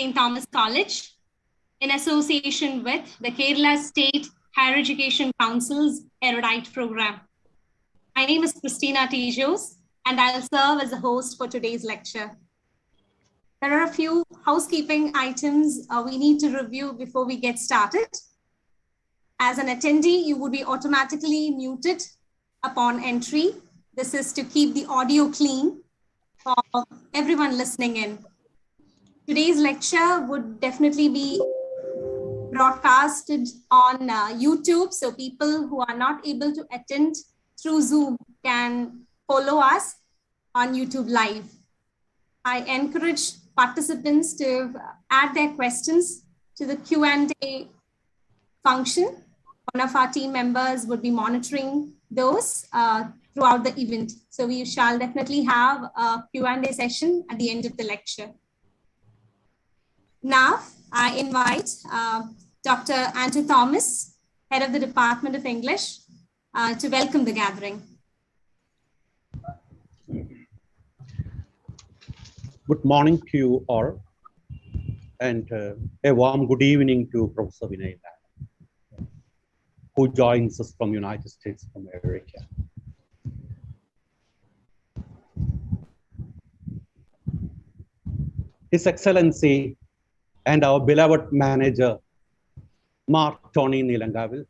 St. Thomas College in association with the Kerala State Higher Education Council's Erudite Program. My name is Christina Tijos, and I'll serve as the host for today's lecture. There are a few housekeeping items we need to review before we get started. As an attendee, you would be automatically muted upon entry. This is to keep the audio clean for everyone listening in. Today's lecture would definitely be broadcasted on YouTube, so people who are not able to attend through Zoom can follow us on YouTube Live. I encourage participants to add their questions to the Q&A function. One of our team members would be monitoring those throughout the event. So we shall definitely have a Q&A session at the end of the lecture. Now, I invite Dr. Andrew Thomas, Head of the Department of English, to welcome the gathering. Good morning to you all, and a warm good evening to Professor Vinay, who joins us from United States of America. His Excellency and our beloved manager, Mark Tony Nilangavil,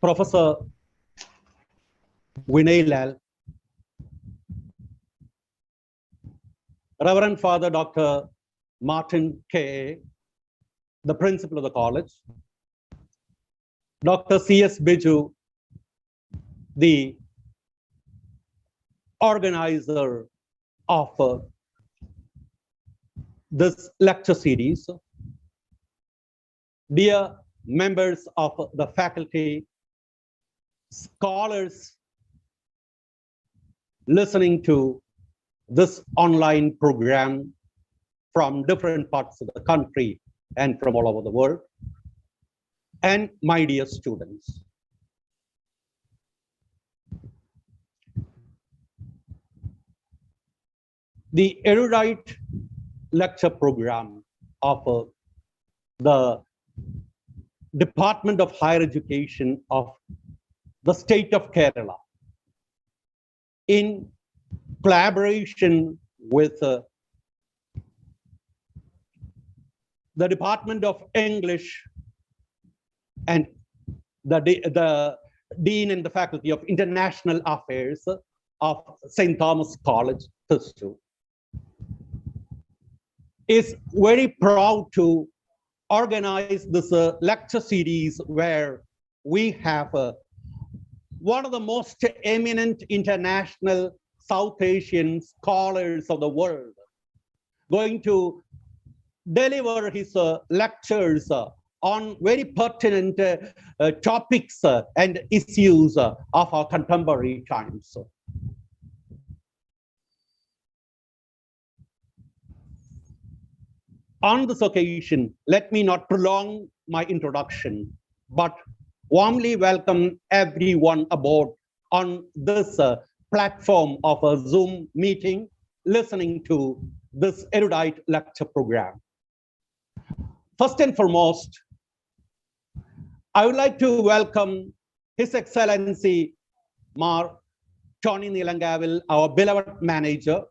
Professor Vinay Lal, Reverend Father Dr. Martin K.A., the principal of the college, Dr. C.S. Biju, the organizer of this lecture series, dear members of the faculty, scholars listening to this online program from different parts of the country and from all over the world, and my dear students. The erudite lecture program of the Department of Higher Education of the state of Kerala, in collaboration with the Department of English and the Dean and the Faculty of International Affairs of St. Thomas College, Thrissur, is very proud to organize this lecture series where we have one of the most eminent international South Asian scholars of the world going to deliver his lectures on very pertinent topics and issues of our contemporary times. On this occasion, let me not prolong my introduction, but warmly welcome everyone aboard on this platform of a Zoom meeting, listening to this erudite lecture program. First and foremost, I would like to welcome His Excellency Mar Tony Nilangavil, our beloved manager,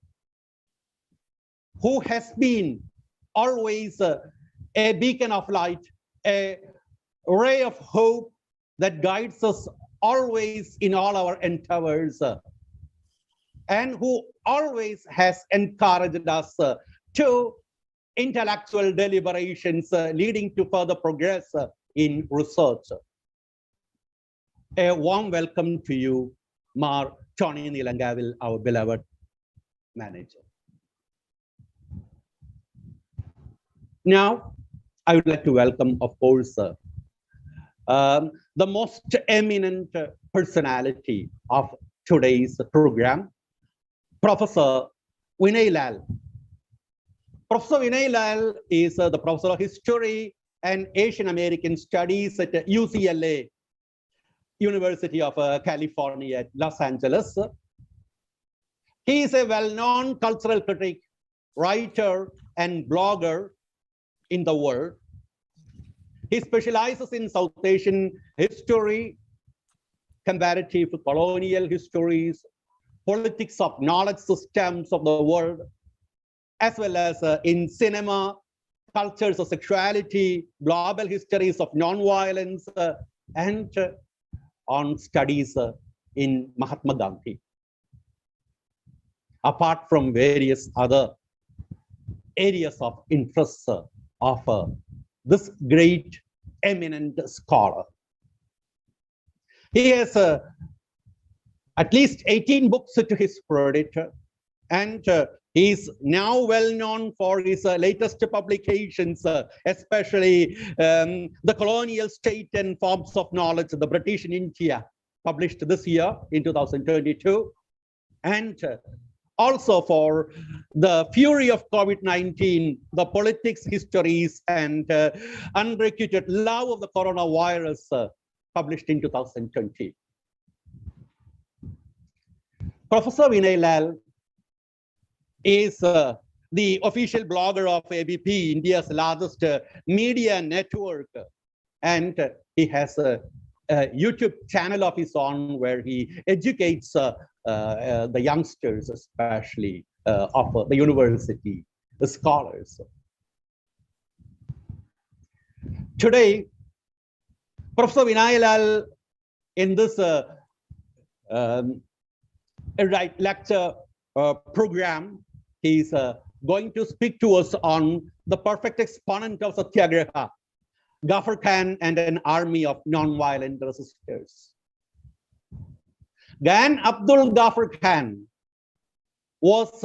who has been always a beacon of light, a ray of hope that guides us always in all our endeavors, and who always has encouraged us to intellectual deliberations leading to further progress in research. A warm welcome to you, Mar Tony Nilangavil, our beloved manager. Now, I would like to welcome, of course, the most eminent personality of today's program, Professor Vinay Lal. Professor Vinay Lal is the Professor of History and Asian American Studies at UCLA, University of California at Los Angeles. He is a well-known cultural critic writer, and blogger in the world. He specializes in South Asian history, comparative colonial histories, politics of knowledge systems of the world, as well as in cinema, cultures of sexuality, global histories of non-violence, and on studies in Mahatma Gandhi. Apart from various other areas of interest of this great eminent scholar. He has at least 18 books to his credit, and he is now well known for his latest publications, especially The Colonial State and Forms of Knowledge, the British in India, published this year in 2022, and also for The Fury of COVID-19, the politics, histories, and unrequited love of the coronavirus, published in 2020. Professor Vinay Lal is the official blogger of ABP, India's largest media network, and he has a YouTube channel of his own where he educates the youngsters, especially of the university, the scholars. Today, Professor Vinay Lal, in this lecture program, he's going to speak to us on the perfect exponent of Satyagraha, Ghaffar Khan and an army of non-violent resistors. Gan Abdul Ghaffar Khan was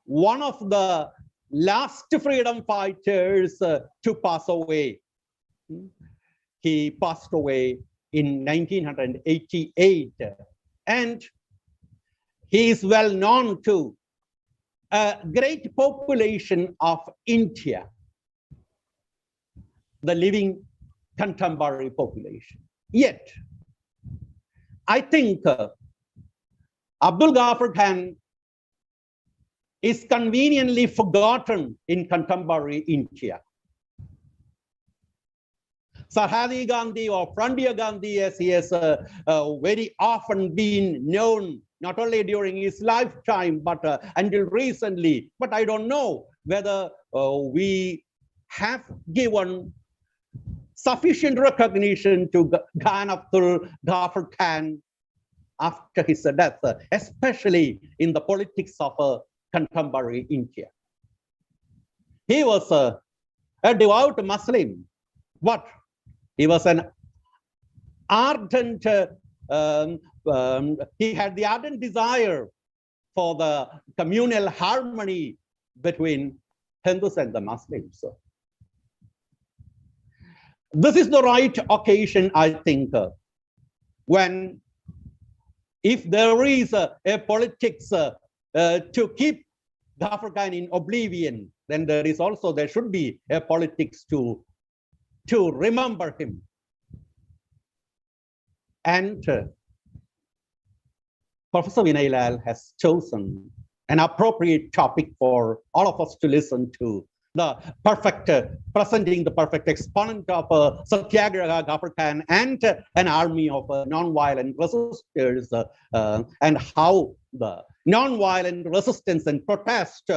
one of the last freedom fighters to pass away. He passed away in 1988, and he is well known to a great population of India, the living contemporary population. Yet, I think Abdul Ghaffar Khan is conveniently forgotten in contemporary India. Sarhadi Gandhi or Frontier Gandhi, as he has very often been known, not only during his lifetime, but until recently. But I don't know whether we have given sufficient recognition to Gan Abdul Ghaffar Khan after his death, especially in the politics of contemporary India. He was a devout Muslim, but he was an ardent, he had the ardent desire for the communal harmony between Hindus and the Muslims. This is the right occasion, I think, when, if there is a politics to keep Ghaffar Khan in oblivion, then there should be a politics to remember him. And Professor Vinay Lal has chosen an appropriate topic for all of us to listen to, the perfect, presenting the perfect exponent of Satyagraha, Ghaffar Khan, and an army of non-violent resistors, and how the non-violent resistance and protest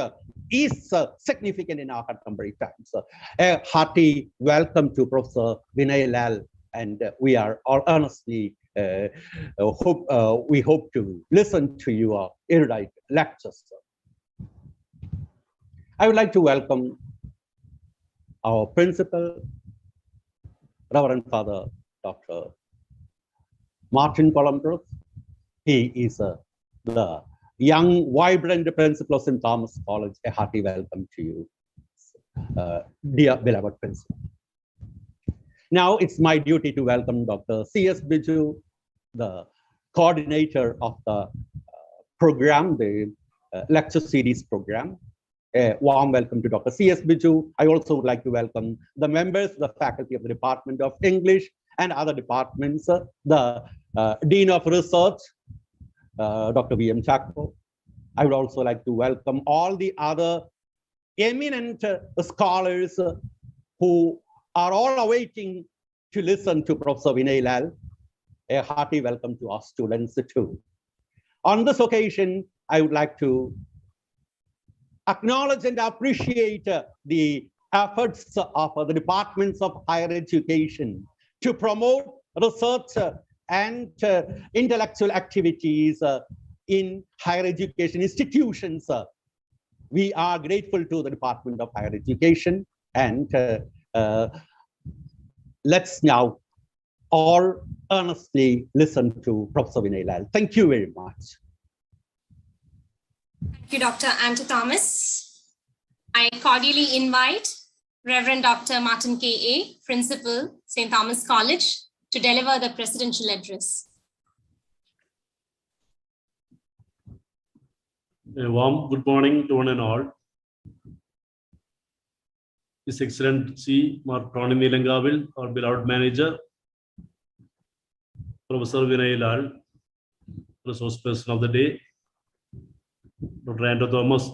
is significant in our contemporary times. A hearty welcome to Professor Vinay Lal, and we are all earnestly we hope to listen to your erudite lectures. I would like to welcome our principal, Reverend Father Dr. Martin Columbus. He is the young, vibrant principal of St. Thomas College. A hearty welcome to you, dear beloved principal. Now it's my duty to welcome Dr. C.S. Biju, the coordinator of the program, the lecture series program. A warm welcome to Dr. C.S. Biju. I also would like to welcome the members, the faculty of the Department of English and other departments, the Dean of Research, Dr. V.M. Chakko. I would also like to welcome all the other eminent scholars who are all awaiting to listen to Professor Vinay Lal. A hearty welcome to our students too. On this occasion, I would like to acknowledge and appreciate the efforts of the departments of higher education to promote research and intellectual activities in higher education institutions. We are grateful to the Department of Higher Education, and let's now all earnestly listen to Professor Vinay Lal. Thank you very much. Thank you, Dr. Anta Thomas. I cordially invite Reverend Dr. Martin K.A., Principal, St. Thomas College, to deliver the presidential address. A warm good morning to one and all. His Excellency Mark Tony Nilangavil, our beloved manager, Professor Vinay Lal, resource person of the day, Dr. Anta Thomas,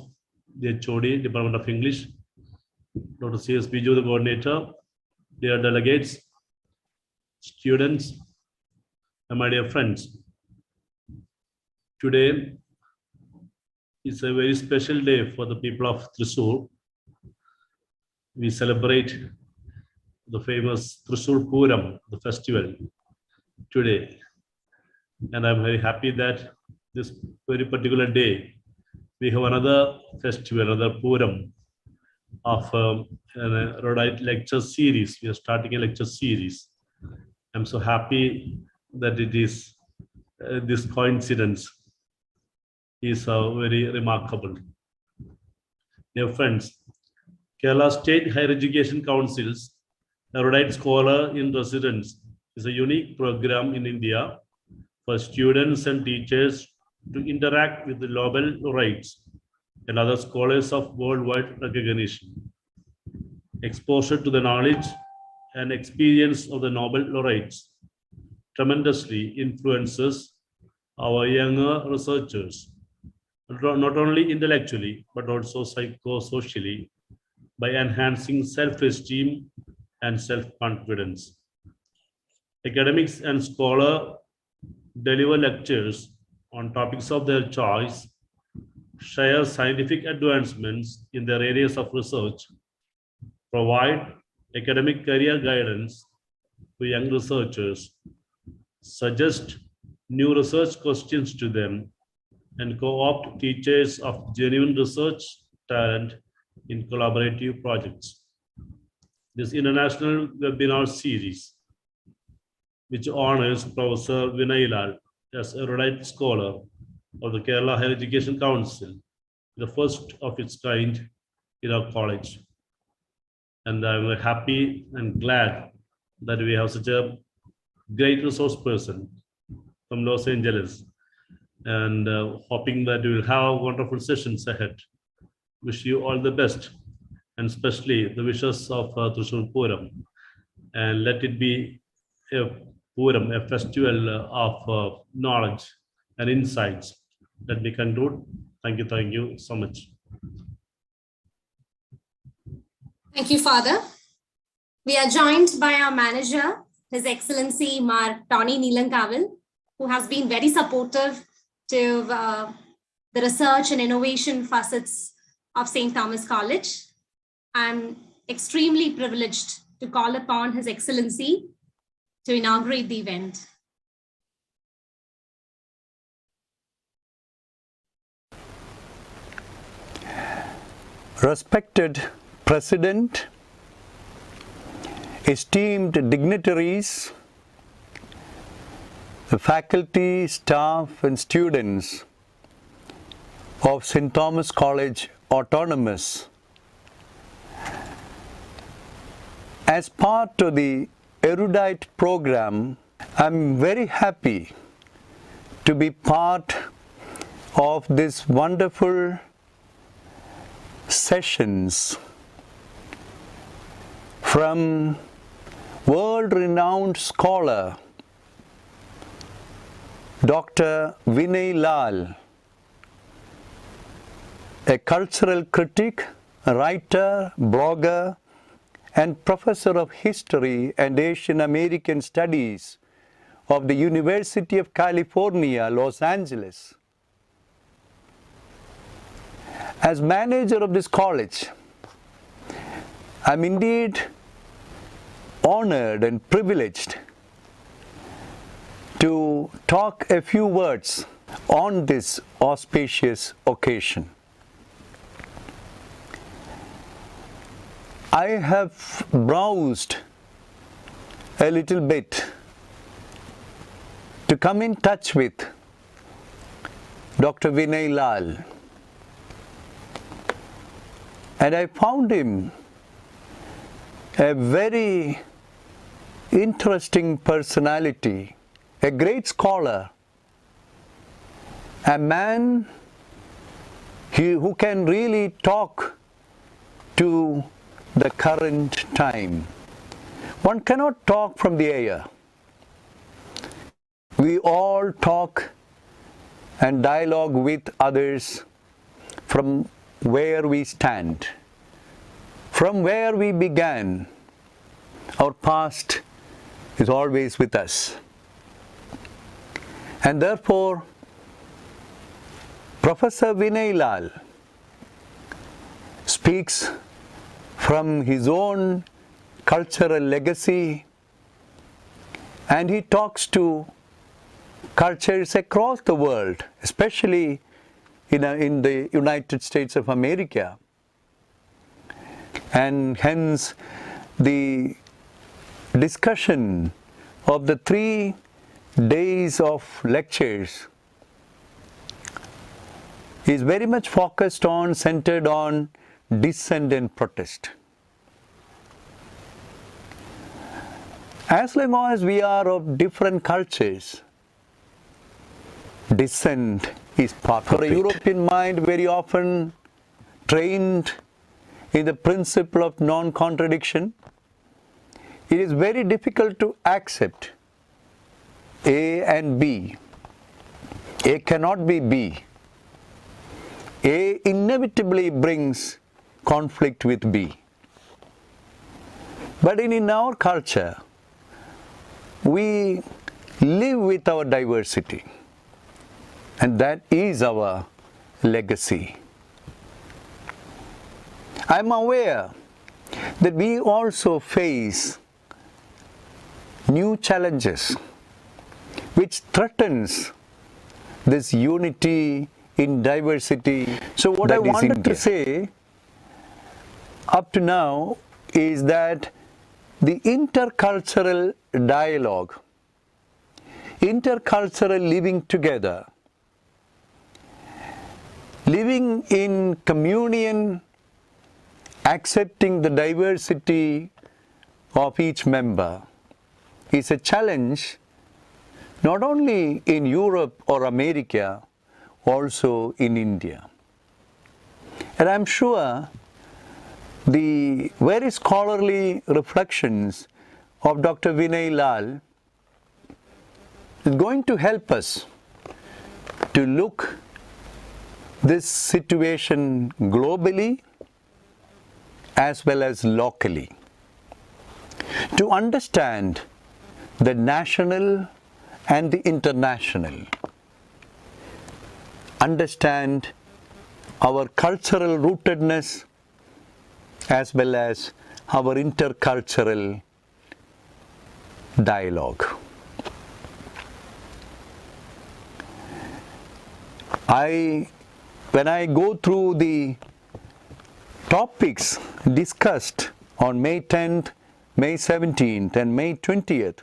the HOD, Department of English, Dr. C.S. Biju, the coordinator, dear delegates, students, and my dear friends. Today is a very special day for the people of Thrissur. We celebrate the famous Thrissur Puram, the festival, today. And I'm very happy that this very particular day, we have another festival, another Puram of an erudite lecture series. We are starting a lecture series. I'm so happy that it is this coincidence is very remarkable. Dear friends, Kerala State Higher Education Council's Erudite Scholar in Residence is a unique program in India for students and teachers to interact with the Nobel laureates and other scholars of worldwide recognition. Exposure to the knowledge and experience of the Nobel laureates tremendously influences our younger researchers, not only intellectually, but also psychosocially, by enhancing self-esteem and self-confidence. Academics and scholars deliver lectures on topics of their choice, share scientific advancements in their areas of research, provide academic career guidance to young researchers, suggest new research questions to them, and co-opt teachers of genuine research talent in collaborative projects. This international webinar series, which honors Professor Vinay Lal as a erudite scholar of the Kerala Higher Education Council, the first of its kind in our college. And I'm happy and glad that we have such a great resource person from Los Angeles, and hoping that we will have wonderful sessions ahead. Wish you all the best, and especially the wishes of Thrissur Puram, and let it be a Puram, a festival of knowledge and insights. Let me conclude. Thank you so much. Thank you, Father. We are joined by our manager, His Excellency Mark Tony Nilangavil, who has been very supportive to the research and innovation facets of St. Thomas College. I'm extremely privileged to call upon His Excellency to inaugurate the event. Respected President, esteemed dignitaries, the faculty, staff, and students of St. Thomas College Autonomous, as part of the erudite program, I'm very happy to be part of this wonderful sessions from world-renowned scholar Dr. Vinay Lal, a cultural critic a writer, blogger, and professor of history and Asian American studies of the University of California, Los Angeles. As manager of this college, I'm indeed honored and privileged to talk a few words on this auspicious occasion. I have browsed a little bit to come in touch with Dr. Vinay Lal, and I found him a very interesting personality, a great scholar, a man who can really talk to the current time. One cannot talk from the air. We all talk and dialogue with others from where we stand, from where we began. Our past is always with us. And therefore, Professor Vinay Lal speaks from his own cultural legacy, and he talks to cultures across the world, especially in the United States of America. And hence the discussion of the 3 days of lectures is very much focused on, centered on dissent and protest. As long as we are of different cultures, dissent is part of it. For a European mind, very often trained in the principle of non-contradiction, it is very difficult to accept A and B. A cannot be B. A inevitably brings conflict with B. But in our culture, we live with our diversity, and that is our legacy. I'm aware that we also face new challenges which threatens this unity in diversity. So what I wanted to say up to now is that the intercultural dialogue, intercultural living together, living in communion, accepting the diversity of each member, is a challenge not only in Europe or America, also in India. And I'm sure the very scholarly reflections of Dr. Vinay Lal is going to help us to look this situation globally as well as locally, to understand the national and the international, understand our cultural rootedness as well as our intercultural dialogue. When I go through the topics discussed on May 10th, May 17th, and May 20th,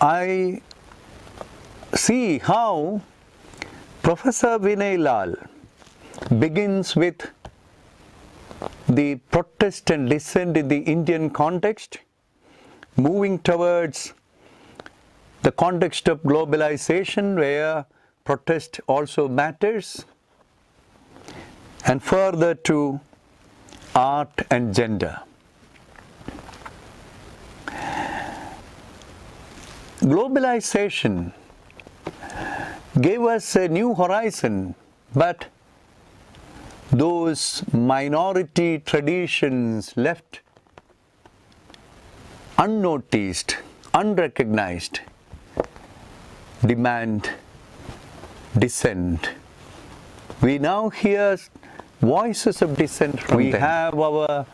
I see how Professor Vinay Lal begins with the protest and dissent in the Indian context, moving towards the context of globalization where protest also matters, and further to art and gender. Globalization gave us a new horizon, but those minority traditions left unnoticed, unrecognized, demand dissent. We now hear voices of dissent from them. We have our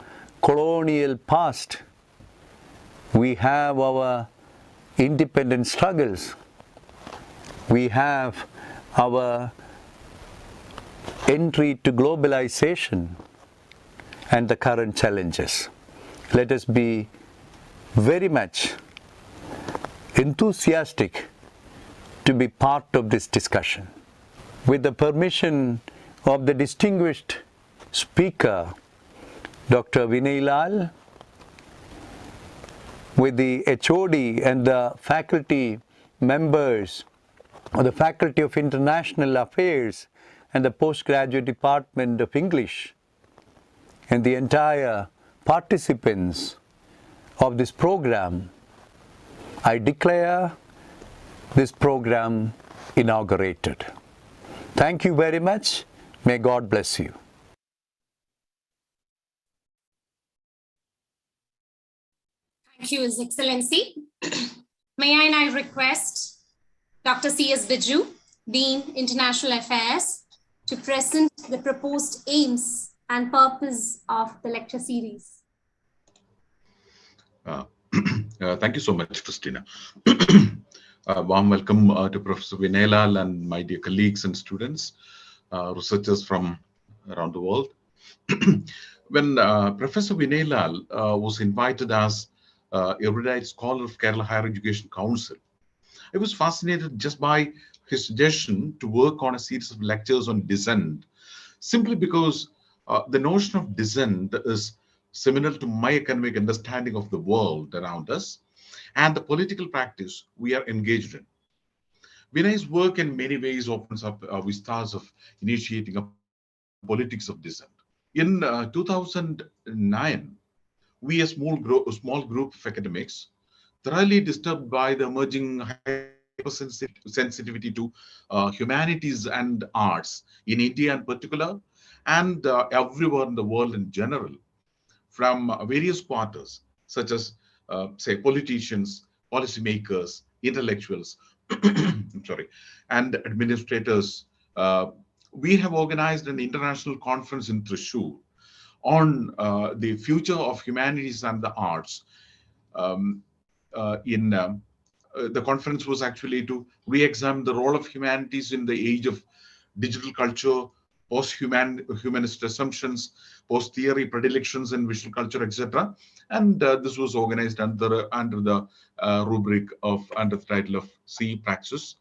colonial past. We have our independent struggles. We have our entry to globalization and the current challenges. Let us be very much enthusiastic to be part of this discussion. With the permission of the distinguished speaker, Dr. Vinay Lal, with the HOD and the faculty members of the Faculty of International Affairs and the Postgraduate Department of English, and the entire participants of this program, I declare this program inaugurated. Thank you very much. May God bless you. Thank you, His Excellency. May I now request Dr. C.S. Biju, Dean, International Affairs, to present the proposed aims and purpose of the lecture series. Thank you so much, Christina. Warm welcome to Professor Vinay Lal and my dear colleagues and students, researchers from around the world. When Professor Vinay Lal was invited as erudite scholar of Kerala Higher Education Council, I was fascinated just by his suggestion to work on a series of lectures on dissent, simply because the notion of dissent is similar to my academic understanding of the world around us and the political practice we are engaged in. Vinay's work in many ways opens up vistas of initiating a politics of dissent. In 2009, we, a small group of academics, thoroughly disturbed by the emerging hypersensitivity to humanities and arts in India in particular, and everywhere in the world in general, from various quarters, such as, say, politicians, policymakers, intellectuals, I'm sorry, and administrators. We have organized an international conference in Thrissur on the future of humanities and the arts. The conference was actually to re-examine the role of humanities in the age of digital culture, post-humanist assumptions, post-theory predilections in visual culture, etc. And this was organized under the rubric of, under the title of See Praxis.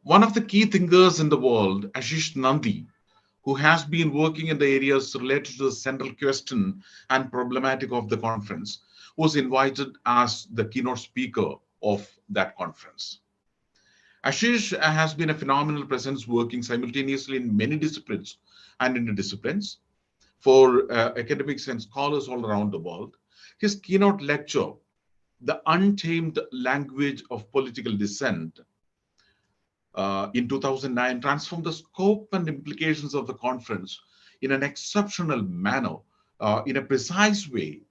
One of the key thinkers in the world, Ashish Nandi, who has been working in the areas related to the central question and problematic of the conference, was invited as the keynote speaker of that conference. Ashish has been a phenomenal presence, working simultaneously in many disciplines and interdisciplines for academics and scholars all around the world. His keynote lecture, The Untamed Language of Political Dissent, in 2009, transformed the scope and implications of the conference in an exceptional manner, in a precise way,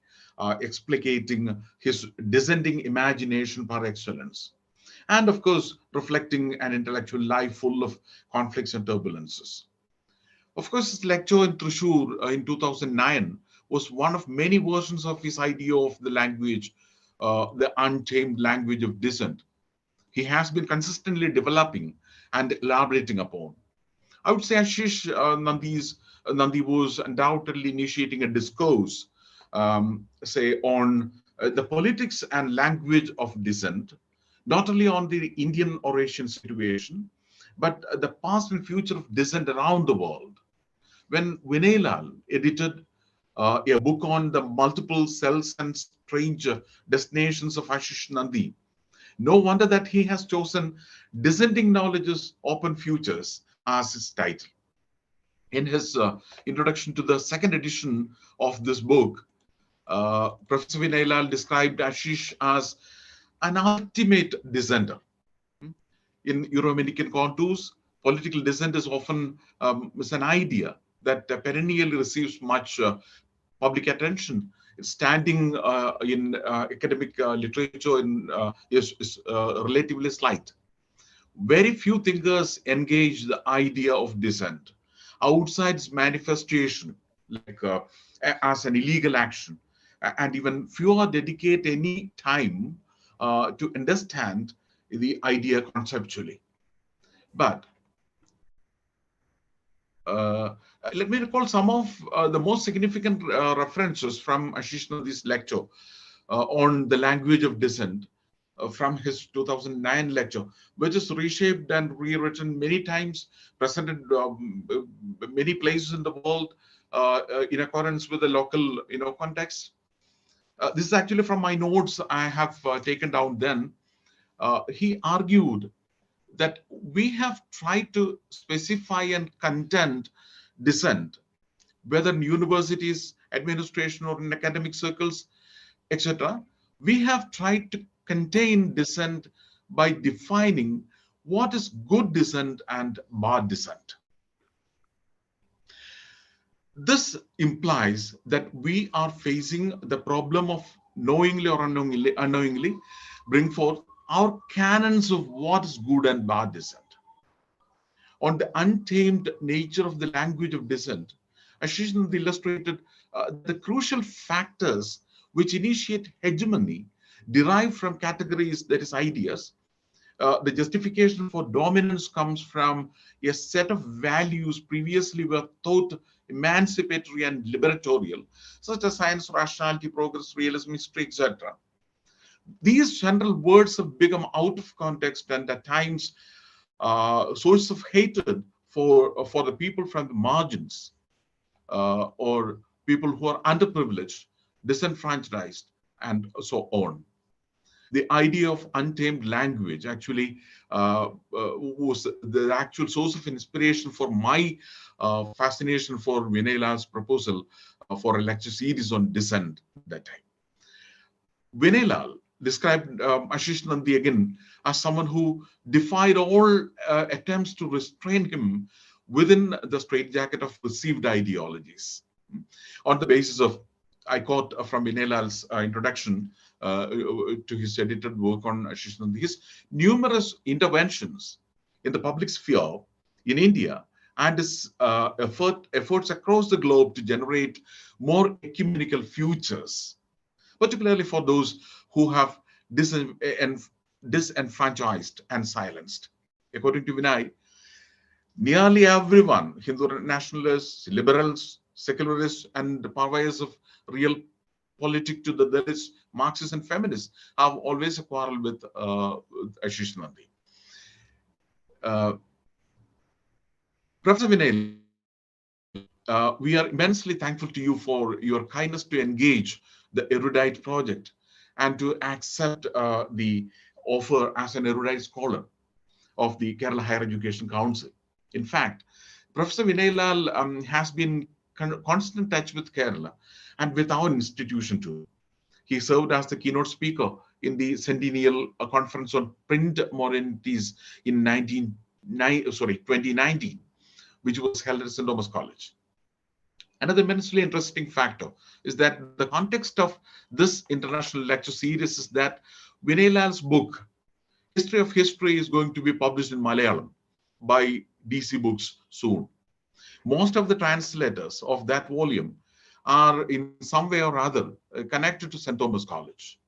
explicating his dissenting imagination par excellence, and of course, reflecting an intellectual life full of conflicts and turbulences. Of course, his lecture in Thrissur in 2009 was one of many versions of his idea of the language, the untamed language of dissent. He has been consistently developing and elaborating upon. I would say Ashish Nandi was undoubtedly initiating a discourse, say, on the politics and language of dissent, not only on the Indian or Asian situation, but the past and future of dissent around the world. When Vinay Lal edited a book on the multiple selves and strange destinations of Ashish Nandi, no wonder that he has chosen Dissenting Knowledge's Open Futures as his title. In his introduction to the second edition of this book, Professor Vinay Lal described Ashish as an ultimate dissenter. In Euro-American contours, political dissent is often is an idea that perennially receives much public attention. It's standing in academic literature is relatively slight. Very few thinkers engage the idea of dissent outside its manifestation, like as an illegal action, and even fewer dedicate any time to understand the idea conceptually. But let me recall some of the most significant references from Ashish Nandi's lecture on the language of dissent from his 2009 lecture, which is reshaped and rewritten many times, presented many places in the world in accordance with the local context. This is actually from my notes I have taken down then. He argued that we have tried to specify and content dissent, whether in universities, administration, or in academic circles, etc. We have tried to contain dissent by defining what is good dissent and bad dissent. This implies that we are facing the problem of knowingly or unknowingly bring forth our canons of what is good and bad dissent. On the untamed nature of the language of dissent, Ashish Nandi illustrated the crucial factors which initiate hegemony derive from categories, that is, ideas. The justification for dominance comes from a set of values previously were thought emancipatory and liberatorial, such as science, rationality, progress, realism, history, etc. These general words have become out of context and at times source of hatred for the people from the margins or people who are underprivileged, disenfranchised, and so on. The idea of untamed language actually was the actual source of inspiration for my fascination for Vinay Lal's proposal for a lecture series on dissent that time. Vinay Lal described Ashish Nandi again as someone who defied all attempts to restrain him within the straitjacket of received ideologies. On the basis of, I quote from Vinay Lal's introduction to his edited work on Ashish Nandi, his numerous interventions in the public sphere in India and his efforts across the globe to generate more ecumenical futures, particularly for those who have disenfranchised and silenced. According to Vinay, nearly everyone, Hindu nationalists, liberals, secularists, and purveyors of real politics to the Dalits, Marxists, and feminists have always a quarrel with Ashish Nandi. Professor Vinay, we are immensely thankful to you for your kindness to engage the erudite project and to accept the offer as an erudite scholar of the Kerala Higher Education Council. In fact, Professor Vinay Lal has been in constant touch with Kerala and with our institution too. He served as the keynote speaker in the Centennial Conference on Print Modernities in 2019, which was held at St. Thomas College. Another immensely interesting factor is that the context of this international lecture series is that Vinay Lal's book, History of History, is going to be published in Malayalam by DC Books soon. Most of the translators of that volume are in some way or other connected to St. Thomas College.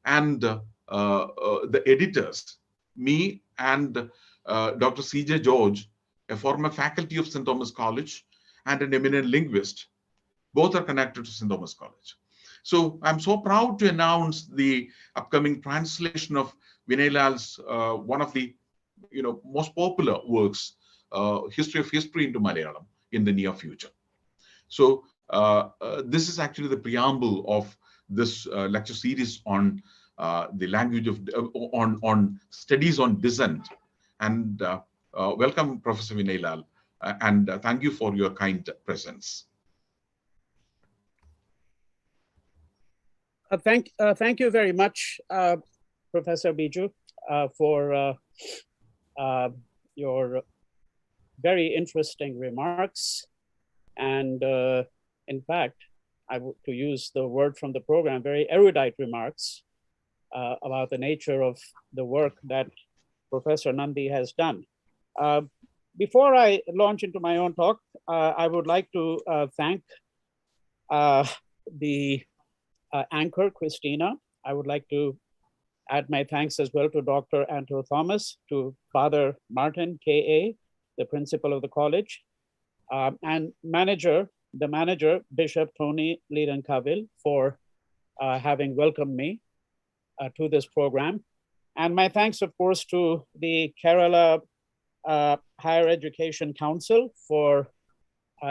And the editors, me and Dr. C.J. George, a former faculty of St. Thomas College and an eminent linguist, both are connected to St. Thomas College. So I'm so proud to announce the upcoming translation of Vinay Lal's one of the most popular works, History of History, into Malayalam in the near future. So this is actually the preamble of this lecture series on the language of on studies on dissent. And welcome, Professor Vinay Lal, and thank you for your kind presence. Thank you very much, Professor Biju, for your very interesting remarks. And in fact, to use the word from the program, very erudite remarks about the nature of the work that Professor Nandi has done. Before I launch into my own talk, I would like to thank the anchor, Christina. I would like to add my thanks as well to Dr. Anto Thomas, to Father Martin, K.A., the principal of the college, and the manager, Bishop Tony Lidankavil, for having welcomed me to this program. And my thanks, of course, to the Kerala Higher Education Council for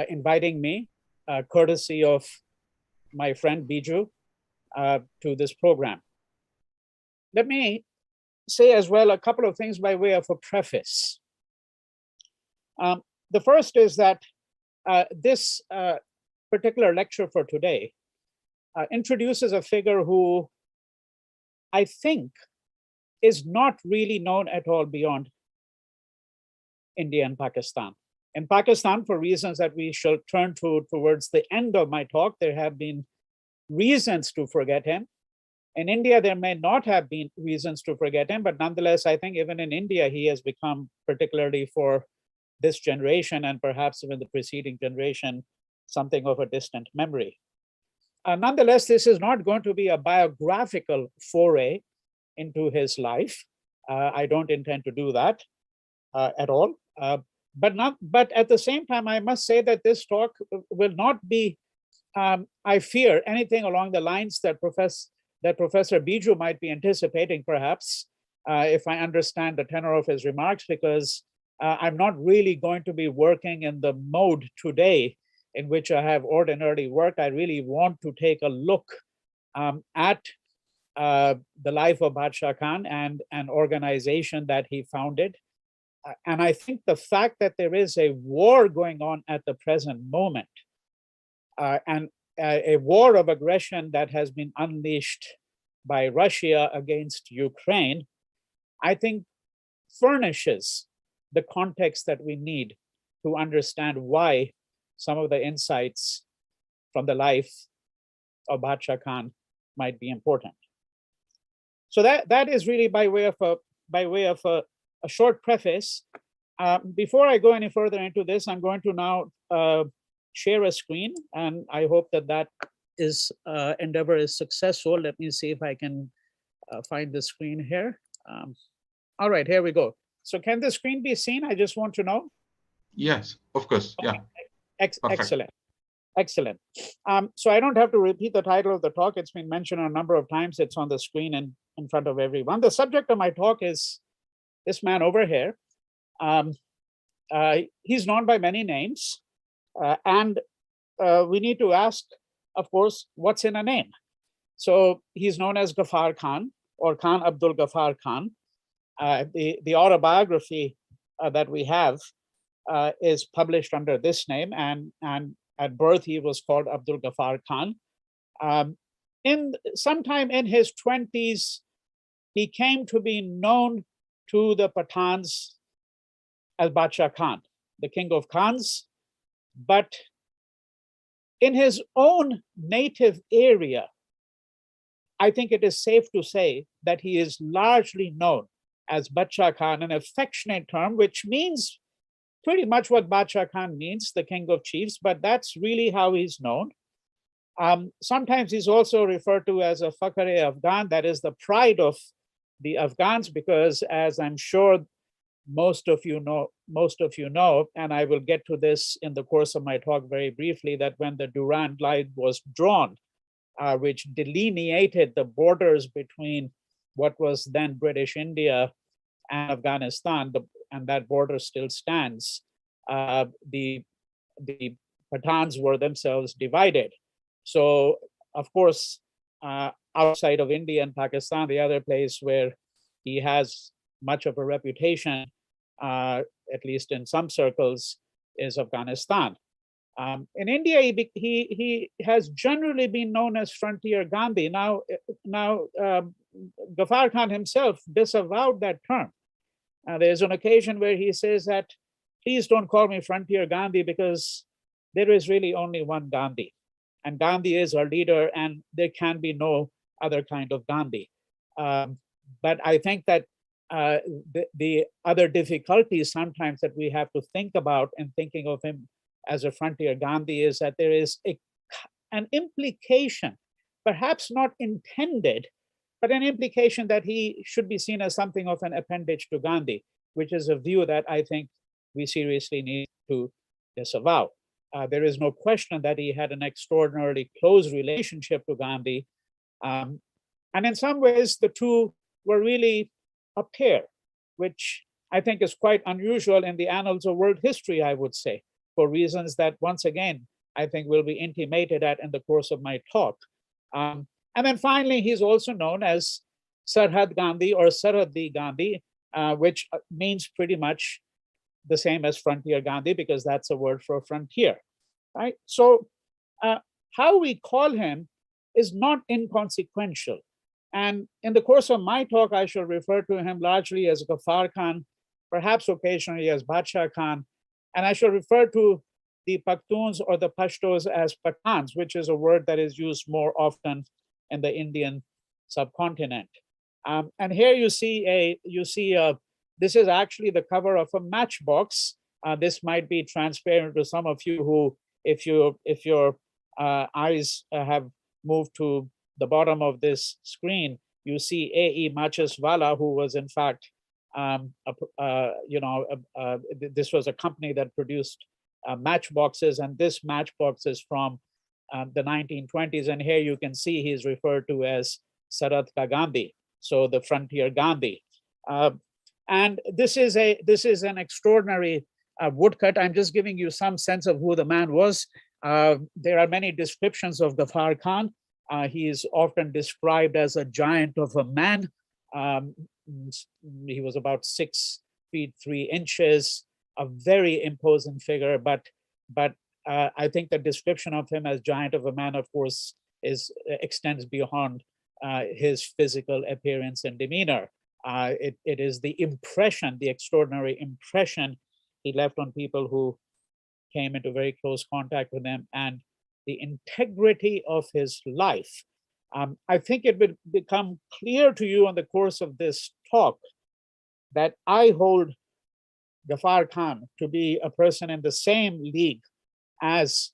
inviting me, courtesy of my friend Biju, to this program. Let me say as well a couple of things by way of a preface. The first is that this particular lecture for today introduces a figure who I think is not really known at all beyond India and Pakistan. In Pakistan, for reasons that we shall turn to towards the end of my talk, there have been reasons to forget him. In India, there may not have been reasons to forget him, but nonetheless, I think even in India, he has become, particularly for this generation and perhaps even the preceding generation, something of a distant memory. Nonetheless, this is not going to be a biographical foray into his life. I don't intend to do that at all. But at the same time, I must say that this talk will not be, I fear, anything along the lines that Professor Biju might be anticipating, perhaps, if I understand the tenor of his remarks, because I'm not really going to be working in the mode today in which I have ordinarily worked. I really want to take a look at the life of Badshah Khan and an organization that he founded. And I think the fact that there is a war going on at the present moment, and a war of aggression that has been unleashed by Russia against Ukraine, I think furnishes the context that we need to understand why some of the insights from the life of Badshah Khan might be important. So that is really by way of a short preface. Before I go any further into this, I'm going to now share a screen, and I hope that endeavor is successful. Let me see if I can find the screen here. All right, here we go. So can the screen be seen? I just want to know. Yes, of course. Okay. Yeah. Excellent. Excellent. So I don't have to repeat the title of the talk. It's been mentioned a number of times. It's on the screen and in front of everyone. The subject of my talk is this man over here. He's known by many names. And we need to ask, of course, what's in a name? So he's known as Ghaffar Khan, or Khan Abdul Ghaffar Khan. The autobiography that we have is published under this name, and at birth he was called Abdul Ghaffar Khan. Sometime in his 20s, he came to be known to the Pathans as Badshah Khan, the king of Khans. But in his own native area, I think it is safe to say that he is largely known as Badshah Khan, an affectionate term, which means pretty much what Badshah Khan means, the king of chiefs, but that's really how he's known. Sometimes he's also referred to as a Fakhar-e-Afghan, that is the pride of the Afghans, because as I'm sure most of you know, and I will get to this in the course of my talk very briefly, that when the Durand Line was drawn, which delineated the borders between what was then British India and Afghanistan, and that border still stands, the Pathans were themselves divided. So, of course, outside of India and Pakistan, the other place where he has much of a reputation, at least in some circles, is Afghanistan. In India, he has generally been known as Frontier Gandhi. Now, Ghaffar Khan himself disavowed that term. There's an occasion where he says that please don't call me Frontier Gandhi, because there is really only one Gandhi. And Gandhi is our leader, and there can be no other kind of Gandhi. But I think that the other difficulties sometimes that we have to think about in thinking of him as a Frontier Gandhi is that there is an implication, perhaps not intended, but an implication that he should be seen as something of an appendage to Gandhi, which is a view that I think we seriously need to disavow. There is no question that he had an extraordinarily close relationship to Gandhi. And in some ways, the two were really a pair, which I think is quite unusual in the annals of world history, I would say, for reasons that, once again, I think will be intimated at in the course of my talk. And then finally, he's also known as Sarhad Gandhi or Sarhadi Gandhi, which means pretty much the same as Frontier Gandhi, because that's a word for frontier, right? So how we call him is not inconsequential. And in the course of my talk, I shall refer to him largely as Ghaffar Khan, perhaps occasionally as Badshah Khan, and I shall refer to the Pakhtuns or the Pashtos as Pathans, which is a word that is used more often in the Indian subcontinent. And here you see this is actually the cover of a matchbox. This might be transparent to some of you who, if your eyes have moved to the bottom of this screen, you see A.E. Macheswala, who was in fact, this was a company that produced matchboxes, and this matchbox is from the 1920s. And here you can see he's referred to as Sarhad Ka Gandhi, so the Frontier Gandhi. And this is an extraordinary woodcut. I'm just giving you some sense of who the man was. There are many descriptions of Ghaffar Khan. He is often described as a giant of a man. He was about 6 feet 3 inches, a very imposing figure. But I think the description of him as giant of a man, of course, extends beyond his physical appearance and demeanor. It is the impression, the extraordinary impression he left on people who came into very close contact with him, and the integrity of his life. I think it will become clear to you in the course of this talk that I hold Ghaffar Khan to be a person in the same league as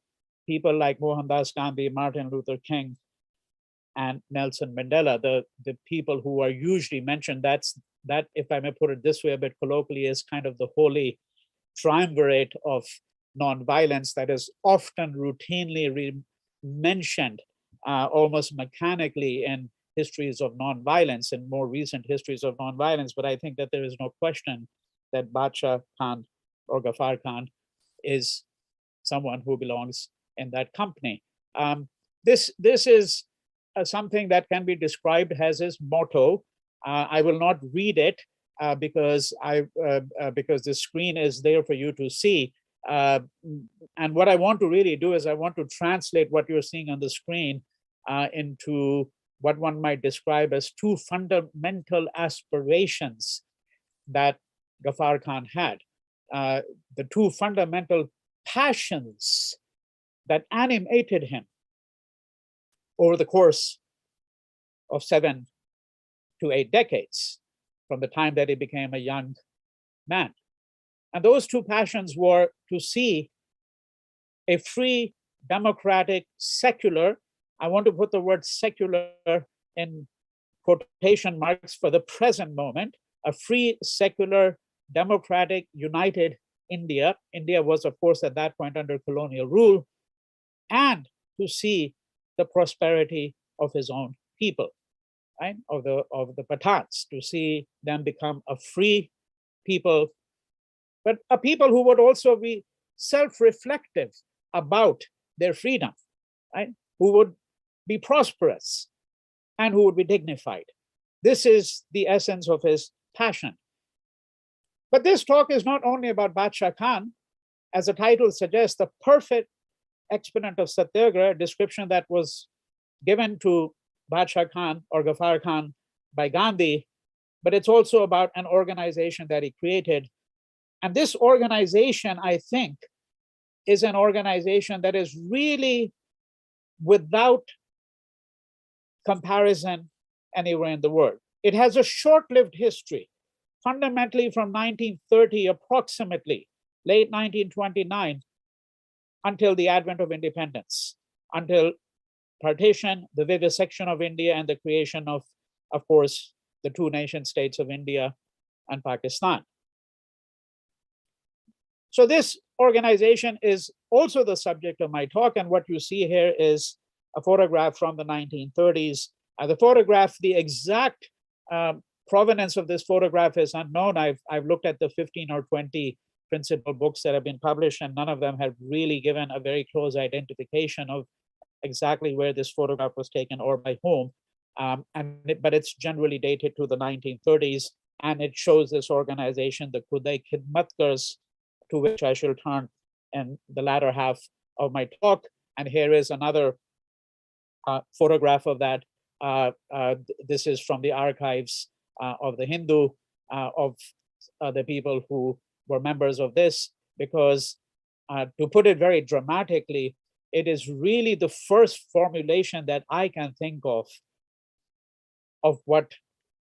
people like Mohandas Gandhi, Martin Luther King, and Nelson Mandela, the people who are usually mentioned. That, if I may put it this way a bit colloquially, is kind of the holy triumvirate of nonviolence that is often routinely mentioned almost mechanically in histories of nonviolence, in more recent histories of nonviolence. But I think that there is no question that Badshah Khan or Ghaffar Khan is someone who belongs in that company. This is something that can be described as his motto. I will not read it because the screen is there for you to see. And what I want to really do is I want to translate what you're seeing on the screen into what one might describe as two fundamental aspirations that Ghaffar Khan had. The two fundamental passions that animated him over the course of 7 to 8 decades, from the time that he became a young man. And those two passions were to see a free, democratic, secular, I want to put the word secular in quotation marks for the present moment, a free, secular, democratic, united India. India was, of course, at that point under colonial rule, and to see the prosperity of his own people, right? Of the Pathans, to see them become a free people, but a people who would also be self-reflective about their freedom, right? Who would be prosperous and who would be dignified. This is the essence of his passion. But this talk is not only about Badshah Khan. As the title suggests, the perfect exponent of Satyagraha, a description that was given to Badshah Khan or Ghaffar Khan by Gandhi, but it's also about an organization that he created. And this organization, I think, is an organization that is really without comparison anywhere in the world. It has a short-lived history, fundamentally from 1930 approximately, late 1929, until the advent of independence, until partition, the vivisection of India, and the creation of course, the two nation states of India and Pakistan. So this organization is also the subject of my talk, and what you see here is a photograph from the 1930s. The photograph, the exact provenance of this photograph is unknown. I've looked at the 15 or 20 principal books that have been published, and none of them have really given a very close identification of exactly where this photograph was taken or by whom. But it's generally dated to the 1930s, and it shows this organization, the Khudai Khidmatkars, to which I shall turn in the latter half of my talk. And here is another photograph of that. This is from the archives of the Hindu, of the people who were members of this, because to put it very dramatically, it is really the first formulation that I can think of what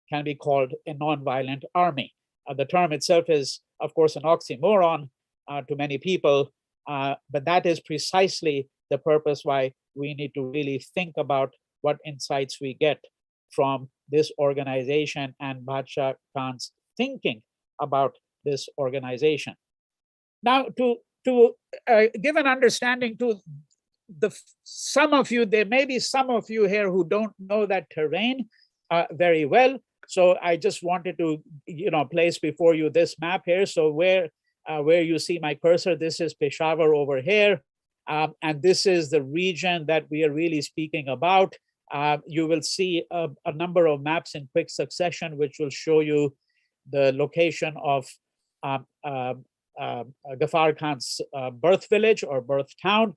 can be called a nonviolent army. The term itself is, of course, an oxymoron to many people, but that is precisely the purpose why we need to really think about what insights we get from this organization and Badshah Khan's thinking about this organization. Now, to give an understanding to some of you, there may be some of you here who don't know that terrain very well. So I just wanted to, place before you this map here. So where you see my cursor, this is Peshawar over here. And this is the region that we are really speaking about. You will see a number of maps in quick succession, which will show you the location of Ghaffar Khan's birth village or birth town,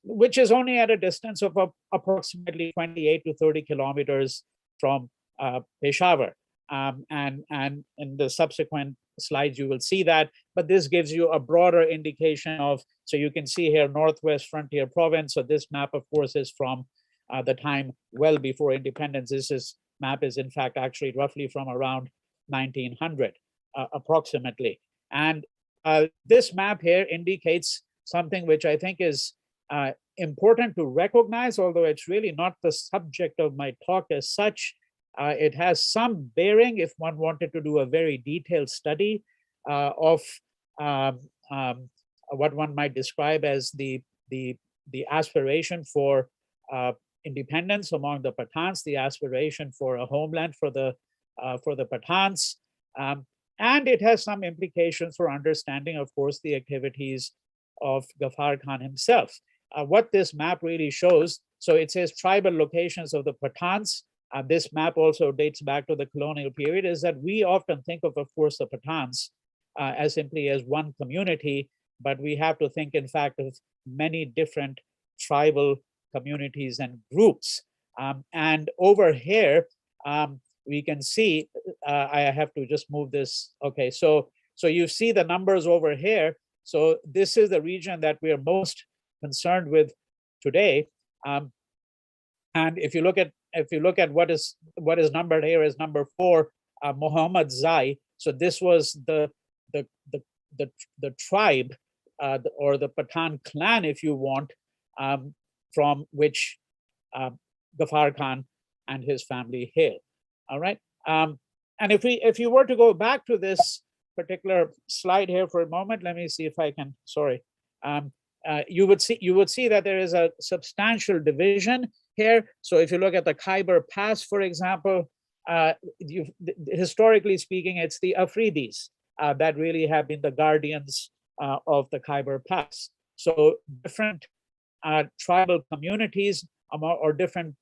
which is only at a distance of approximately 28 to 30 kilometers from Peshawar. And in the subsequent slides, you will see that. But this gives you a broader indication of, so you can see here, Northwest Frontier Province. So this map, of course, is from the time well before independence. This map is, in fact, actually roughly from around 1900, approximately. And this map here indicates something which I think is important to recognize, although it's really not the subject of my talk as such. It has some bearing if one wanted to do a very detailed study of what one might describe as the aspiration for independence among the Pathans, the aspiration for a homeland for the Pathans, and it has some implications for understanding, of course, the activities of Ghaffar Khan himself. What this map really shows, so it says tribal locations of the Pathans. This map also dates back to the colonial period, is that we often think of course, the Pathans as simply as one community, but we have to think, in fact, of many different tribal communities and groups. And over here, we can see, I have to just move this. Okay, so you see the numbers over here. So this is the region that we are most concerned with today. And if you look at what is numbered here as number 4, Muhammad Zai. So this was the tribe or the Pathan clan, if you want, from which Ghaffar Khan and his family hail. All right. And if you were to go back to this particular slide here for a moment, let me see if I can. Sorry. You would see that there is a substantial division here. So if you look at the Khyber Pass, for example, historically speaking, it's the Afridis that really have been the guardians of the Khyber Pass. So different tribal communities or different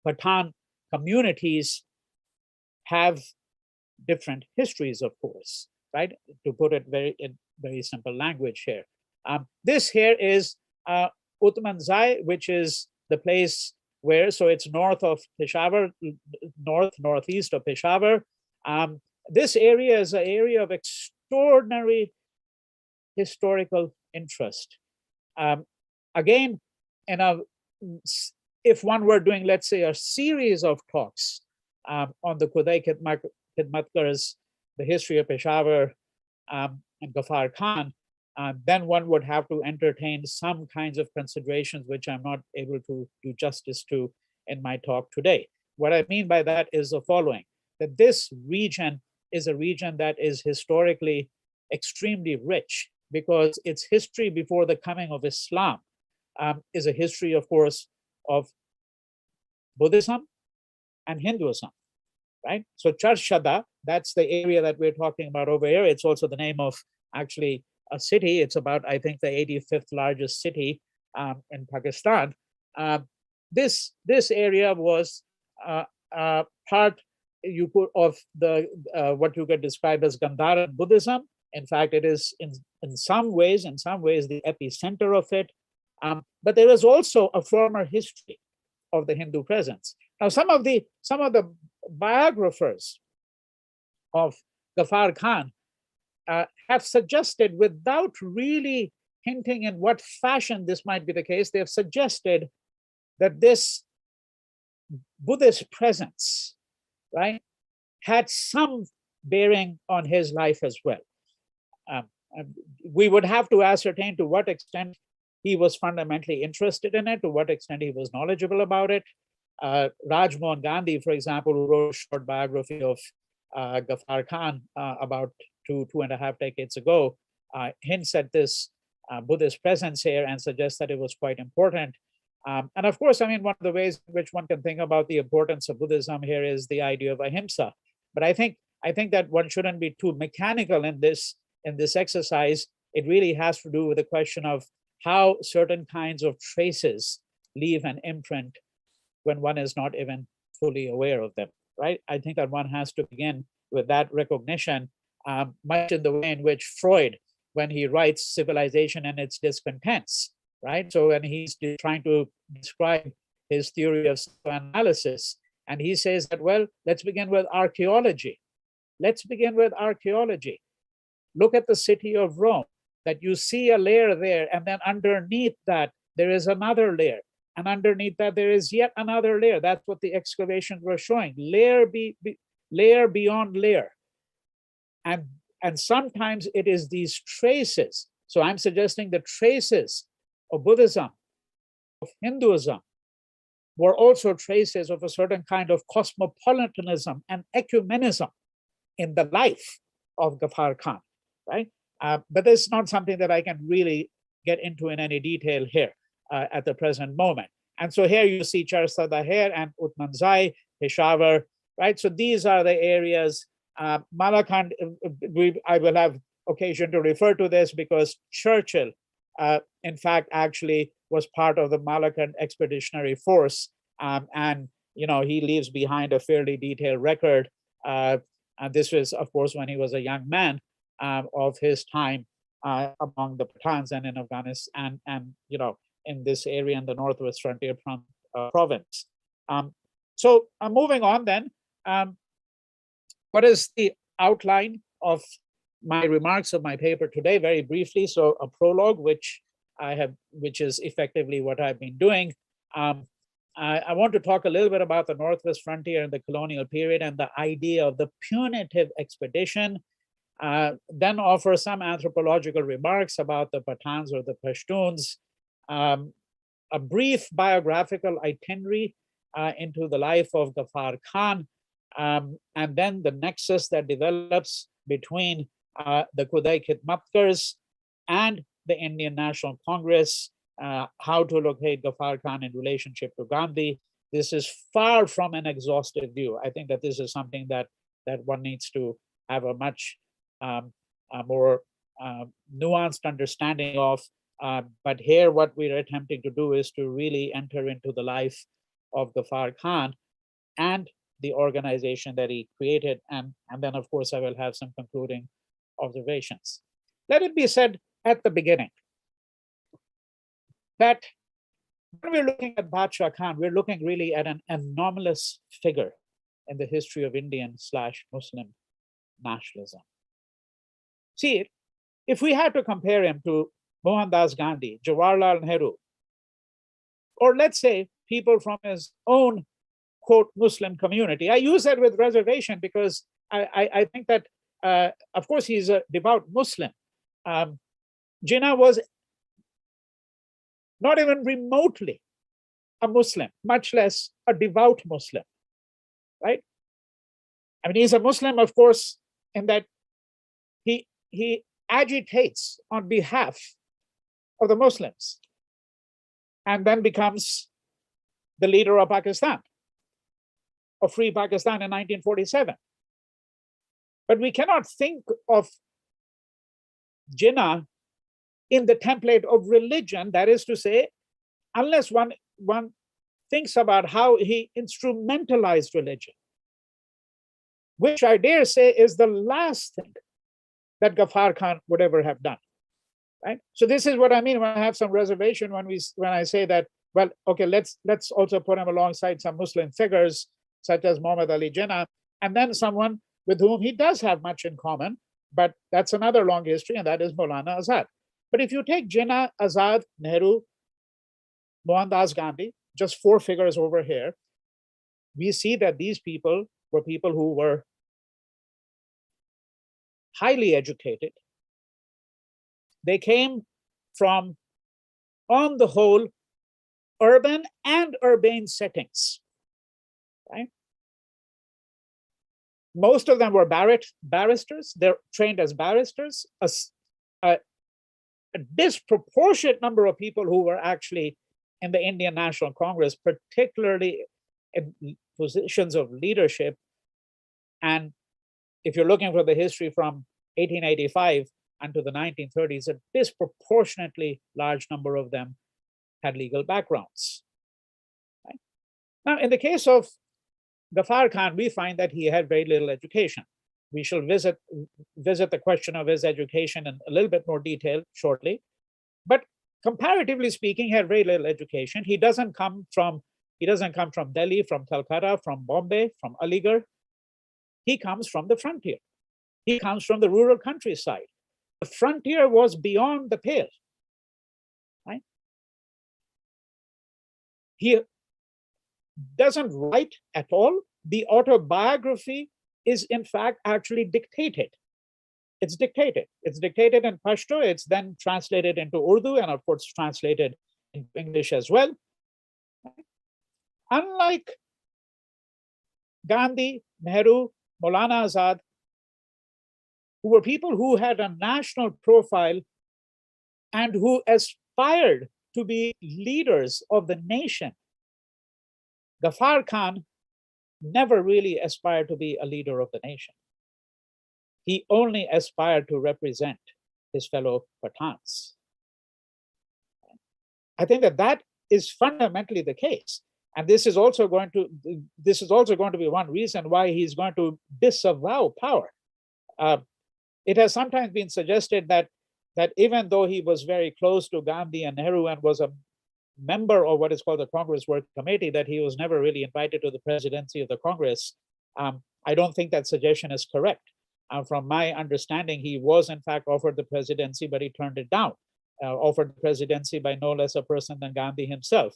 Pathan communities have different histories, of course, right? To put it in very simple language here. This here is Utman Zai, which is the place where, so it's north of Peshawar, northeast of Peshawar. This area is an area of extreme extraordinary historical interest. Again, if one were doing, let's say, a series of talks on the Khudai Khidmatkars, the history of Peshawar, and Ghaffar Khan, then one would have to entertain some kinds of considerations which I'm not able to do justice to in my talk today. What I mean by that is the following, that this region is a region that is historically extremely rich, because its history before the coming of Islam is a history, of course, of Buddhism and Hinduism, right? So Charshada, that's the area that we're talking about over here. It's also the name of actually a city. It's about, I think, the 85th largest city in Pakistan. This area was part of the what you could describe as Gandhara Buddhism. In fact, it is in some ways the epicenter of it. But there is also a former history of the Hindu presence. Now, some of the biographers of Ghaffar Khan have suggested, without really hinting in what fashion this might be the case, they have suggested that this Buddhist presence, right, had some bearing on his life as well. We would have to ascertain to what extent he was fundamentally interested in it, to what extent he was knowledgeable about it. Rajmohan Gandhi, for example, who wrote a short biography of Ghaffar Khan about 2.5 decades ago, hints at this Buddhist presence here and suggests that it was quite important. And of course, I mean, one of the ways in which one can think about the importance of Buddhism here is the idea of ahimsa. But I think that one shouldn't be too mechanical in this exercise. It really has to do with the question of how certain kinds of traces leave an imprint when one is not even fully aware of them, right? I think that one has to begin with that recognition, much in the way in which Freud, when he writes Civilization and Its Discontents, right? So when he's trying to describe his theory of psychoanalysis, and he says that, well, let's begin with archaeology. Let's begin with archaeology. Look at the city of Rome, that you see a layer there, and then underneath that, there is another layer. And underneath that, there is yet another layer. That's what the excavations were showing, layer beyond layer. And sometimes it is these traces. So I'm suggesting the traces of Buddhism, of Hinduism, were also traces of a certain kind of cosmopolitanism and ecumenism in the life of Ghaffar Khan, right? But this is not something that I can really get into in any detail here at the present moment. And so here you see Charsada here and Utmanzai, Peshawar, right? So these are the areas. Malakand, I will have occasion to refer to this because Churchill, in fact, actually was part of the Malakand expeditionary force. And, you know, he leaves behind a fairly detailed record. And this was, of course, when he was a young man of his time among the Pathans and in Afghanistan and you know, in this area in the Northwest Frontier province. So moving on then, what is the outline of my remarks of my paper today? Very briefly, so a prologue, which is effectively what I've been doing. I want to talk a little bit about the Northwest Frontier in the colonial period and the idea of the punitive expedition. Then offer some anthropological remarks about the Pathans or the Pashtuns, a brief biographical itinerary into the life of Ghaffar Khan, and then the nexus that develops between the Khudai Khidmatkars and the Indian National Congress, how to locate Ghaffar Khan in relationship to Gandhi. This is far from an exhaustive view. I think that this is something that one needs to have a much more nuanced understanding of. But here what we're attempting to do is to really enter into the life of Ghaffar Khan and the organization that he created. And then, of course, I will have some concluding observations. Let it be said at the beginning that when we're looking at Badshah Khan, we're looking really at an anomalous figure in the history of Indian/Muslim nationalism. See, if we had to compare him to Mohandas Gandhi, Jawaharlal Nehru, or let's say people from his own, quote, Muslim community. I use that with reservation because I think that, of course, he's a devout Muslim. Jinnah was not even remotely a Muslim, much less a devout Muslim, right? I mean, he's a Muslim, of course, in that he agitates on behalf of the Muslims and then becomes the leader of Pakistan, of Free Pakistan in 1947. But we cannot think of Jinnah in the template of religion, that is to say, unless one thinks about how he instrumentalized religion, which I dare say is the last thing that Ghaffar Khan would ever have done. Right? So this is what I mean when I have some reservation when I say that, well, okay, let's also put him alongside some Muslim figures such as Muhammad Ali Jinnah, and then someone with whom he does have much in common, but that's another long history, and that is Maulana Azad. But if you take Jinnah, Azad, Nehru, Mohandas Gandhi, just four figures over here, we see that these people were people who were highly educated. They came from, on the whole, urban and urbane settings. Right? Most of them were barristers. They're trained as barristers. A disproportionate number of people who were actually in the Indian National Congress, particularly in positions of leadership. And if you're looking for the history from 1885 unto the 1930s, a disproportionately large number of them had legal backgrounds. Right? Now, in the case of Ghaffar Khan, we find that he had very little education. We shall visit the question of his education in a little bit more detail shortly. But comparatively speaking, he had very little education. He doesn't come from Delhi, from Calcutta, from Bombay, from Aligarh. He comes from the frontier. He comes from the rural countryside. The frontier was beyond the pale. Right? He doesn't write at all. The autobiography is in fact actually dictated. It's dictated. It's dictated in Pashto. It's then translated into Urdu and of course translated into English as well. Unlike Gandhi, Nehru, Maulana Azad, who were people who had a national profile and who aspired to be leaders of the nation, Ghaffar Khan never really aspired to be a leader of the nation. He only aspired to represent his fellow Pathans. I think that is fundamentally the case. And this is also going to be one reason why he's going to disavow power. It has sometimes been suggested that even though he was very close to Gandhi and Nehru and was a member of what is called the Congress Work Committee, that he was never really invited to the presidency of the Congress. I don't think that suggestion is correct. From my understanding, he was in fact offered the presidency, but he turned it down. Offered the presidency by no less a person than Gandhi himself.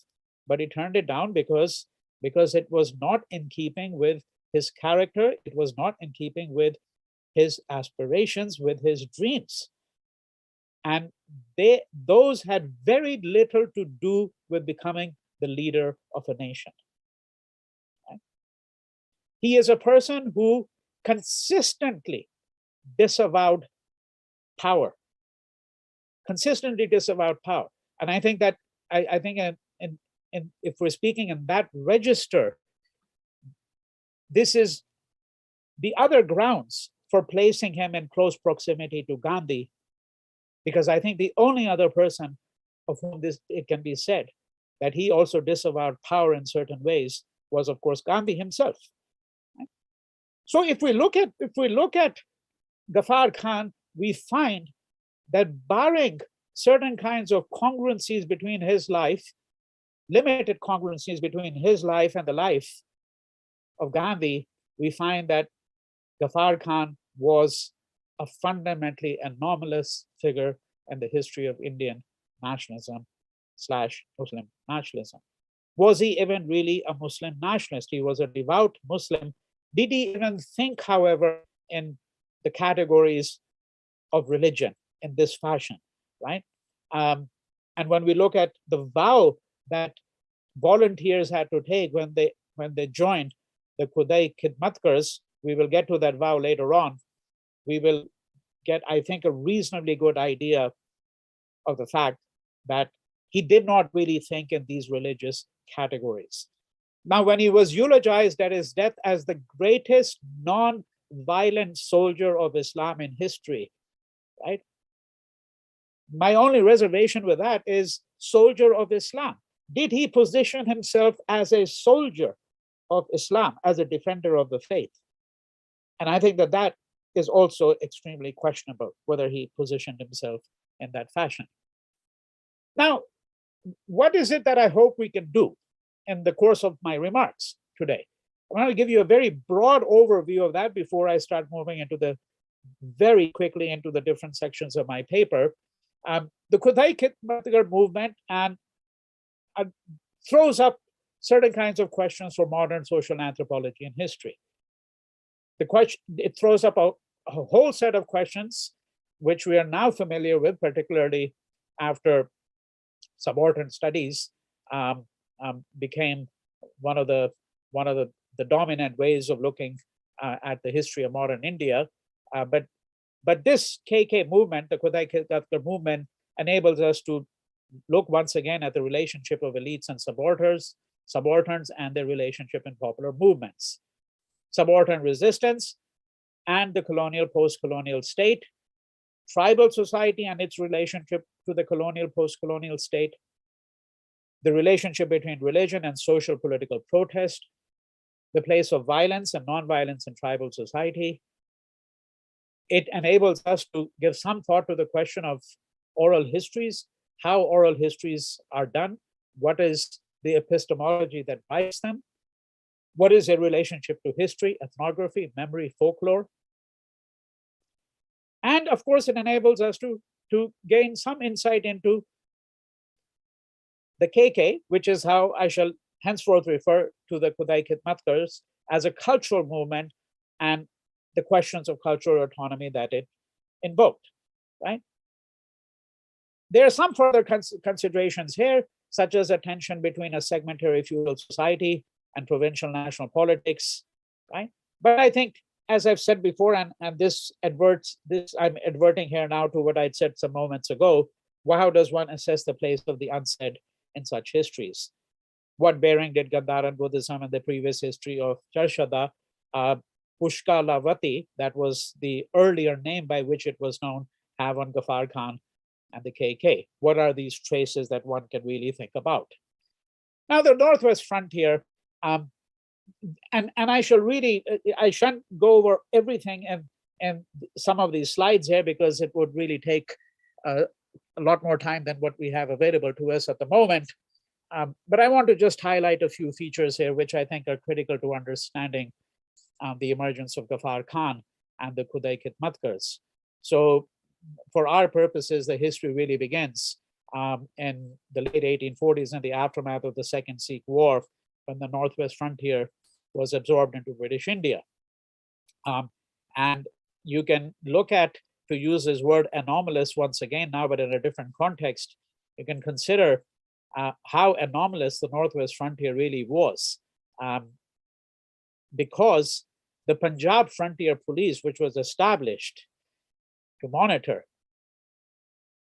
But he turned it down because it was not in keeping with his character. It was not in keeping with his aspirations, with his dreams. And those had very little to do with becoming the leader of a nation. Right? He is a person who consistently disavowed power. Consistently disavowed power. And I think that if we're speaking in that register, this is the other grounds for placing him in close proximity to Gandhi, because I think the only other person of whom it can be said that he also disavowed power in certain ways was, of course, Gandhi himself. Right? So if we look at Ghaffar Khan, we find that barring certain kinds of congruencies between his life, limited congruencies between his life and the life of Gandhi, we find that Ghaffar Khan was a fundamentally anomalous figure in the history of Indian nationalism / Muslim nationalism. Was he even really a Muslim nationalist? He was a devout Muslim. Did he even think, however, in the categories of religion in this fashion, right? And when we look at the vow that volunteers had to take when they joined the Khudai Khidmatkars, we will get to that vow later on. We will get, I think, a reasonably good idea of the fact that he did not really think in these religious categories. Now, when he was eulogized at his death as the greatest non-violent soldier of Islam in history, right? My only reservation with that is soldier of Islam. Did he position himself as a soldier of Islam, as a defender of the faith? And I think that that is also extremely questionable, whether he positioned himself in that fashion. Now, what is it that I hope we can do in the course of my remarks today? I want to give you a very broad overview of that before I start moving into very quickly into the different sections of my paper. The Khudai Khidmatkar movement throws up certain kinds of questions for modern social anthropology and history. It throws up a whole set of questions which we are now familiar with, particularly after subaltern studies became one of the dominant ways of looking at the history of modern India. But this KK movement, the Khudai Khidmatkar movement, enables us to look once again at the relationship of elites and subalterns and their relationship in popular movements. Subaltern resistance and the colonial post-colonial state, tribal society and its relationship to the colonial post-colonial state, the relationship between religion and social political protest, the place of violence and non-violence in tribal society. It enables us to give some thought to the question of oral histories, how oral histories are done, what is the epistemology that writes them, what is their relationship to history, ethnography, memory, folklore. And of course, it enables us to gain some insight into the KK, which is how I shall henceforth refer to the Khudai Khidmatkars as a cultural movement and the questions of cultural autonomy that it invoked, right? There are some further considerations here, such as a tension between a segmentary feudal society and provincial national politics, right? But I think, as I've said before, and this I'm adverting here now to what I'd said some moments ago, how does one assess the place of the unsaid in such histories? What bearing did Gandharan Buddhism and the previous history of Charshada, Pushkalavati, that was the earlier name by which it was known, have on Ghaffar Khan and the KK? What are these traces that one can really think about? Now, the Northwest frontier, and I shan't go over everything in some of these slides here because it would really take a lot more time than what we have available to us at the moment. But I want to just highlight a few features here, which I think are critical to understanding the emergence of Ghaffar Khan and the Khudai Khidmatkars. So for our purposes, the history really begins in the late 1840s in the aftermath of the Second Sikh War, when the Northwest frontier was absorbed into British India. And you can look at, to use this word anomalous once again now, but in a different context, you can consider how anomalous the Northwest frontier really was. Because the Punjab Frontier Police, which was established to monitor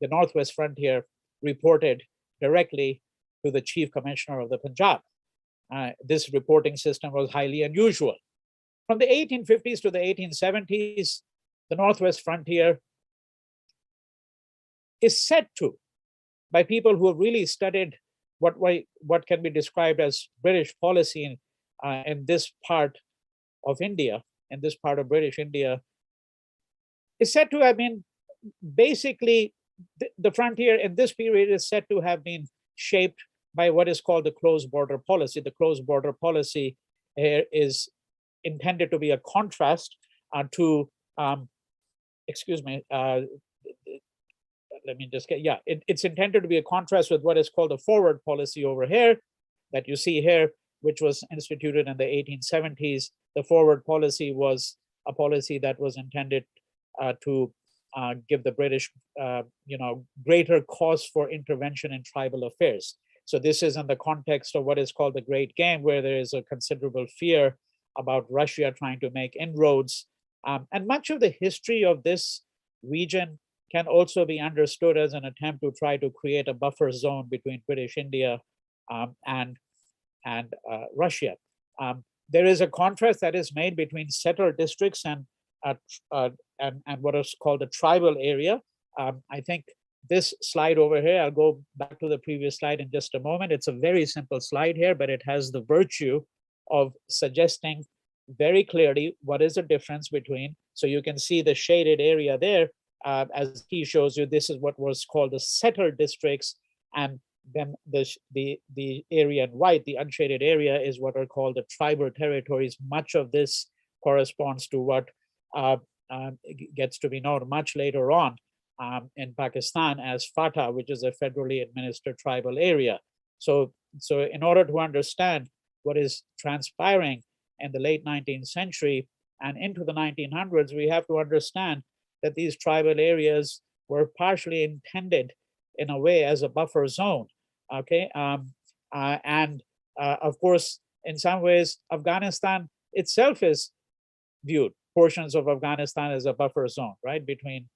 the Northwest frontier, reported directly to the Chief Commissioner of the Punjab. This reporting system was highly unusual. From the 1850s to the 1870s, the Northwest frontier is said to, by people who have really studied what can be described as British policy in this part of India, in this part of British India, is said to have been basically, the frontier in this period is said to have been shaped by what is called the closed border policy. The closed border policy is intended to be a contrast to excuse me, let me just get, yeah, it's intended to be a contrast with what is called the forward policy over here that you see here, which was instituted in the 1870s. The forward policy was a policy that was intended to give the British, greater cause for intervention in tribal affairs. So this is in the context of what is called the Great Game, where there is a considerable fear about Russia trying to make inroads. And much of the history of this region can also be understood as an attempt to try to create a buffer zone between British India and Russia. There is a contrast that is made between settled districts and what is called a tribal area. I think this slide over here, I'll go back to the previous slide in just a moment. It's a very simple slide here, but it has the virtue of suggesting very clearly what is the difference between, so you can see the shaded area there, as he shows you, this is what was called the settled districts, and then the area in white, the unshaded area, is what are called the tribal territories. Much of this corresponds to what gets to be known much later on in Pakistan as FATA, which is a federally administered tribal area. So in order to understand what is transpiring in the late 19th century and into the 1900s, we have to understand that these tribal areas were partially intended in a way as a buffer zone, okay? Of course, in some ways, Afghanistan itself is viewed, portions of Afghanistan as a buffer zone, right? Between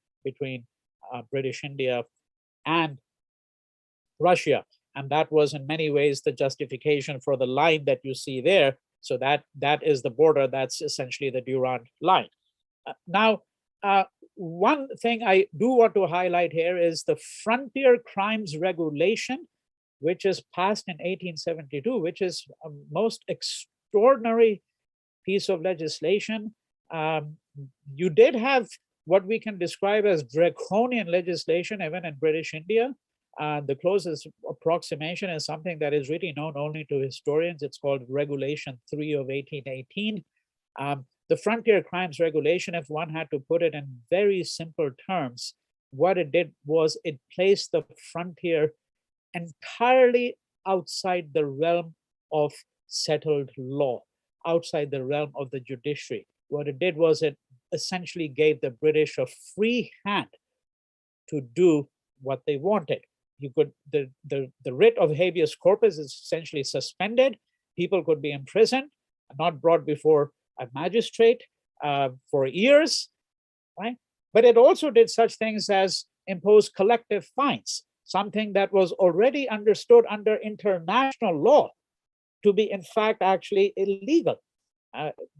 British India and Russia. And that was in many ways the justification for the line that you see there. So that is the border, that's essentially the Durand line. Now, one thing I do want to highlight here is the Frontier Crimes Regulation, which is passed in 1872, which is a most extraordinary piece of legislation. You did have what we can describe as draconian legislation even in British India. The closest approximation is something that is really known only to historians. It's called Regulation 3 of 1818. The Frontier Crimes Regulation, if one had to put it in very simple terms, what it did was it placed the frontier entirely outside the realm of settled law, outside the realm of the judiciary. What it did was it essentially gave the British a free hand to do what they wanted. You could, the writ of habeas corpus is essentially suspended. People could be imprisoned, not brought before a magistrate for years, right? But it also did such things as impose collective fines, something that was already understood under international law to be, in fact, actually illegal.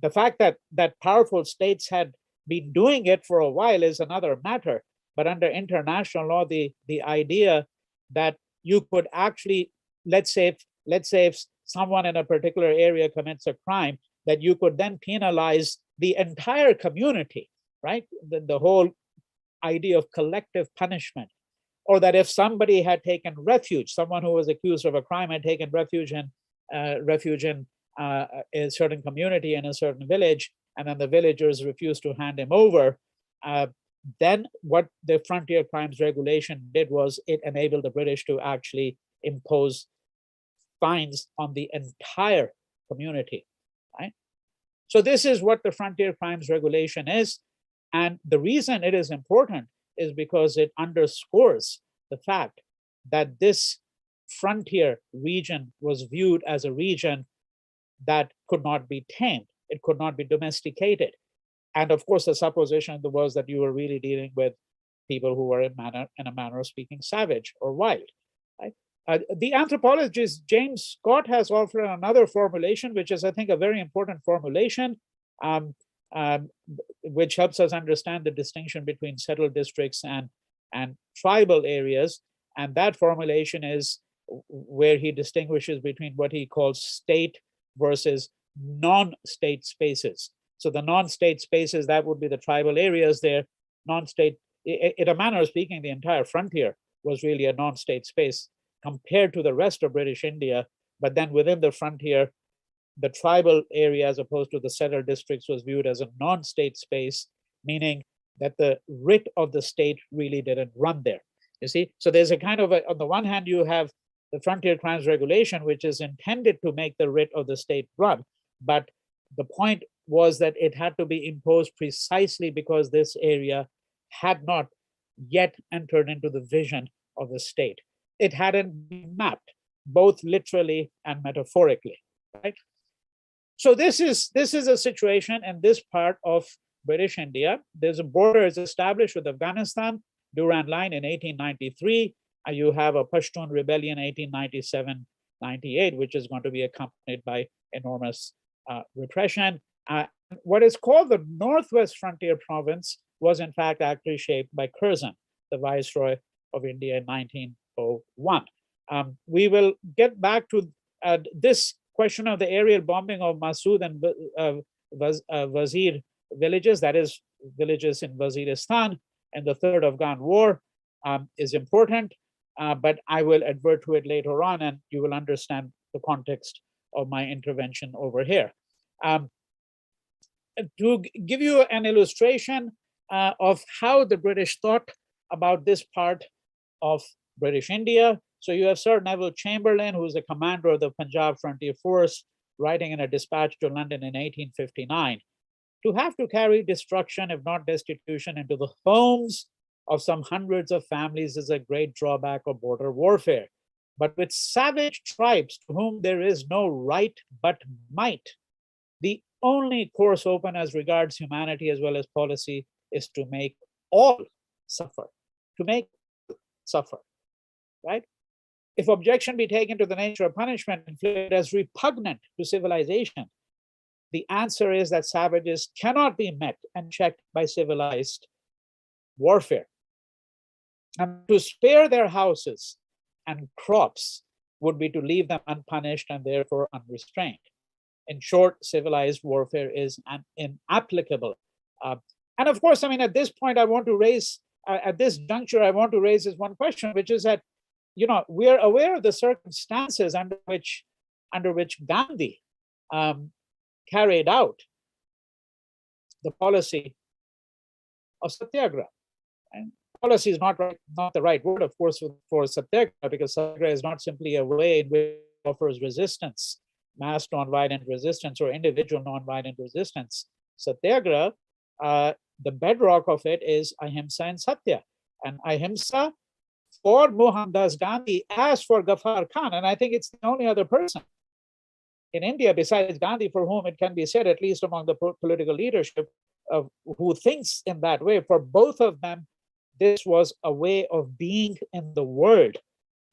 The fact that powerful states had been doing it for a while is another matter. But under international law, the idea that you could actually, let's say if someone in a particular area commits a crime, that you could then penalize the entire community, right? The whole idea of collective punishment. Or that if somebody had taken refuge, someone who was accused of a crime had taken refuge in a certain community in a certain village, and then the villagers refused to hand him over, then what the Frontier Crimes Regulation did was it enabled the British to actually impose fines on the entire community, right? So this is what the Frontier Crimes Regulation is. And the reason it is important is because it underscores the fact that this frontier region was viewed as a region that could not be tamed. It could not be domesticated. And of course, the supposition was that you were really dealing with people who were in a manner of speaking savage or wild. Right? The anthropologist James Scott has offered another formulation, which is, I think, a very important formulation, which helps us understand the distinction between settled districts and tribal areas. And that formulation is where he distinguishes between what he calls state versus non-state spaces. So the non-state spaces, that would be the tribal areas there. Non-state, in a manner of speaking, the entire frontier was really a non-state space compared to the rest of British India. But then within the frontier, the tribal area, as opposed to the settled districts, was viewed as a non-state space, meaning that the writ of the state really didn't run there. You see, so there's a kind of on the one hand, you have the Frontier Crimes Regulation, which is intended to make the writ of the state run. But the point was that it had to be imposed precisely because this area had not yet entered into the vision of the state. It hadn't been mapped, both literally and metaphorically, right? So this is a situation in this part of British India. There's a border is established with Afghanistan, Durand Line in 1893. You have a Pashtun rebellion 1897-98, which is going to be accompanied by enormous repression. What is called the Northwest Frontier Province was in fact actually shaped by Curzon, the Viceroy of India in 1901. We will get back to this question of the aerial bombing of Masood and Wazir villages, that is villages in Waziristan, and the Third Afghan War is important, but I will advert to it later on and you will understand the context of my intervention over here. To give you an illustration of how the British thought about this part of British India. So you have Sir Neville Chamberlain, who is the commander of the Punjab Frontier Force, writing in a dispatch to London in 1859. To have to carry destruction, if not destitution, into the homes of some hundreds of families is a great drawback of border warfare. But with savage tribes to whom there is no right but might, the only course open as regards humanity as well as policy is to make all suffer, right? If objection be taken to the nature of punishment inflicted as repugnant to civilization, the answer is that savages cannot be met and checked by civilized warfare. And to spare their houses and crops would be to leave them unpunished and therefore unrestrained. In short, civilized warfare is inapplicable. And of course, I mean, at this point, I want to raise, at this juncture, I want to raise this one question, which is that, you know, we are aware of the circumstances under which Gandhi carried out the policy of Satyagraha. And policy is not the right word, of course, for Satyagraha, because Satyagraha is not simply a way in which it offers resistance, mass nonviolent resistance or individual nonviolent resistance. Satyagraha, the bedrock of it is ahimsa and satya. And ahimsa for Mohandas Gandhi as for Ghaffar Khan, and I think it's the only other person in India besides Gandhi for whom it can be said, at least among the political leadership, who thinks in that way. For both of them, this was a way of being in the world.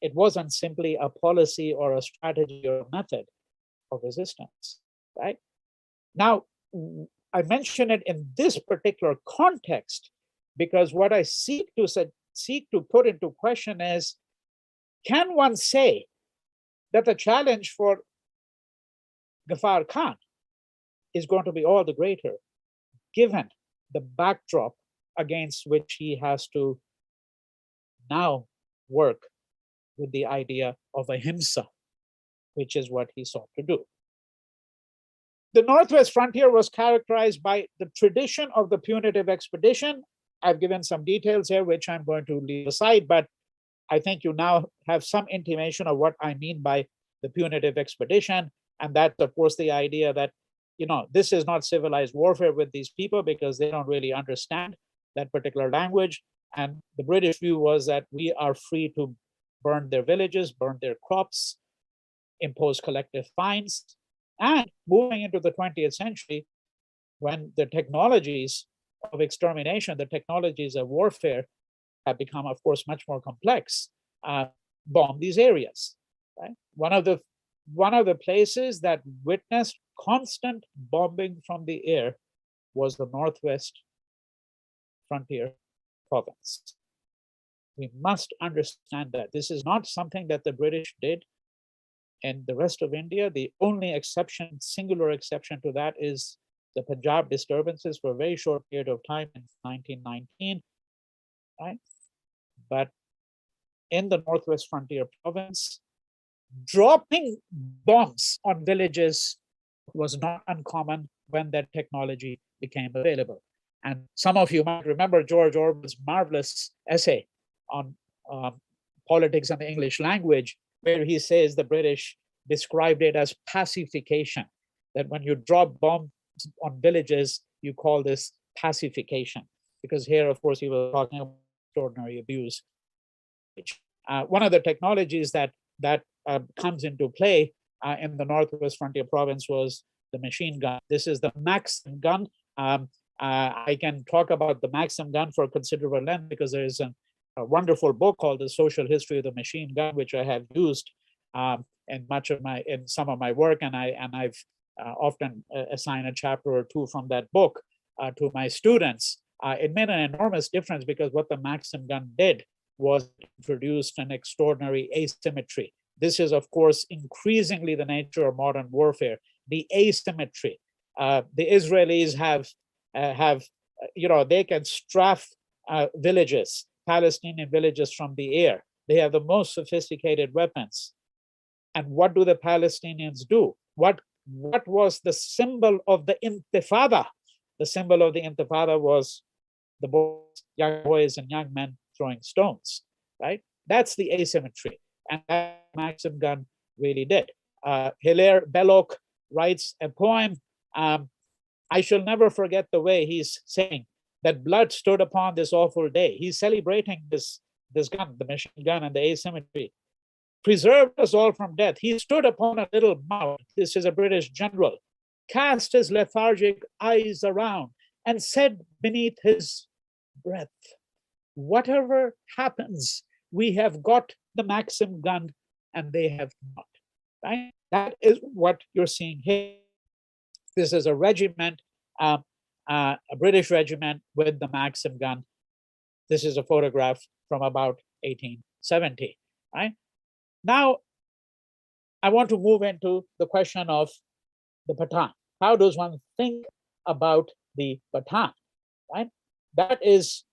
It wasn't simply a policy or a strategy or a method of resistance, right? Now, I mention it in this particular context because what I seek to put into question is, can one say that the challenge for Ghaffar Khan is going to be all the greater given the backdrop against which he has to now work with the idea of ahimsa, which is what he sought to do. The Northwest frontier was characterized by the tradition of the punitive expedition. I've given some details here, which I'm going to leave aside, but I think you now have some intimation of what I mean by the punitive expedition. And that's, of course, the idea that, you know, this is not civilized warfare with these people because they don't really understand that particular language. And the British view was that we are free to burn their villages, burn their crops, impose collective fines. And moving into the 20th century, when the technologies of extermination, the technologies of warfare have become, of course, much more complex, bomb these areas. Right? One of the places that witnessed constant bombing from the air was the Northwest Frontier Province. We must understand that this is not something that the British did in the rest of India. The only exception, singular exception to that is the Punjab disturbances for a very short period of time in 1919, right? But in the Northwest Frontier Province, dropping bombs on villages was not uncommon when that technology became available. And some of you might remember George Orwell's marvelous essay on politics and the English language, where he says the British described it as pacification, that when you drop bombs on villages, you call this pacification. Because here, of course, he was talking about extraordinary abuse. One of the technologies that comes into play in the Northwest Frontier Province was the machine gun. This is the Maxim gun. I can talk about the Maxim gun for considerable length because there is a wonderful book called The Social History of the Machine Gun, which I have used in some of my work, and I've often assigned a chapter or two from that book to my students. It made an enormous difference because what the Maxim gun did was introduced an extraordinary asymmetry. This is, of course, increasingly the nature of modern warfare, the asymmetry. The Israelis have they can strafe villages, Palestinian villages from the air. They have the most sophisticated weapons. And what do the Palestinians do? What was the symbol of the Intifada? The symbol of the Intifada was the boys, young boys and young men throwing stones, right? That's the asymmetry. And that Maxim gun really did. Hilaire Belloc writes a poem. I shall never forget the way he's saying that blood stood upon this awful day. He's celebrating this gun, the machine gun, and the asymmetry. Preserved us all from death. He stood upon a little mount. This is a British general. Cast his lethargic eyes around and said beneath his breath, whatever happens, we have got the Maxim gun and they have not. Right? That is what you're seeing here. This is a regiment, a British regiment with the Maxim gun. This is a photograph from about 1870. Right? Now, I want to move into the question of the Pathan. How does one think about the Pathan? Right? That is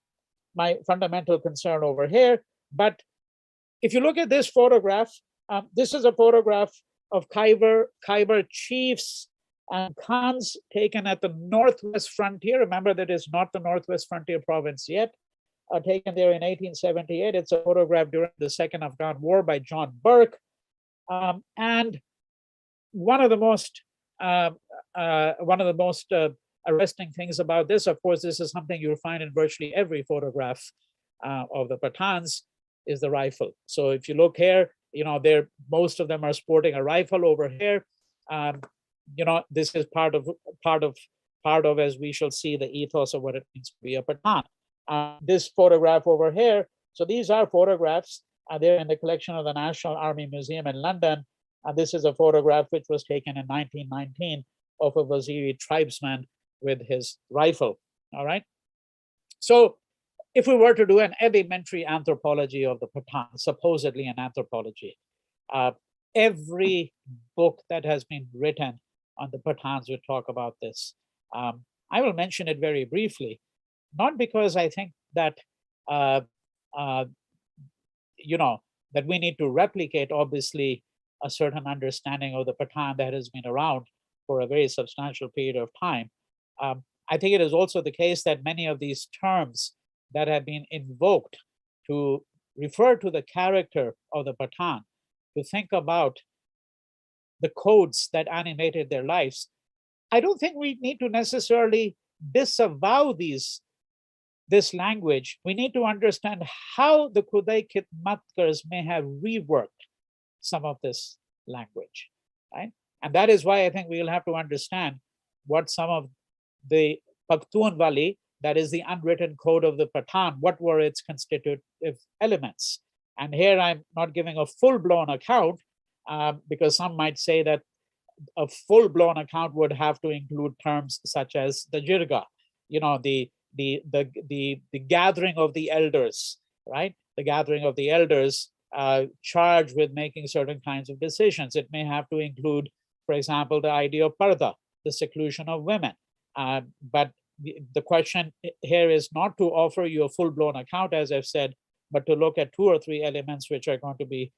my fundamental concern over here. But if you look at this photograph, this is a photograph of Khyber chiefs and Khans taken at the Northwest Frontier. Remember, that is not the Northwest Frontier Province yet. Taken there in 1878. It's a photograph during the Second Afghan War by John Burke. And one of the most arresting things about this, of course, this is something you'll find in virtually every photograph of the Pathans, is the rifle. So if you look here, most of them are sporting a rifle over here. This is part of, as we shall see, the ethos of what it means to be a Pathan. This photograph over here, so these are photographs. They're in the collection of the National Army Museum in London. This is a photograph which was taken in 1919 of a Waziri tribesman with his rifle. All right. So if we were to do an elementary anthropology of the Pathan, supposedly an anthropology, every book that has been written on the Pathans would talk about this. I will mention it very briefly, not because I think that that we need to replicate, obviously, a certain understanding of the Pathan that has been around for a very substantial period of time. I think it is also the case that many of these terms that have been invoked to refer to the character of the Pathan, to think about the codes that animated their lives, I don't think we need to necessarily disavow this language. We need to understand how the Khudai Khidmatkars may have reworked some of this language, right? And that is why I think we'll have to understand what some of the Pakhtunwali, that is the unwritten code of the Pathan, what were its constitutive elements. And here I'm not giving a full-blown account because some might say that a full-blown account would have to include terms such as the jirga, the gathering of the elders, right? The gathering of the elders charged with making certain kinds of decisions. It may have to include, for example, the idea of parda, the seclusion of women. But the question here is not to offer you a full-blown account, as I've said, but to look at 2 or 3 elements which are going to be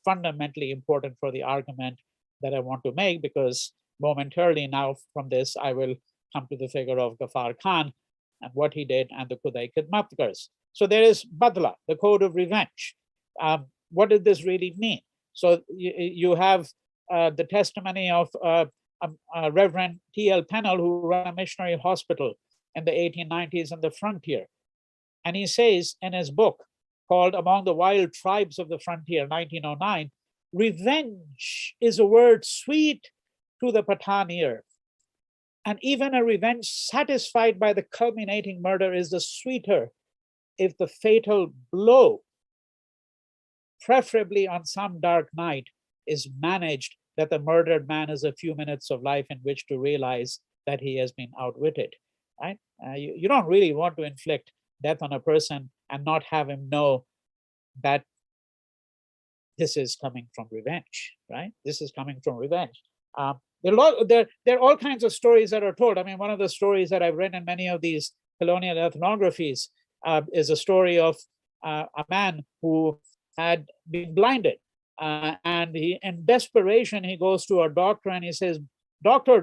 fundamentally important for the argument that I want to make, because momentarily now from this, I will come to the figure of Ghaffar Khan, and what he did, and the Khudai Khidmatkars. So there is Badla, the code of revenge. What did this really mean? So you have the testimony of Reverend T.L. Pennell, who ran a missionary hospital in the 1890s on the frontier. And he says in his book called Among the Wild Tribes of the Frontier, 1909, revenge is a word sweet to the Pathan ear. And even a revenge satisfied by the culminating murder is the sweeter if the fatal blow, preferably on some dark night, is managed that the murdered man has a few minutes of life in which to realize that he has been outwitted, right? You don't really want to inflict death on a person and not have him know that this is coming from revenge, right? This is coming from revenge. There are all kinds of stories that are told. I mean, one of the stories that I've read in many of these colonial ethnographies is a story of a man who had been blinded. And he, in desperation, he goes to a doctor and he says, doctor,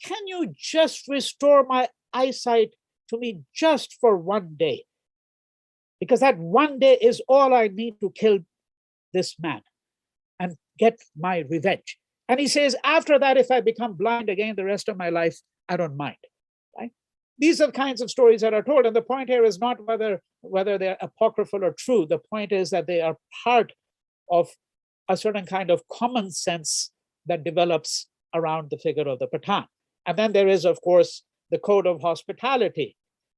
can you just restore my eyesight to me just for one day? Because that one day is all I need to kill this man and get my revenge. And he says, after that, if I become blind again the rest of my life, I don't mind, right? These are the kinds of stories that are told. And the point here is not whether they're apocryphal or true. The point is that they are part of a certain kind of common sense that develops around the figure of the Pathan. And then there is, of course, the code of hospitality,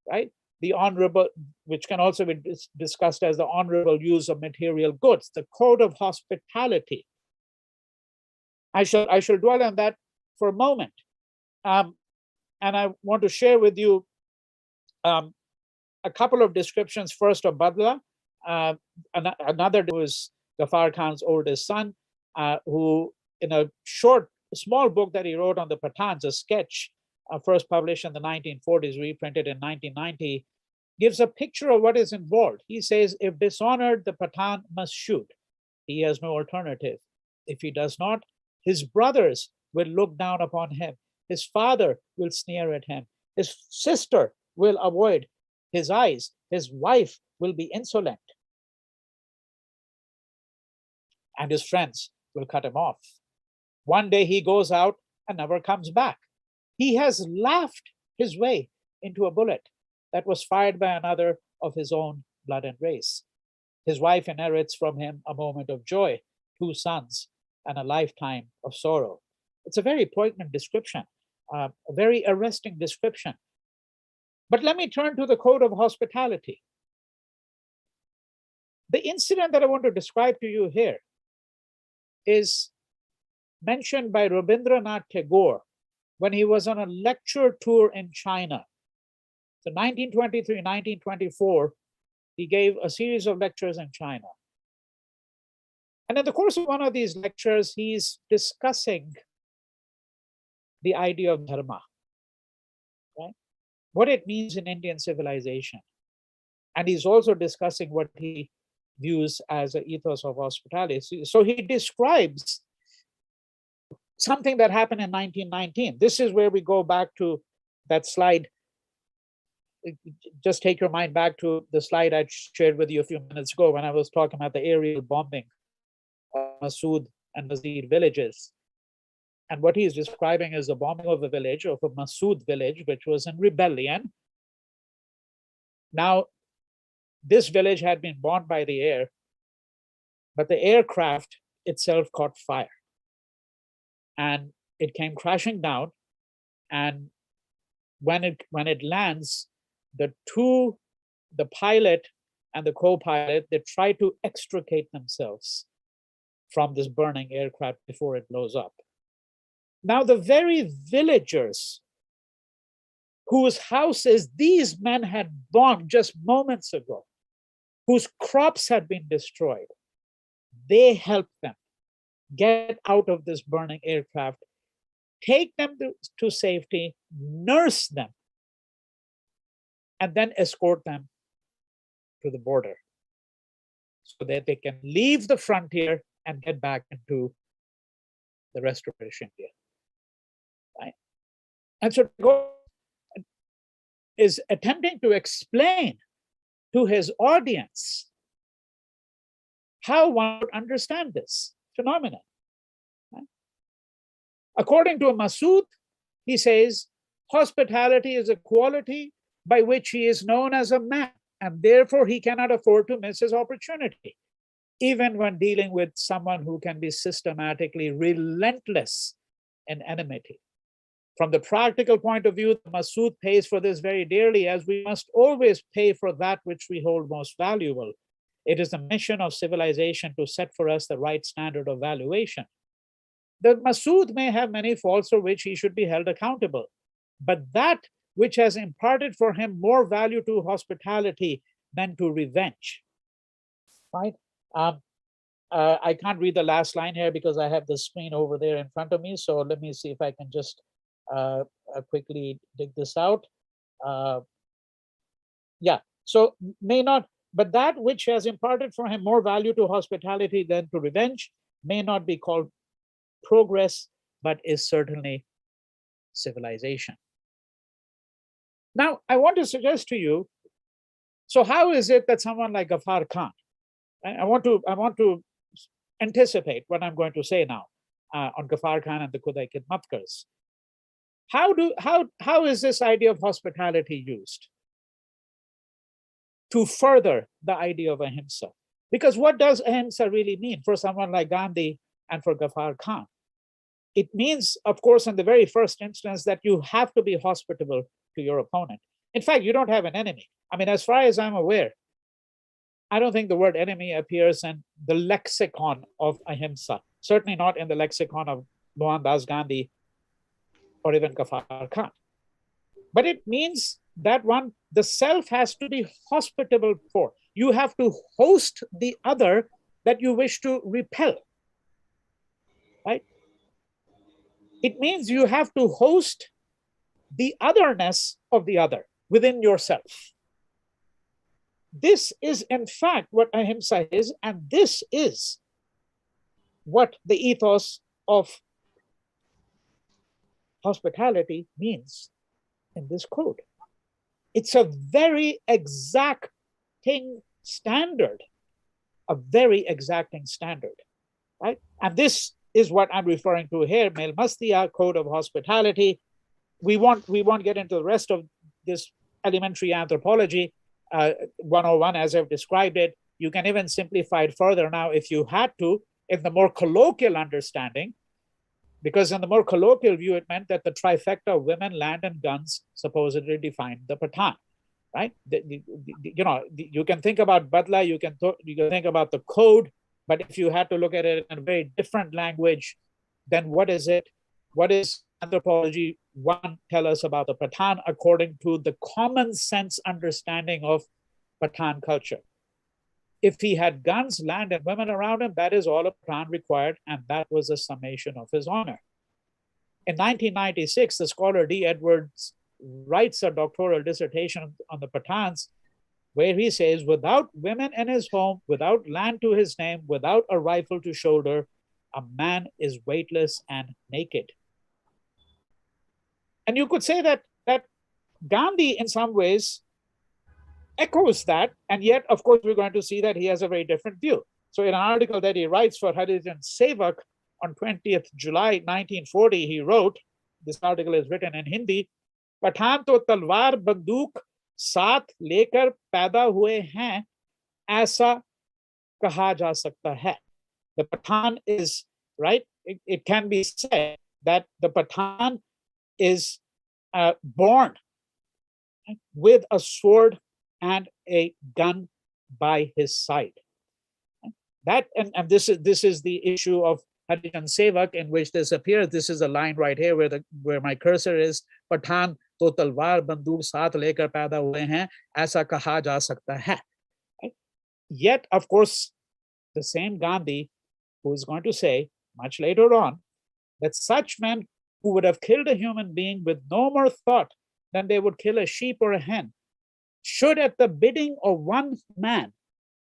right? The honorable, which can also be discussed as the honorable use of material goods, the code of hospitality. I shall dwell on that for a moment. And I want to share with you a couple of descriptions first of Badla. Another was Ghaffar Khan's oldest son, who in a small book that he wrote on the Pathans, a sketch first published in the 1940s, reprinted in 1990, gives a picture of what is involved. He says, if dishonored, the Pathan must shoot. He has no alternative. If he does not, his brothers will look down upon him. His father will sneer at him. His sister will avoid his eyes. His wife will be insolent. And his friends will cut him off. One day he goes out and never comes back. He has laughed his way into a bullet that was fired by another of his own blood and race. His wife inherits from him a moment of joy, 2 sons, and a lifetime of sorrow. It's a very poignant description, a very arresting description. But let me turn to the code of hospitality. The incident that I want to describe to you here is mentioned by Rabindranath Tagore when he was on a lecture tour in China. So 1923, 1924, he gave a series of lectures in China. And in the course of one of these lectures, he's discussing the idea of dharma, right? What it means in Indian civilization. And he's also discussing what he views as an ethos of hospitality. So he describes something that happened in 1919. This is where we go back to that slide. Just take your mind back to the slide I shared with you a few minutes ago when I was talking about the aerial bombing of Masood and Nazir villages. And what he's describing is the bombing of a village, of a Masood village, which was in rebellion. Now, this village had been bombed by the air, but the aircraft itself caught fire. And it came crashing down. And when it lands, the pilot and the co-pilot, they try to extricate themselves from this burning aircraft before it blows up. Now, the very villagers whose houses these men had bombed just moments ago, whose crops had been destroyed, they helped them get out of this burning aircraft, take them to safety, nurse them, and then escort them to the border so that they can leave the frontier and get back into the rest of British India. Right? And so is attempting to explain to his audience how one would understand this phenomenon. According to Masood, he says, hospitality is a quality by which he is known as a man, and therefore he cannot afford to miss his opportunity, even when dealing with someone who can be systematically relentless in enmity. From the practical point of view, Masood pays for this very dearly, as we must always pay for that which we hold most valuable. It is the mission of civilization to set for us the right standard of valuation. The Masood may have many faults for which he should be held accountable, but that which has imparted for him more value to hospitality than to revenge. Right? I can't read the last line here because I have the screen over there in front of me. So let me see if I can just quickly dig this out. Yeah, so may not, but that which has imparted for him more value to hospitality than to revenge may not be called progress, but is certainly civilization. Now, I want to suggest to you, so how is it that someone like Ghaffar Khan, I want to anticipate what I'm going to say now on Ghaffar Khan and the Khudai Khidmatkars. How is this idea of hospitality used to further the idea of ahimsa? Because what does ahimsa really mean for someone like Gandhi and for Ghaffar Khan? It means, of course, in the very first instance, that you have to be hospitable to your opponent. In fact, you don't have an enemy. I mean, as far as I'm aware, I don't think the word enemy appears in the lexicon of ahimsa, certainly not in the lexicon of Mohandas Gandhi or even Ghaffar Khan. But it means that the self has to be hospitable for. You have to host the other that you wish to repel, right? It means you have to host the otherness of the other within yourself. This is, in fact, what ahimsa is, and this is what the ethos of hospitality means in this code. It's a very exacting standard, right? And this is what I'm referring to here, Melmastiya code of hospitality. We won't get into the rest of this elementary anthropology 101 as I've described it. You can even simplify it further now if you had to, in the more colloquial understanding, because in the more colloquial view, it meant that the trifecta of women, land, and guns supposedly defined the Pathan, right? You can think about Badla, you can think about the code, but if you had to look at it in a very different language, then what is it? What is anthropology one tell us about the Pathan according to the common sense understanding of Pathan culture? If he had guns, land, and women around him, that is all a Pathan required, and that was a summation of his honor. In 1996, the scholar D. Edwards writes a doctoral dissertation on the Pathans, where he says, without women in his home, without land to his name, without a rifle to shoulder, a man is weightless and naked. And you could say that Gandhi, in some ways, echoes that, and yet, of course, we're going to see that he has a very different view. So in an article that he writes for Harijan Sevak on 20th July 1940, he wrote, this article is written in Hindi, Pathan to talwar banduk साथ लेकर पैदा हुए हैं ऐसा कहा जा सकता है. The Pathan is, right, it can be said that the Pathan is born with a sword and a gun by his side. That and this is the issue of Harijan Sevak, in which this appears. This is a line right here where my cursor is. Pathan to talwar banduk saath lekar paida hue hain, aisa kaha ja sakta hai. Yet, of course, the same Gandhi who is going to say much later on that such men who would have killed a human being with no more thought than they would kill a sheep or a hen should, at the bidding of one man,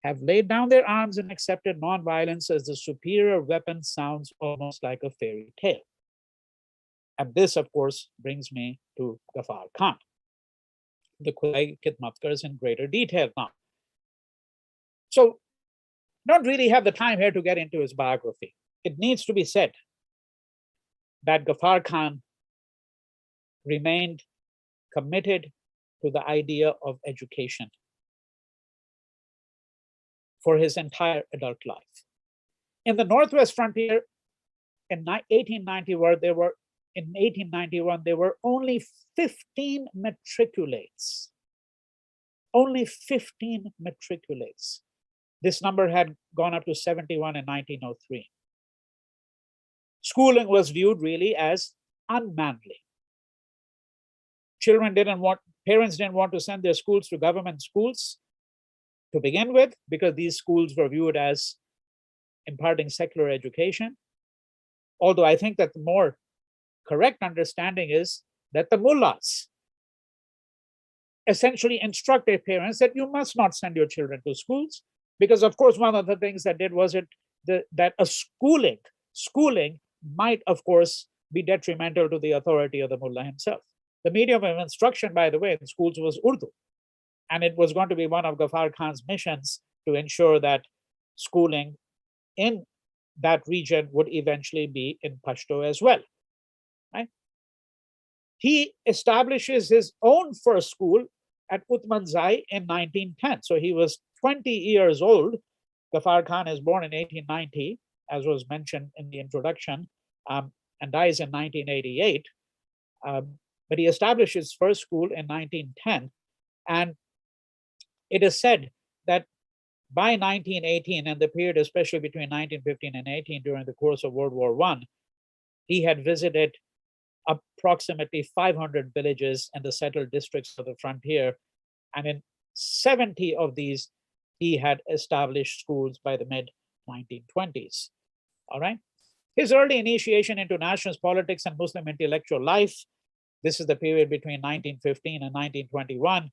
have laid down their arms and accepted non-violence as the superior weapon. Sounds almost like a fairy tale. And this, of course, brings me to Ghaffar Khan. the Khudai Khidmatkars in greater detail now. So don't really have the time here to get into his biography. It needs to be said that Ghaffar Khan remained committed to the idea of education for his entire adult life. In the Northwest frontier, in 1891, there were only 15 matriculates. Only 15 matriculates. This number had gone up to 71 in 1903. Schooling was viewed really as unmanly. Parents didn't want to send their schools to government schools to begin with, because these schools were viewed as imparting secular education. Although I think that the more correct understanding is that the mullahs essentially instruct their parents that you must not send your children to schools, because of course one of the things that did was that a schooling might of course be detrimental to the authority of the mullah himself. The medium of instruction, by the way, in schools was Urdu, and it was going to be one of Ghaffar Khan's missions to ensure that schooling in that region would eventually be in Pashto as well. Right? He establishes his own first school at Utmanzai in 1910. So he was 20 years old. Ghaffar Khan is born in 1890, as was mentioned in the introduction, and dies in 1988. But he established his first school in 1910. And it is said that by 1918, and the period especially between 1915 and 18, during the course of World War I, he had visited approximately 500 villages in the settled districts of the frontier. And in 70 of these, he had established schools by the mid-1920s. All right. His early initiation into nationalist politics and Muslim intellectual life, this is the period between 1915 and 1921.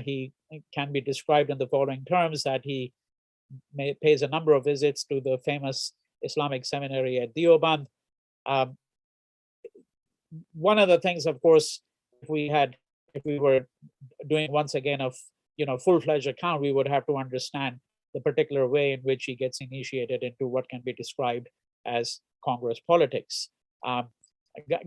He can be described in the following terms: that he pays a number of visits to the famous Islamic seminary at Deoband. One of the things, of course, if we were doing once again of full-fledged account, we would have to understand the particular way in which he gets initiated into what can be described as Congress politics.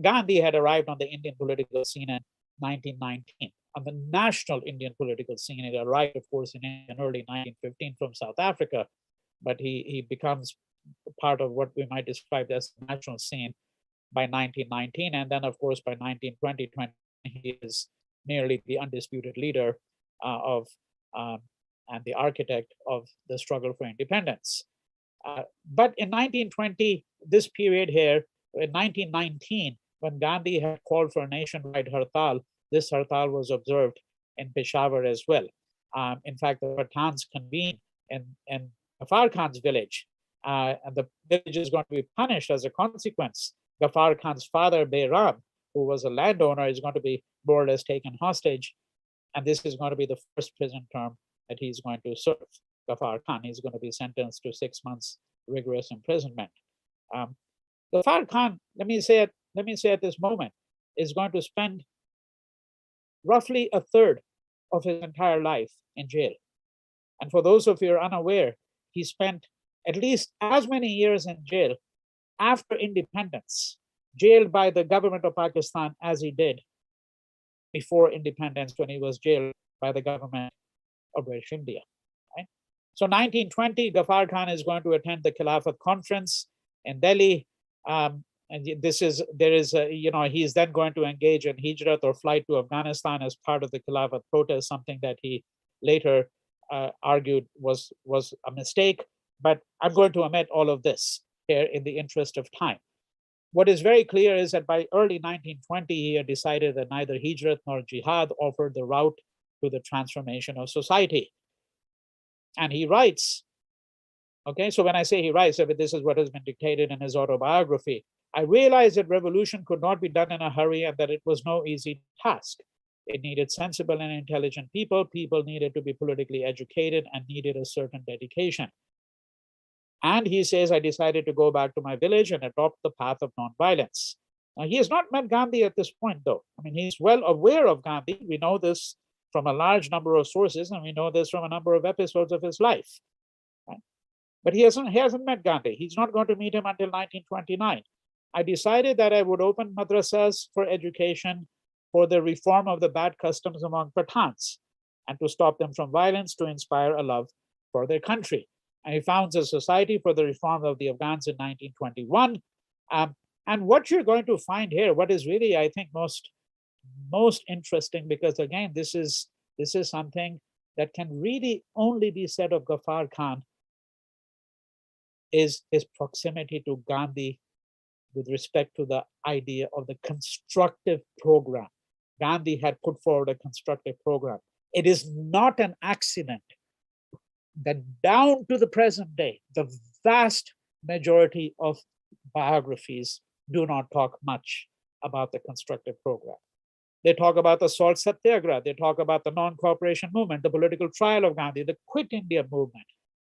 Gandhi had arrived on the Indian political scene in 1919. On the national Indian political scene, it arrived, of course, in early 1915 from South Africa, but he becomes part of what we might describe as the national scene by 1919. And then, of course, by 1920, he is nearly the undisputed leader and the architect of the struggle for independence. But in 1920, this period here, in 1919, when Gandhi had called for a nationwide hartal, this hartal was observed in Peshawar as well. In fact, the Pathans convened in Ghaffar Khan's village, and the village is going to be punished as a consequence. Ghaffar Khan's father, Bayram, who was a landowner, is going to be more or less taken hostage, and this is going to be the first prison term that he's going to serve. Ghaffar Khan, he's going to be sentenced to 6 months rigorous imprisonment. Ghaffar Khan, let me say at this moment, is going to spend roughly a third of his entire life in jail. And for those of you who are unaware, he spent at least as many years in jail after independence, jailed by the government of Pakistan as he did before independence, when he was jailed by the government of British India. Right? So 1920, Ghaffar Khan is going to attend the Khilafat conference in Delhi. And he's then going to engage in hijrat or flight to Afghanistan as part of the Khilafat protest, something that he later argued was a mistake. But I'm going to omit all of this here in the interest of time. What is very clear is that by early 1920, he had decided that neither hijrat nor jihad offered the route to the transformation of society. And he writes, okay, so when I say he writes, this is what has been dictated in his autobiography. I realized that revolution could not be done in a hurry and that it was no easy task. It needed sensible and intelligent people. People needed to be politically educated and needed a certain dedication. And he says, I decided to go back to my village and adopt the path of nonviolence. Now, he has not met Gandhi at this point, though. I mean, he's well aware of Gandhi. We know this from a large number of sources, and we know this from a number of episodes of his life. Right? But he hasn't met Gandhi. He's not going to meet him until 1929. I decided that I would open madrasas for education for the reform of the bad customs among Pathans and to stop them from violence, to inspire a love for their country. And he founds a society for the reform of the Afghans in 1921. And what you're going to find here, what is really, I think, most interesting, because again, this is something that can really only be said of Ghaffar Khan, is his proximity to Gandhi with respect to the idea of the constructive program. Gandhi had put forward a constructive program. It is not an accident that down to the present day, the vast majority of biographies do not talk much about the constructive program. They talk about the salt Satyagraha. They talk about the non-cooperation movement, the political trial of Gandhi, the Quit India movement.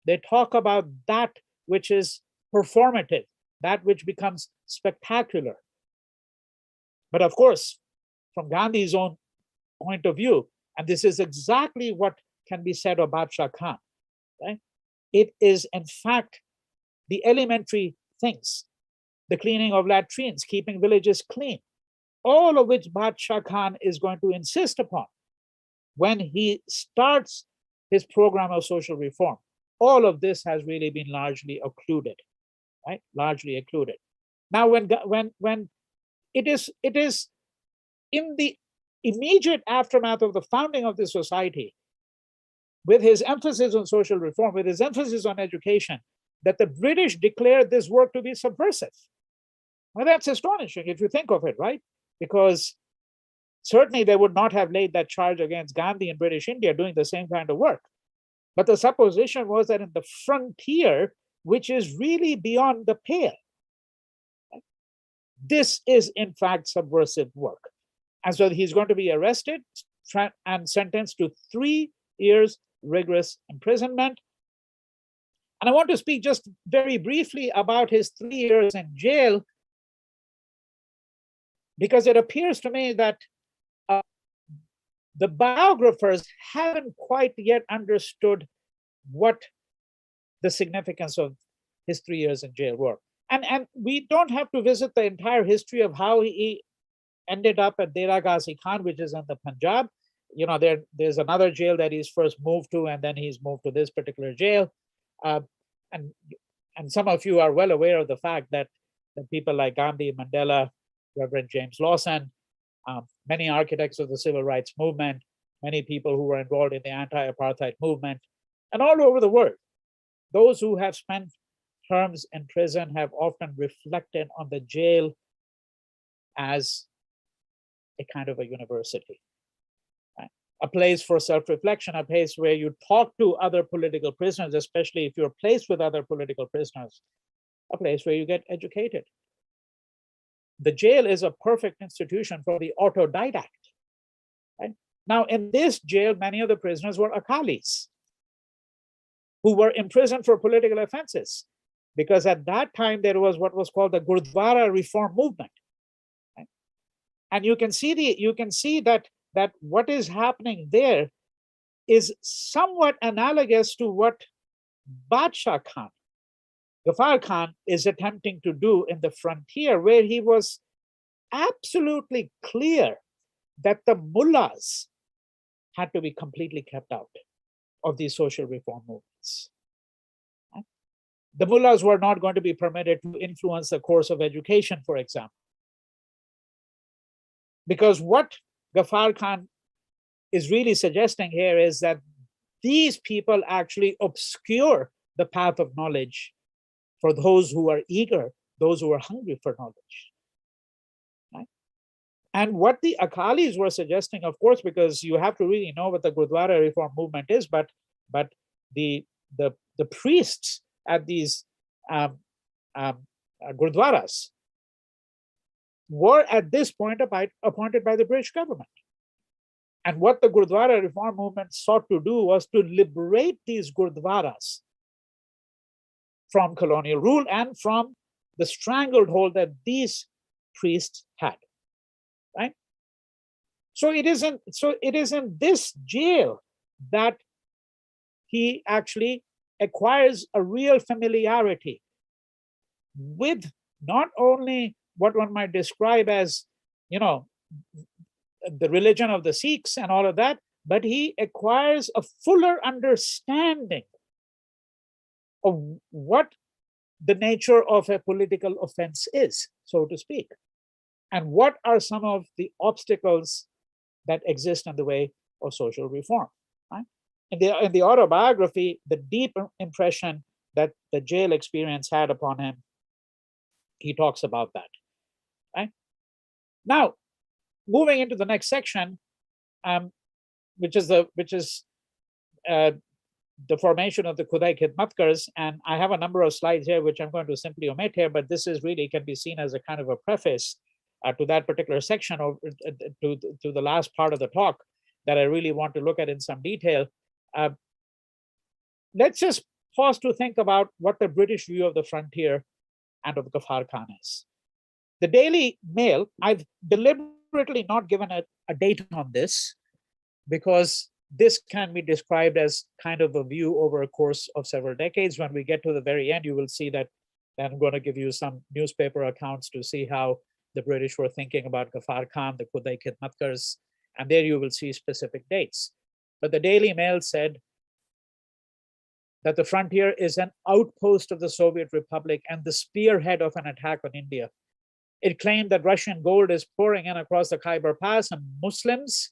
They talk about that which is performative, that which becomes spectacular. But of course, from Gandhi's own point of view, and this is exactly what can be said of Badshah Khan, right? It is, in fact, the elementary things, the cleaning of latrines, keeping villages clean, all of which Badshah Khan is going to insist upon when he starts his program of social reform. All of this has really been largely occluded, right? Largely occluded. Now, when it is in the immediate aftermath of the founding of this society, with his emphasis on social reform, with his emphasis on education, that the British declared this work to be subversive. Well, that's astonishing if you think of it, right? Because certainly they would not have laid that charge against Gandhi in British India doing the same kind of work. But the supposition was that in the frontier, which is really beyond the pale, this is in fact subversive work. And so he's going to be arrested and sentenced to 3 years rigorous imprisonment. And I want to speak just very briefly about his 3 years in jail, because it appears to me that the biographers haven't quite yet understood what the significance of his 3 years in jail were. And we don't have to visit the entire history of how he ended up at Dera Ghazi Khan, which is in the Punjab. You know, there's another jail that he's first moved to, and then he's moved to this particular jail. And some of you are well aware of the fact that people like Gandhi, Mandela, Reverend James Lawson, many architects of the civil rights movement, many people who were involved in the anti-apartheid movement, and all over the world, those who have spent terms in prison have often reflected on the jail as a kind of a university, right? A place for self-reflection, a place where you talk to other political prisoners, especially if you're placed with other political prisoners, a place where you get educated. The jail is a perfect institution for the autodidact, right? Now, in this jail, many of the prisoners were Akalis who were imprisoned for political offenses, because at that time there was what was called the Gurdwara reform movement. Right? And you can see that what is happening there is somewhat analogous to what Badshah Khan, Ghaffar Khan, is attempting to do in the frontier, where he was absolutely clear that the mullahs had to be completely kept out of these social reform movements. The mullahs were not going to be permitted to influence the course of education, for example. Because what Ghaffar Khan is really suggesting here is that these people actually obscure the path of knowledge for those who are eager, those who are hungry for knowledge. Right? And what the Akalis were suggesting, of course, because you have to really know what the Gurdwara reform movement is, but the priests at these Gurdwaras were at this point appointed by the British government. And what the Gurdwara reform movement sought to do was to liberate these Gurdwaras from colonial rule and from the stranglehold that these priests had, right? So it is in this jail that he actually acquires a real familiarity with not only what one might describe as, the religion of the Sikhs and all of that, but he acquires a fuller understanding of what the nature of a political offense is, so to speak, and what are some of the obstacles that exist in the way of social reform. Right? In the autobiography, the deep impression that the jail experience had upon him, he talks about that. Right? Now, moving into the next section, which is the formation of the Khudai Khidmatkars, and I have a number of slides here which I'm going to simply omit here, but this is really can be seen as a kind of a preface to that particular section, or to the last part of the talk that I really want to look at in some detail. Let's just pause to think about what the British view of the frontier and of Ghaffar Khan is. The Daily Mail, I've deliberately not given a date on this, because this can be described as kind of a view over a course of several decades. When we get to the very end, you will see that I'm going to give you some newspaper accounts to see how the British were thinking about Ghaffar Khan, the Khudai Khidmatkars, and there you will see specific dates. But the Daily Mail said that the frontier is an outpost of the Soviet Republic and the spearhead of an attack on India. It claimed that Russian gold is pouring in across the Khyber Pass and Muslims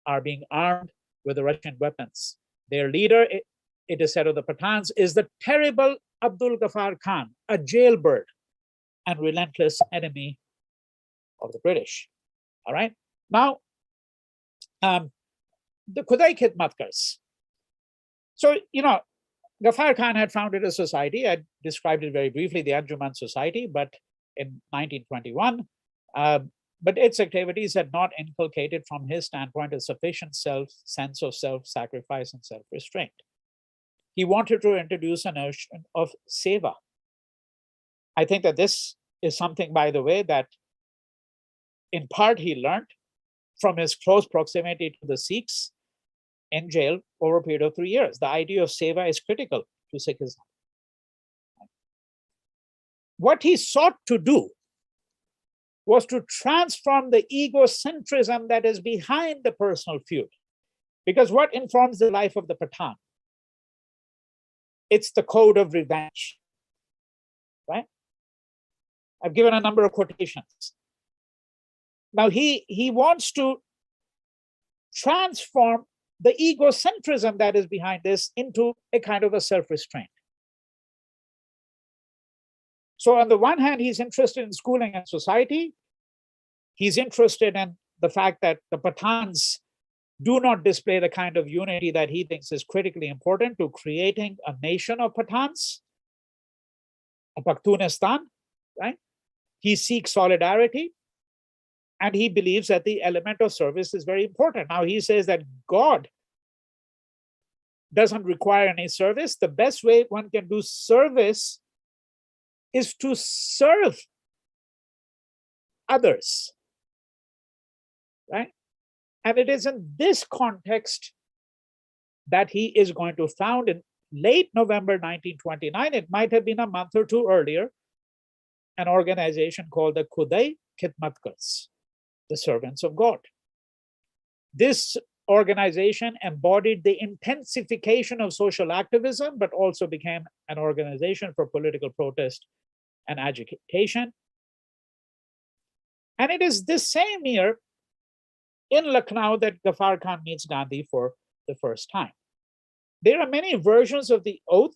are being armed with the Russian weapons. Their leader, it is said of the Pathans, is the terrible Abdul Ghaffar Khan, a jailbird and relentless enemy of the British. All right. Now, the Khudai Khidmatkars. So, Ghaffar Khan had founded a society. I described it very briefly, the Anjuman Society, but in 1921. But its activities had not inculcated from his standpoint a sufficient sense of self-sacrifice and self-restraint. He wanted to introduce a notion of seva. I think that this is something, by the way, that in part he learned from his close proximity to the Sikhs in jail over a period of 3 years. The idea of seva is critical to Sikhism. What he sought to do was to transform the egocentrism that is behind the personal feud. Because what informs the life of the Pathan? It's the code of revenge, right? I've given a number of quotations. Now he wants to transform the egocentrism that is behind this into a kind of a self-restraint. So on the one hand, he's interested in schooling and society. He's interested in the fact that the Pathans do not display the kind of unity that he thinks is critically important to creating a nation of Pathans, a Pakhtunistan, right? He seeks solidarity, and he believes that the element of service is very important. Now he says that God doesn't require any service. The best way one can do service is to serve others, right? And it is in this context that he is going to found in late November 1929, it might have been a month or two earlier, an organization called the Khudai Khidmatkars, the Servants of God. This organization embodied the intensification of social activism, but also became an organization for political protest and agitation. And it is this same year in Lucknow that Ghaffar Khan meets Gandhi for the first time. There are many versions of the oath.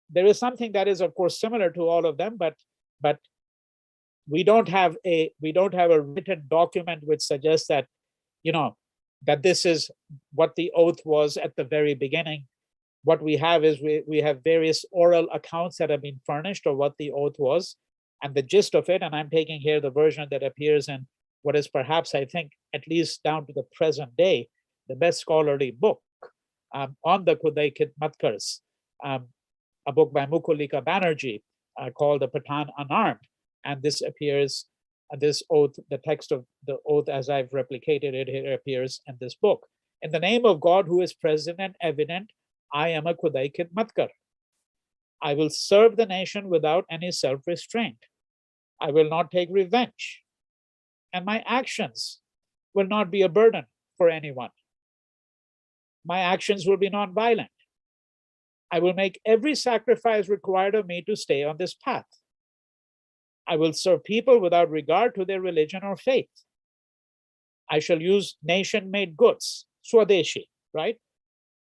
There is something that is, of course, similar to all of them, but we don't have a written document which suggests that, that this is what the oath was at the very beginning. What we have is we have various oral accounts that have been furnished of what the oath was, and the gist of it, and I'm taking here the version that appears in what is perhaps, I think, at least down to the present day, the best scholarly book on the Khudai Khidmatkars, a book by Mukulika Banerjee called The Pathan Unarmed. And this appears this oath, the text of the oath as I've replicated it, here appears in this book. In the name of God, who is present and evident, I am a Khudai Khidmatkar. I will serve the nation without any self-restraint. I will not take revenge, and my actions will not be a burden for anyone. My actions will be non-violent. I will make every sacrifice required of me to stay on this path. I will serve people without regard to their religion or faith. I shall use nation-made goods, Swadeshi, right?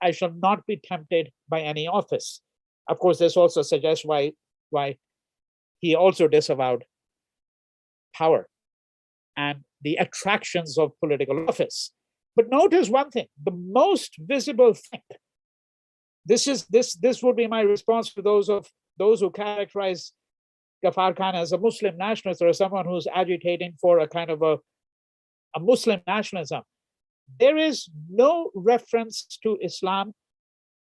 I shall not be tempted by any office. Of course, this also suggests why he also disavowed power and the attractions of political office. But notice one thing, the most visible thing. This would be my response to those who characterize Ghaffar Khan as a Muslim nationalist or someone who's agitating for a kind of a Muslim nationalism. There is no reference to Islam,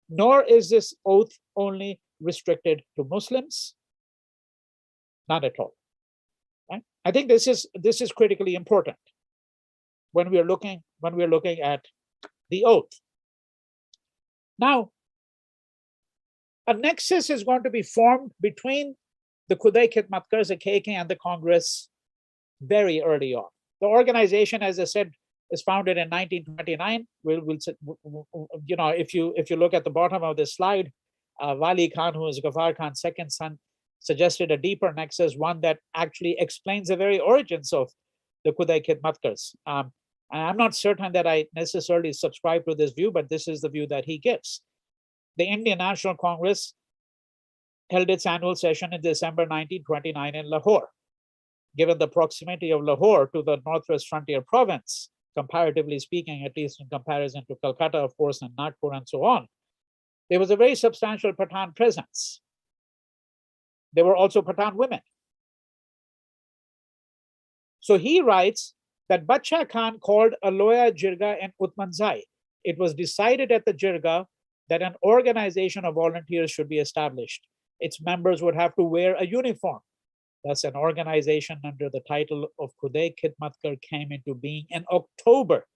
nor is this oath only restricted to Muslims. Not at all. Right? I think this is critically important when we're looking at the oath. Now, a nexus is going to be formed between the Khudai Khidmatkars, the KK, and the Congress very early on. The organization, as I said, is founded in 1929. You know, if you look at the bottom of this slide, Wali Khan, who is Ghaffar Khan's second son, suggested a deeper nexus, one that actually explains the very origins of the Khudai Khidmatkars. And I'm not certain that I necessarily subscribe to this view, but this is the view that he gives. The Indian National Congress held its annual session in December 1929 in Lahore. Given the proximity of Lahore to the Northwest Frontier Province, comparatively speaking, at least in comparison to Calcutta, of course, and Nagpur and so on, there was a very substantial Pathan presence. There were also Pathan women. So he writes that Bacha Khan called a Loya Jirga in Utmanzai. It was decided at the Jirga that an organization of volunteers should be established. Its members would have to wear a uniform. Thus, an organization under the title of Khudai Khidmatkar came into being in October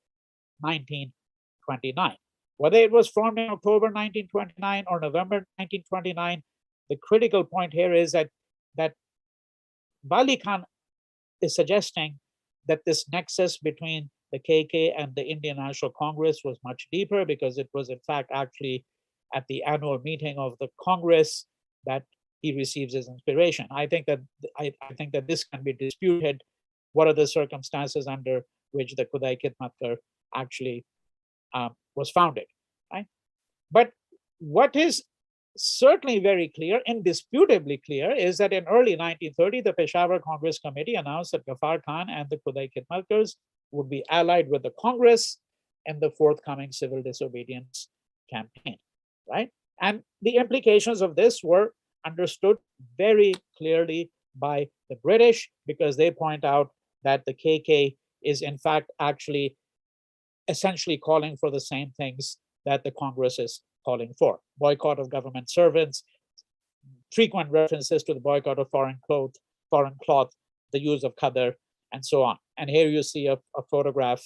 1929. Whether it was formed in October 1929 or November 1929, the critical point here is that Wali Khan is suggesting that this nexus between the KK and the Indian National Congress was much deeper, because it was in fact actually at the annual meeting of the Congress that he receives his inspiration. I think that this can be disputed. What are the circumstances under which the Khudai Khidmatkar actually was founded, right? But what is certainly very clear, indisputably clear, is that in early 1930, the Peshawar Congress Committee announced that Ghaffar Khan and the Khudai Khidmatkars would be allied with the Congress in the forthcoming civil disobedience campaign, right? And the implications of this were understood very clearly by the British, because they point out that the KK is in fact actually essentially calling for the same things that the Congress is calling for: boycott of government servants, frequent references to the boycott of foreign cloth, the use of qadar, and so on. And here you see a photograph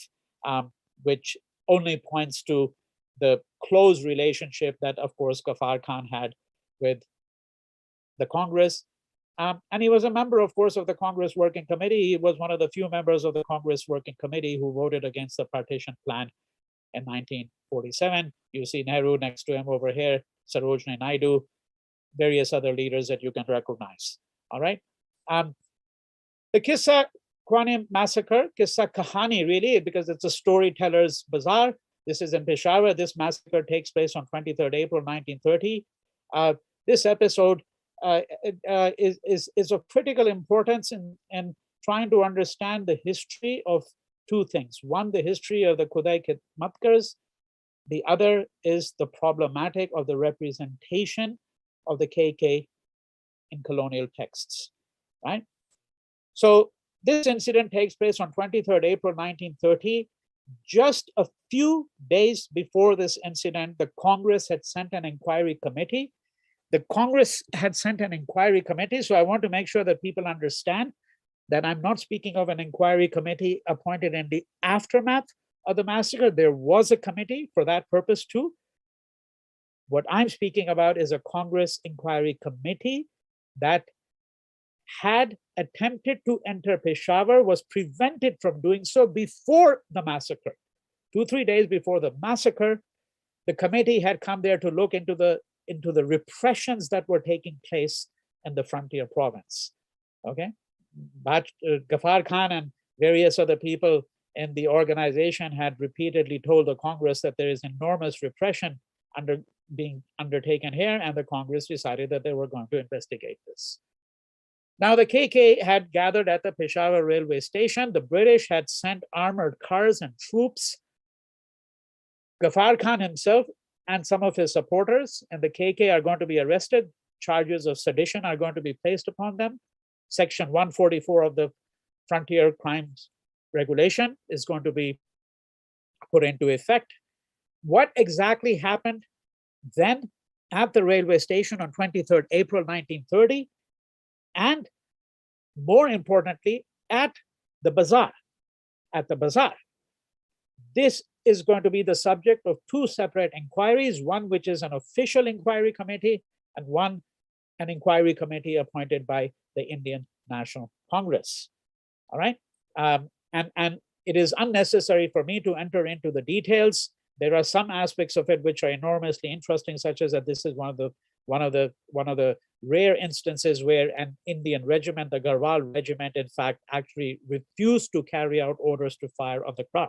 which only points to the close relationship that, of course, Ghaffar Khan had with the Congress. And he was a member, of course, of the Congress Working Committee. He was one of the few members of the Congress Working Committee who voted against the partition plan in 1947. You see Nehru next to him over here, Sarojini Naidu, various other leaders that you can recognize. All right. The Kissa Kwanim massacre, Kissa Kahani, really, because it's a storyteller's bazaar. This is in Peshawar. This massacre takes place on 23rd April 1930. This episode is of critical importance in trying to understand the history of two things. One, the history of the Khudai Khidmatkars. The other is the problematic of the representation of the KK in colonial texts, right? So this incident takes place on 23rd April 1930. Just a few days before this incident, the Congress had sent an inquiry committee. So I want to make sure that people understand that I'm not speaking of an inquiry committee appointed in the aftermath of the massacre. There was a committee for that purpose too. What I'm speaking about is a Congress inquiry committee that had attempted to enter Peshawar, was prevented from doing so before the massacre. 2-3 days before the massacre, the committee had come there to look into the repressions that were taking place in the frontier province. Okay, but Ghaffar Khan and various other people in the organization had repeatedly told the Congress that there is enormous repression being undertaken here, and the Congress decided that they were going to investigate this. Now, the KK had gathered at the Peshawar railway station. The British had sent armored cars and troops. Ghaffar Khan himself and some of his supporters and the KK are going to be arrested. Charges of sedition are going to be placed upon them. Section 144 of the Frontier Crimes Regulation is going to be put into effect. What exactly happened then at the railway station on 23rd April 1930, and more importantly, at the bazaar, this is going to be the subject of two separate inquiries, one which is an official inquiry committee and one an inquiry committee appointed by the Indian National Congress. All right, and it is unnecessary for me to enter into the details. There are some aspects of it which are enormously interesting, such as that this is one of the rare instances where an Indian regiment, the Garhwal regiment, in fact, actually refused to carry out orders to fire on the crowd.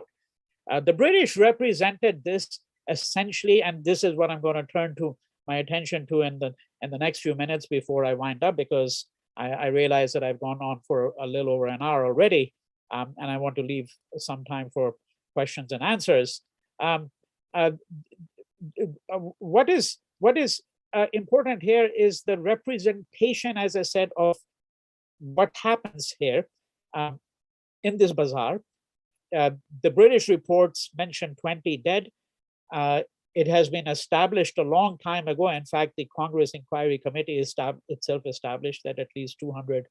The British represented this essentially, and this is what I'm going to turn to my attention to in the next few minutes before I wind up, because I realize that I've gone on for a little over an hour already, and I want to leave some time for questions and answers. What is important here is the representation, as I said, of what happens here in this bazaar. The British reports mention 20 dead. It has been established a long time ago. In fact, the Congress Inquiry Committee itself established that at least 200,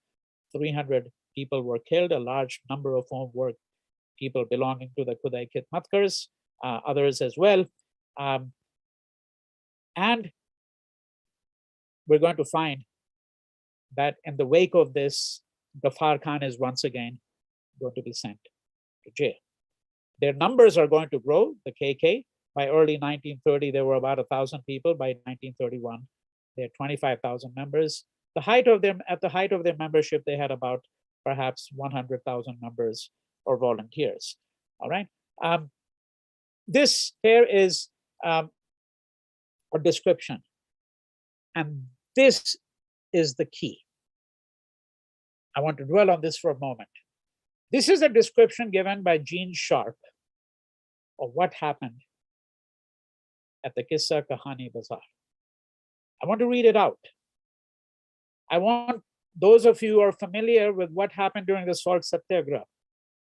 300 people were killed, a large number of whom were people belonging to the Khudai Khidmatkars, others as well. And we're going to find that in the wake of this, Ghaffar Khan is once again going to be sent to jail. Their numbers are going to grow, the KK. By early 1930, there were about 1,000 people. By 1931, they had 25,000 members. At the height of their membership, they had about perhaps 100,000 members or volunteers. All right. This here is a description, and this is the key. I want to dwell on this for a moment. This is a description given by Gene Sharp of what happened at the Kissa Kahani Bazaar. I want to read it out. I want those of you who are familiar with what happened during the Salt Satyagraha,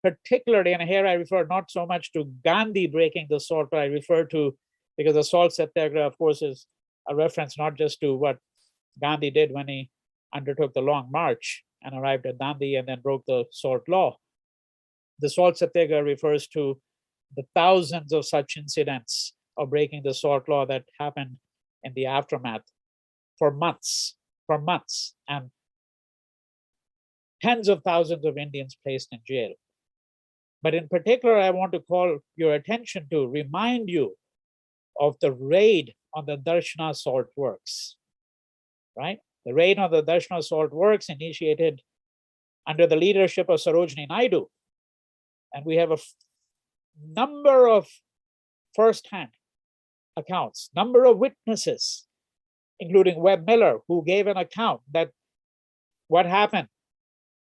particularly, and here I refer not so much to Gandhi breaking the salt, but I refer to, because the Salt Satyagraha, of course, is a reference not just to what Gandhi did when he undertook the long march and arrived at Dandi and then broke the salt law. The Salt Satyagraha refers to the thousands of such incidents of breaking the salt law that happened in the aftermath for months, and tens of thousands of Indians placed in jail. But in particular, I want to call your attention to, remind you of the raid on the Darshana salt works, right? The raid on the Darshana salt works initiated under the leadership of Sarojini Naidu. And we have a number of first-hand accounts, number of witnesses, including Webb Miller, who gave an account that what happened,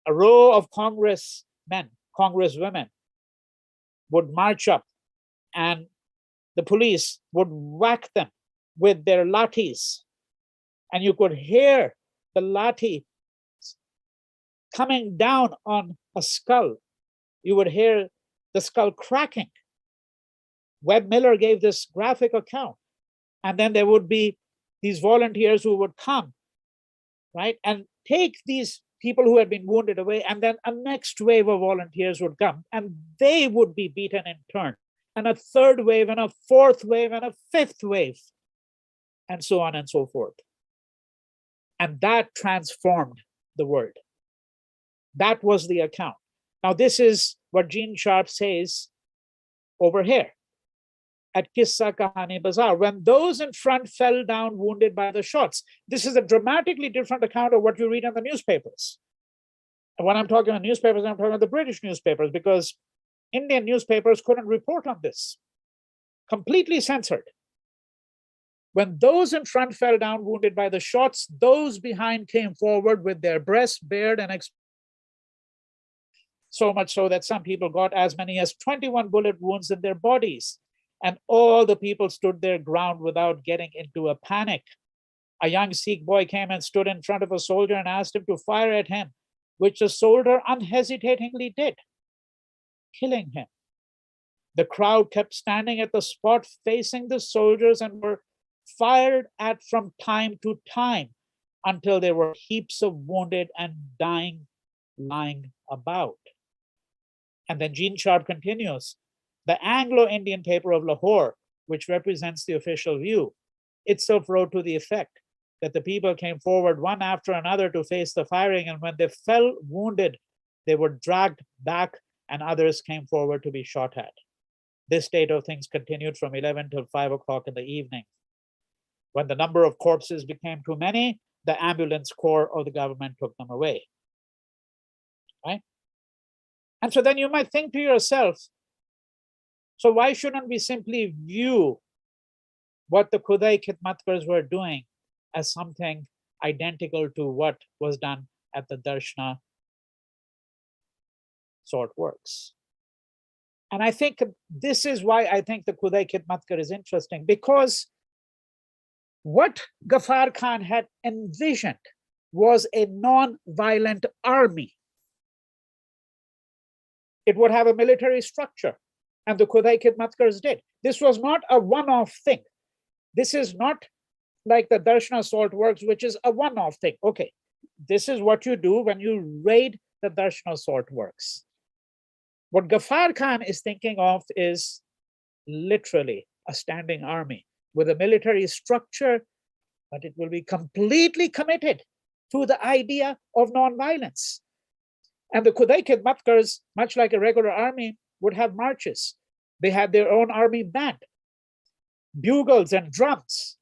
a row of congressmen, congresswomen would march up and the police would whack them with their lathis. And you could hear the lathi coming down on a skull. You would hear the skull cracking. Webb Miller gave this graphic account. And then there would be these volunteers who would come, right, and take these people who had been wounded away, and then a next wave of volunteers would come, and they would be beaten in turn, and a third wave, and a fourth wave, and a fifth wave, and so on and so forth. And that transformed the world. That was the account. Now, this is what Gene Sharp says over here at Kissa Kahani Bazaar, when those in front fell down wounded by the shots. This is a dramatically different account of what you read in the newspapers. And when I'm talking about newspapers, I'm talking about the British newspapers, because Indian newspapers couldn't report on this. Completely censored. When those in front fell down wounded by the shots, those behind came forward with their breasts bared and so much so that some people got as many as 21 bullet wounds in their bodies. And all the people stood their ground without getting into a panic. A young Sikh boy came and stood in front of a soldier and asked him to fire at him, which the soldier unhesitatingly did, killing him. The crowd kept standing at the spot facing the soldiers and were fired at from time to time until there were heaps of wounded and dying lying about. And then Gene Sharp continues, the Anglo-Indian paper of Lahore, which represents the official view, itself wrote to the effect that the people came forward one after another to face the firing, and when they fell wounded, they were dragged back and others came forward to be shot at. This state of things continued from 11 till 5 o'clock in the evening. When the number of corpses became too many, the ambulance corps of the government took them away. Right? And so then you might think to yourself, so why shouldn't we simply view what the Khudai Khidmatkars were doing as something identical to what was done at the Darshana Salt Works? And I think this is why I think the Khudai Khidmatkar is interesting, because what Ghaffar Khan had envisioned was a non-violent army. It would have a military structure, and the Khudai Khidmatkars did. This was not a one-off thing. This is not like the Darshana Salt Works, which is a one-off thing. Okay, this is what you do when you raid the Darshana Salt Works. What Ghaffar Khan is thinking of is literally a standing army with a military structure, but it will be completely committed to the idea of non-violence. And the Khudai Khidmatkars, much like a regular army, would have marches. They had their own army band, bugles and drums.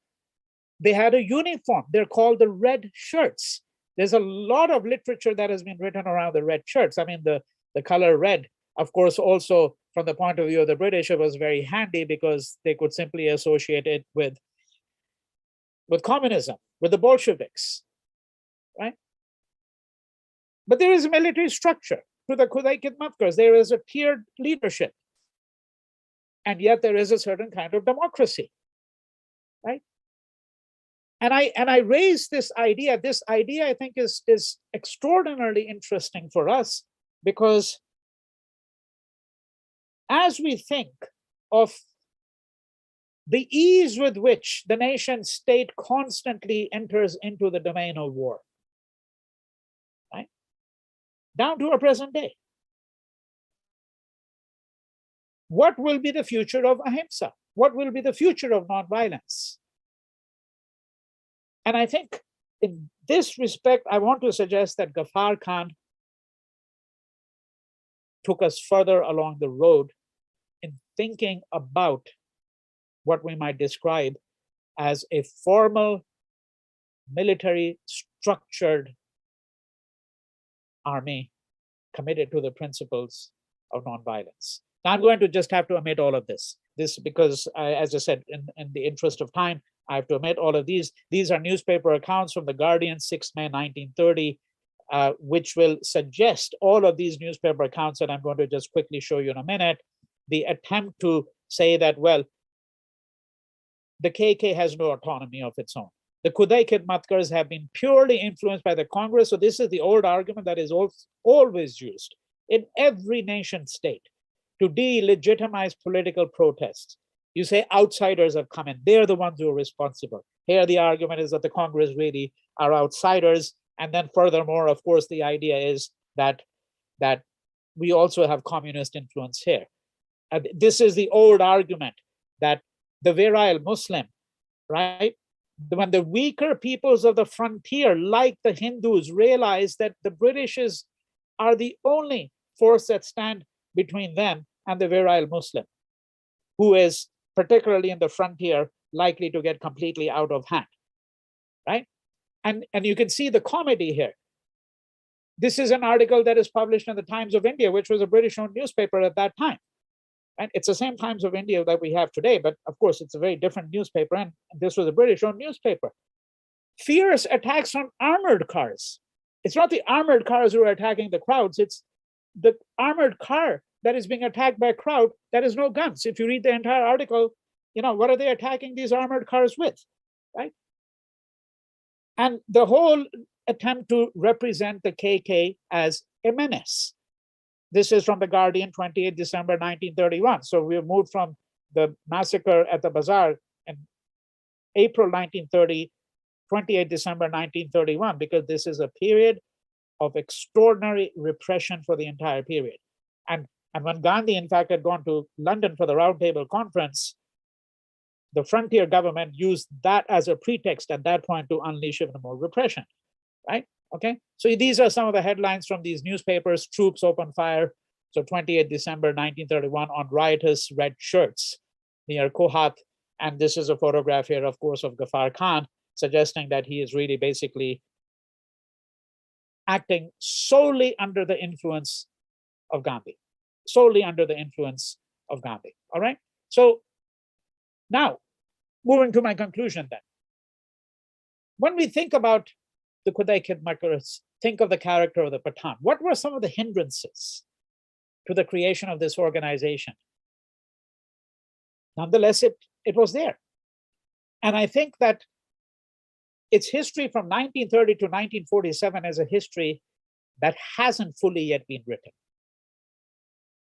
They had a uniform. They're called the red shirts. There's a lot of literature that has been written around the red shirts. I mean, the color red, of course, also from the point of view of the British, it was very handy because they could simply associate it with communism, with the Bolsheviks, right? But there is a military structure to the Khudai Khidmatkars. There is a tiered leadership. And yet there is a certain kind of democracy, right? And I raise this idea. This idea, I think, is extraordinarily interesting for us, because as we think of the ease with which the nation state constantly enters into the domain of war, right? Down to our present day. What will be the future of ahimsa? What will be the future of nonviolence? And I think in this respect, I want to suggest that Ghaffar Khan took us further along the road in thinking about what we might describe as a formal military structured army committed to the principles of nonviolence. Now I'm going to just have to omit all of this because as I said, in the interest of time, I have to omit all of these. These are newspaper accounts from The Guardian, 6 May 1930, which will suggest all of these newspaper accounts that I'm going to just quickly show you in a minute. The attempt to say that, well, the KK has no autonomy of its own. The Khudai Khidmatkars have been purely influenced by the Congress. So this is the old argument that is always used in every nation state to delegitimize political protests. You say outsiders have come in. They're the ones who are responsible. Here the argument is that the Congress really are outsiders And then furthermore, of course, the idea is that we also have communist influence here. This is the old argument that the virile Muslim, right? When the weaker peoples of the frontier, like the Hindus, realize that the British are the only force that stand between them and the virile Muslim, who is particularly in the frontier likely to get completely out of hand, right? And you can see the comedy here. This is an article that is published in the Times of India, which was a British-owned newspaper at that time. And it's the same Times of India that we have today, but of course it's a very different newspaper, and this was a British-owned newspaper. Fierce attacks on armored cars. It's not the armored cars who are attacking the crowds, it's the armored car that is being attacked by a crowd that has no guns. If you read the entire article, what are they attacking these armored cars with, right? And the whole attempt to represent the KK as a menace. This is from The Guardian, 28 December 1931. So we have moved from the massacre at the bazaar in April 1930, 28 December 1931, because this is a period of extraordinary repression for the entire period. And when Gandhi, in fact, had gone to London for the Roundtable Conference, the frontier government used that as a pretext at that point to unleash even more repression, right? Okay, so these are some of the headlines from these newspapers. Troops open fire, so 28 December 1931, on riotous red shirts near Kohat. And this is a photograph here, of course, of Ghaffar Khan, suggesting that he is really basically acting solely under the influence of Gandhi, solely under the influence of Gandhi, all right? So now, moving to my conclusion then. When we think about the Khudai Khidmatkars, think of the character of the Pathan. What were some of the hindrances to the creation of this organization? Nonetheless, it was there. And I think that its history from 1930 to 1947 is a history that hasn't fully yet been written.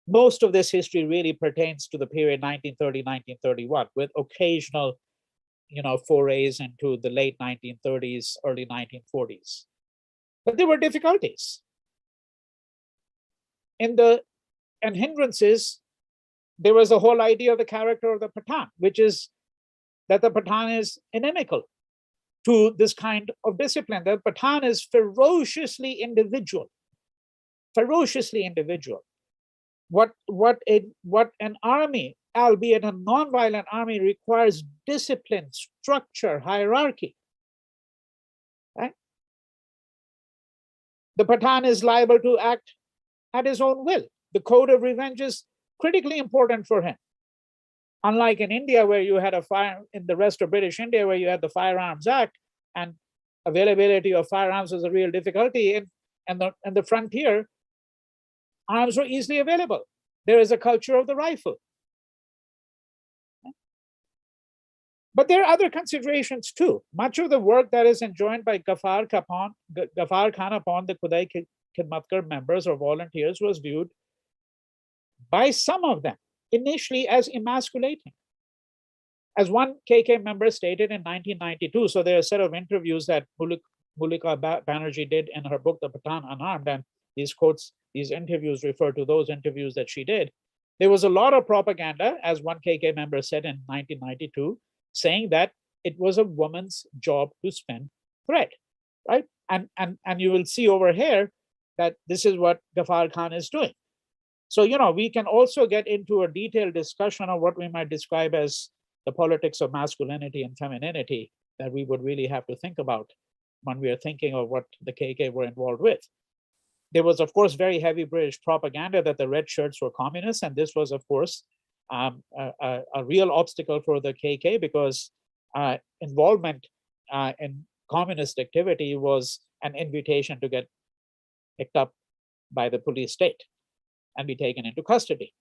Most of this history really pertains to the period 1930-1931, with occasional forays into the late 1930s, early 1940s. But there were difficulties. And hindrances, there was the whole idea of the character of the Pathan, which is that the Pathan is inimical to this kind of discipline. The Pathan is ferociously individual. Ferociously individual. What an army, albeit a non-violent army, requires discipline, structure, hierarchy. Right? The Pathan is liable to act at his own will. The code of revenge is critically important for him. Unlike in India, where you had in the rest of British India, where you had the Firearms Act, and availability of firearms was a real difficulty, and the frontier, arms were easily available. There is a culture of the rifle. But there are other considerations too. Much of the work that is enjoined by Ghaffar Khan upon the Khudai Khidmatkar members or volunteers was viewed by some of them initially as emasculating. As one KK member stated in 1992, so there are a set of interviews that Mulika Banerjee did in her book, The Pathan Unarmed, and these quotes, these interviews refer to those interviews that she did. There was a lot of propaganda, as one KK member said in 1992, saying that it was a woman's job to spin thread, right? And you will see over here that this is what Ghaffar Khan is doing. So, we can also get into a detailed discussion of what we might describe as the politics of masculinity and femininity that we would really have to think about when we are thinking of what the KK were involved with. There was, of course, very heavy British propaganda that the red shirts were communists, and this was, of course, a real obstacle for the KK because involvement in communist activity was an invitation to get picked up by the police state and be taken into custody.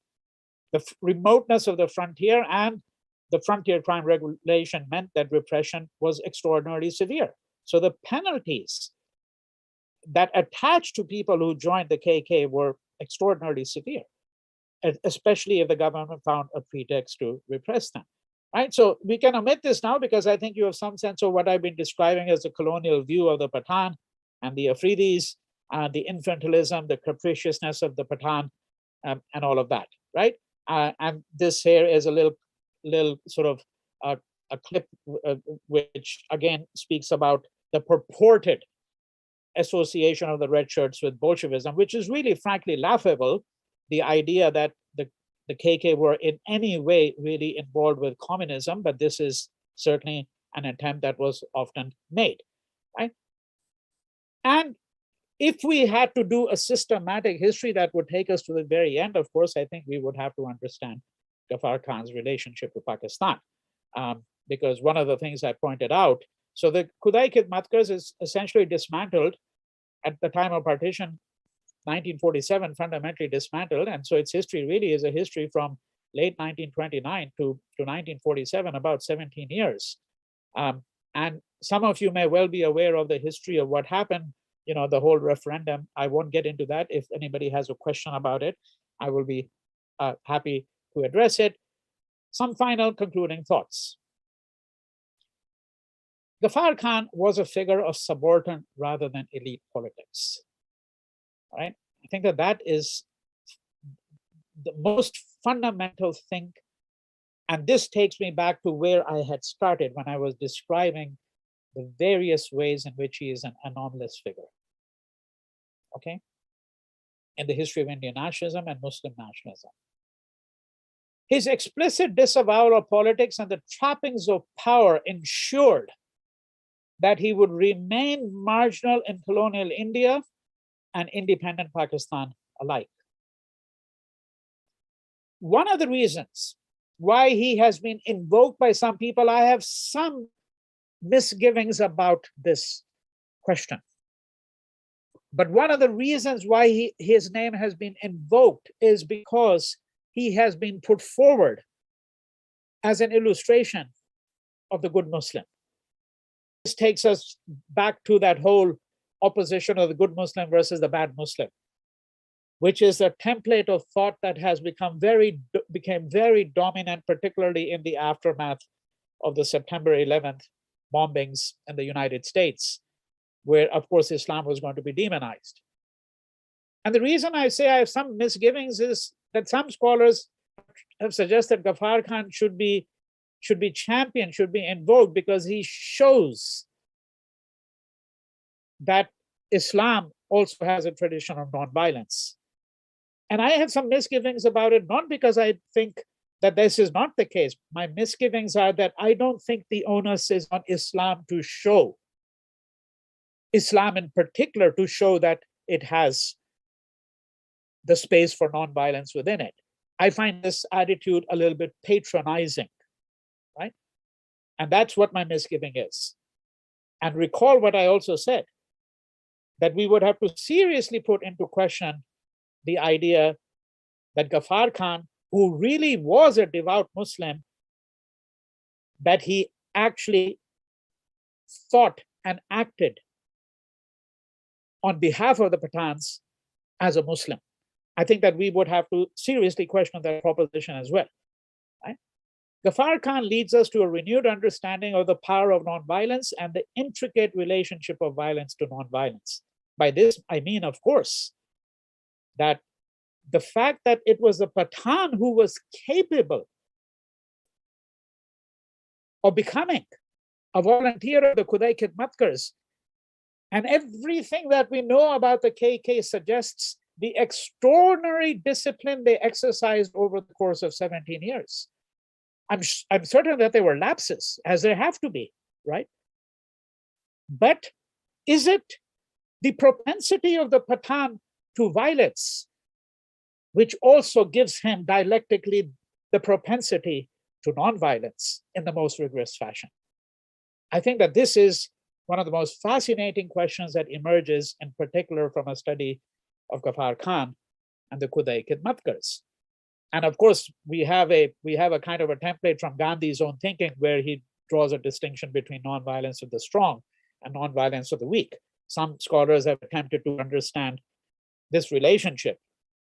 The remoteness of the frontier and the frontier crime regulation meant that repression was extraordinarily severe. So the penalties that attached to people who joined the KK were extraordinarily severe, especially if the government found a pretext to repress them. Right? So we can omit this now because I think you have some sense of what I've been describing as the colonial view of the Pathan and the Afridis, the infantilism, the capriciousness of the Pathan, and all of that, right? And this here is a little sort of a clip which again speaks about the purported association of the red shirts with Bolshevism, which is really frankly laughable. The idea that the KK were in any way really involved with communism, but this is certainly an attempt that was often made, right? And if we had to do a systematic history that would take us to the very end, of course, I think we would have to understand Ghaffar Khan's relationship to Pakistan. Because one of the things I pointed out, so the Khudai Khidmatkars is essentially dismantled at the time of partition, 1947, fundamentally dismantled. And so its history really is a history from late 1929 to 1947, about 17 years. And some of you may well be aware of the history of what happened, the whole referendum. I won't get into that. If anybody has a question about it, I will be happy to address it. Some final concluding thoughts. Ghaffar Khan was a figure of subaltern rather than elite politics. Right? I think that is the most fundamental thing. And this takes me back to where I had started when I was describing the various ways in which he is an anomalous figure. Okay? In the history of Indian nationalism and Muslim nationalism. His explicit disavowal of politics and the trappings of power ensured that he would remain marginal in colonial India and independent Pakistan alike. One of the reasons why he has been invoked by some people, I have some misgivings about this question. But one of the reasons why his name has been invoked is because he has been put forward as an illustration of the good Muslim. This takes us back to that whole opposition of the good Muslim versus the bad Muslim, which is a template of thought that has became very dominant, particularly in the aftermath of the September 11th bombings in the United States, where, of course, Islam was going to be demonized. And the reason I say I have some misgivings is that some scholars have suggested Ghaffar Khan should be championed, should be invoked, because he shows that Islam also has a tradition of nonviolence. And I have some misgivings about it, not because I think that this is not the case. My misgivings are that I don't think the onus is on Islam to show, Islam in particular, to show that it has the space for nonviolence within it. I find this attitude a little bit patronizing, right? And that's what my misgiving is. And recall what I also said, that we would have to seriously put into question the idea that Ghaffar Khan, who really was a devout Muslim, that he actually thought and acted on behalf of the Pathans as a Muslim. I think that we would have to seriously question that proposition as well. Right? Ghaffar Khan leads us to a renewed understanding of the power of nonviolence and the intricate relationship of violence to nonviolence. By this, I mean, of course, that the fact that it was the Pathan who was capable of becoming a volunteer of the Khudai Khidmatkars, and everything that we know about the KK suggests the extraordinary discipline they exercised over the course of 17 years. I'm certain that there were lapses, as there have to be, right? But is it the propensity of the Pathan to violence, which also gives him dialectically the propensity to nonviolence in the most rigorous fashion? I think that this is one of the most fascinating questions that emerges, in particular from a study of Ghaffar Khan and the Khudai Khidmatkars. And of course, we have a kind of a template from Gandhi's own thinking, where he draws a distinction between nonviolence of the strong and nonviolence of the weak. Some scholars have attempted to understand this relationship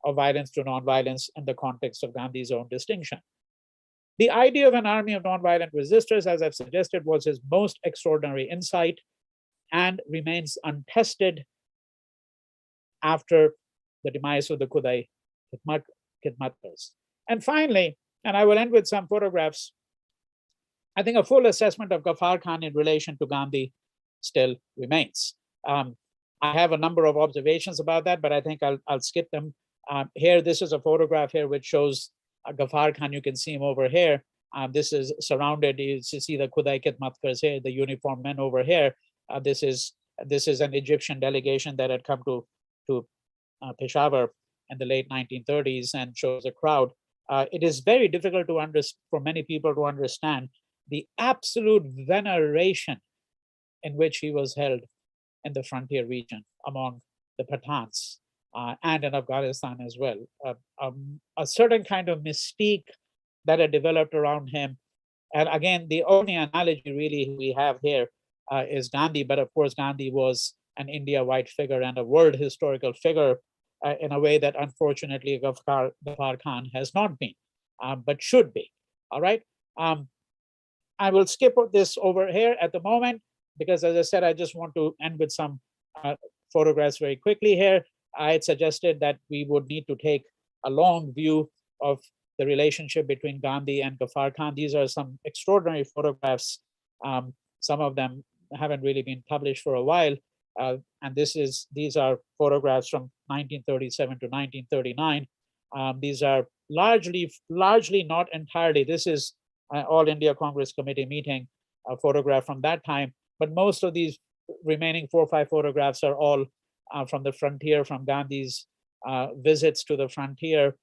of violence to nonviolence in the context of Gandhi's own distinction. The idea of an army of nonviolent resistors, as I've suggested, was his most extraordinary insight. and remains untested after the demise of the Khudai Khidmatkars. And finally, and I will end with some photographs, I think a full assessment of Ghaffar Khan in relation to Gandhi still remains. I have a number of observations about that, but I think I'll skip them. Here, this is a photograph here which shows Ghaffar Khan. You can see him over here. This is surrounded. You see the Khudai Khidmatkars here, the uniformed men over here. This is an Egyptian delegation that had come to Peshawar in the late 1930s and shows a crowd. It is very difficult for many people to understand the absolute veneration in which he was held in the frontier region among the Pathans and in Afghanistan as well. A certain kind of mystique that had developed around him. And again, the only analogy really we have here is Gandhi, but of course Gandhi was an India-wide figure and a world historical figure in a way that unfortunately Ghaffar Khan has not been, but should be. All right. I will skip this over here at the moment because, as I said, I just want to end with some photographs very quickly here. I had suggested that we would need to take a long view of the relationship between Gandhi and Ghaffar Khan. These are some extraordinary photographs. Some of them haven't really been published for a while. And these are photographs from 1937 to 1939. These are largely not entirely. This is All India Congress Committee meeting, a photograph from that time. But most of these remaining 4 or 5 photographs are all from the frontier, from Gandhi's visits to the frontier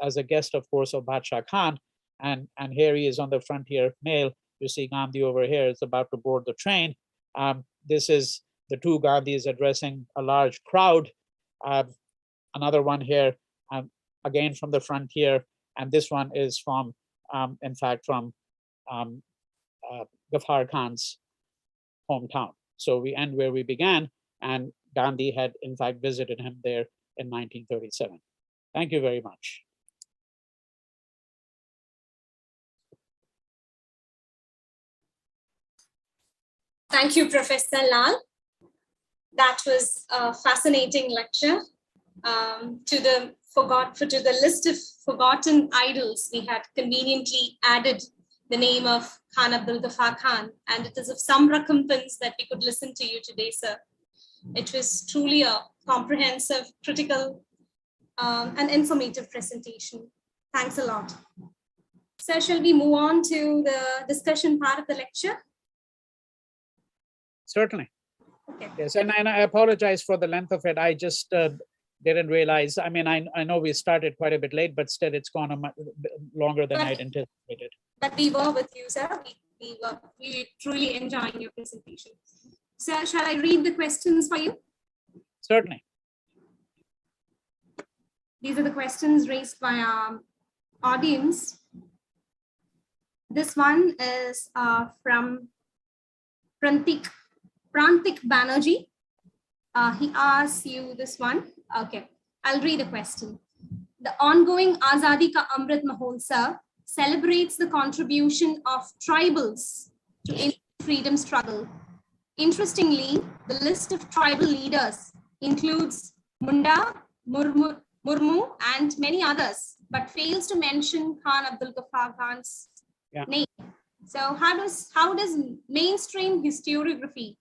as a guest, of course, of Badshah Khan. And here he is on the frontier mail. You see Gandhi over here is about to board the train. This is the two Gandhis addressing a large crowd. Another one here, again from the frontier. And this one is from, in fact, from Ghaffar Khan's hometown. So we end where we began, and Gandhi had, in fact, visited him there in 1937. Thank you very much. Thank you, Professor Lal. That was a fascinating lecture. To the list of forgotten idols, we had conveniently added the name of Khan Abdul Ghaffar Khan, and it is of some recompense that we could listen to you today, sir. It was truly a comprehensive, critical, and informative presentation. Thanks a lot. Sir, shall we move on to the discussion part of the lecture? Certainly. Okay. Yes, and I apologize for the length of it. I just didn't realize. I mean, I know we started quite a bit late, but still it's gone a much longer than I'd anticipated. But we were with you, sir. We were really, truly enjoying your presentation. Sir, shall I read the questions for you? Certainly. These are the questions raised by our audience. This one is from Prantik Banerjee. He asks you this one. Okay, I'll read the question. The ongoing Azadi Ka Amrit Mahotsav celebrates the contribution of tribals to Indian freedom struggle. Interestingly, the list of tribal leaders includes Munda, Murmu, and many others, but fails to mention Khan Abdul Ghaffar Khan's name. So how does mainstream historiography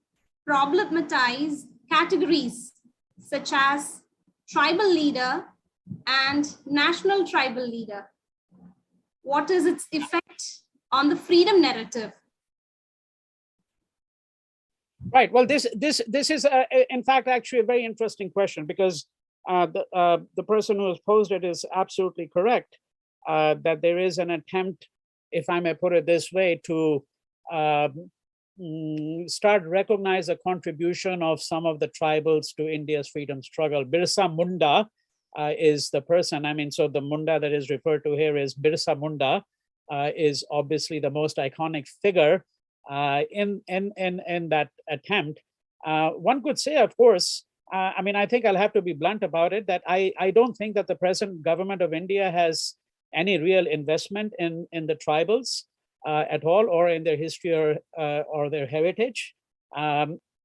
problematize categories such as tribal leader and national tribal leader? What is its effect on the freedom narrative? Right. Well, this is in fact actually a very interesting question, because the person who has posed it is absolutely correct, that there is an attempt, if I may put it this way, to start recognize the contribution of some of the tribals to India's freedom struggle. Birsa Munda is the person. I mean, so the Munda that is referred to here is Birsa Munda, is obviously the most iconic figure in that attempt. One could say, of course, I mean, I think I'll have to be blunt about it, that I don't think that the present government of India has any real investment in the tribals at all, or in their history or their heritage.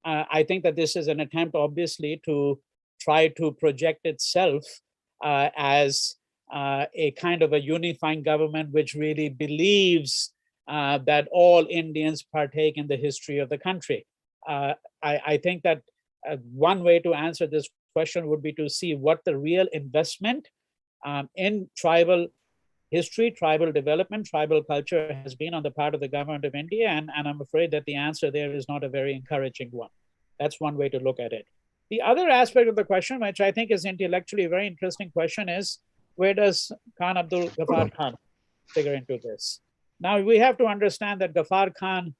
I think that this is an attempt, obviously, to try to project itself as a kind of a unifying government which really believes that all Indians partake in the history of the country. I think that one way to answer this question would be to see what the real investment in tribal history, tribal development, tribal culture has been on the part of the government of India. And I'm afraid that the answer there is not a very encouraging one. That's one way to look at it. The other aspect of the question, which I think is intellectually a very interesting question, is where does Khan Abdul Ghaffar Khan figure into this? Now, we have to understand that Ghaffar Khan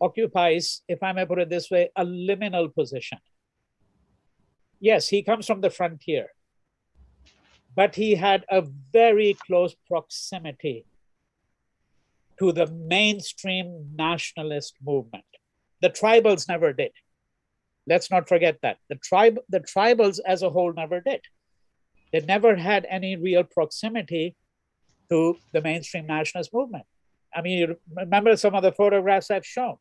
occupies, if I may put it this way, a liminal position. Yes, he comes from the frontier, but he had a very close proximity to the mainstream nationalist movement. The tribals never did. Let's not forget that. The tribals as a whole never did. They never had any real proximity to the mainstream nationalist movement. I mean, you remember some of the photographs I've shown,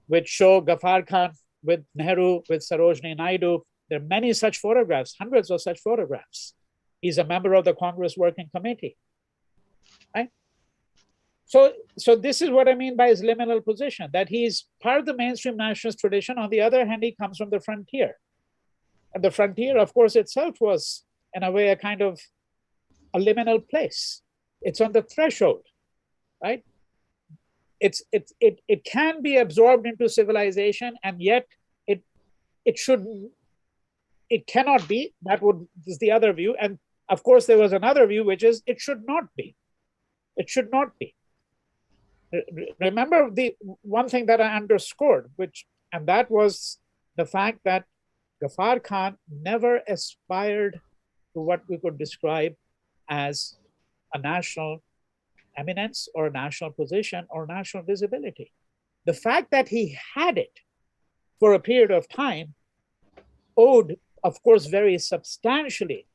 which show Ghaffar Khan with Nehru, with Sarojini Naidu. There are many such photographs, hundreds of such photographs. He's a member of the Congress Working Committee, right? So this is what I mean by his liminal position, that he's part of the mainstream nationalist tradition. On the other hand, he comes from the frontier. And the frontier, of course, itself was, in a way, a kind of a liminal place. It's on the threshold, right? It can be absorbed into civilization, and yet it cannot be. Is the other view. And of course, there was another view, which is it should not be. It should not be. Remember the one thing that I underscored, and that was the fact that Ghaffar Khan never aspired to what we could describe as a national eminence or a national position or national visibility. The fact that he had it for a period of time owed, of course, very substantially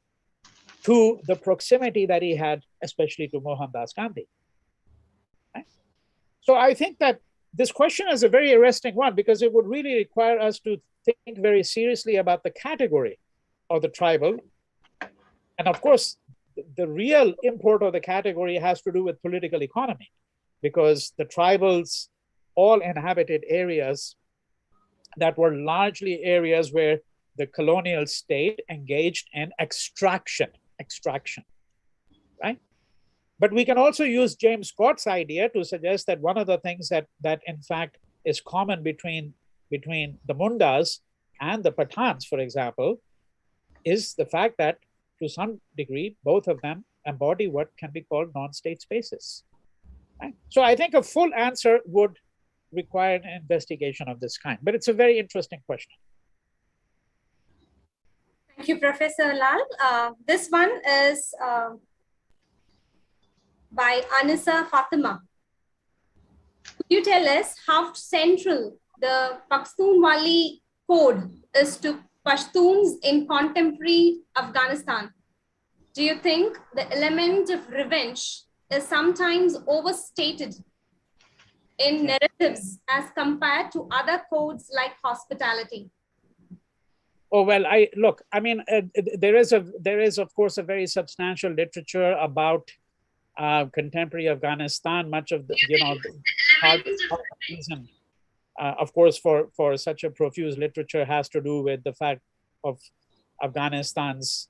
to the proximity that he had, especially to Mohandas Gandhi. Right? So I think that this question is a very arresting one, because it would really require us to think very seriously about the category of the tribal. And of course, the real import of the category has to do with political economy, because the tribals all inhabited areas that were largely areas where the colonial state engaged in extraction, right? But we can also use James Scott's idea to suggest that one of the things that in fact is common between the Mundas and the Pathans, for example, is the fact that to some degree, both of them embody what can be called non-state spaces. Right? So I think a full answer would require an investigation of this kind, but it's a very interesting question. Thank you, Professor Lal. This one is by Anisa Fatima. Could you tell us how central the Pakhtunwali code is to Pashtuns in contemporary Afghanistan? Do you think the element of revenge is sometimes overstated in narratives as compared to other codes like hospitality? Oh, well, there is of course a very substantial literature about contemporary Afghanistan. Much of the, hard reason, of course, for such a profuse literature has to do with the fact of Afghanistan's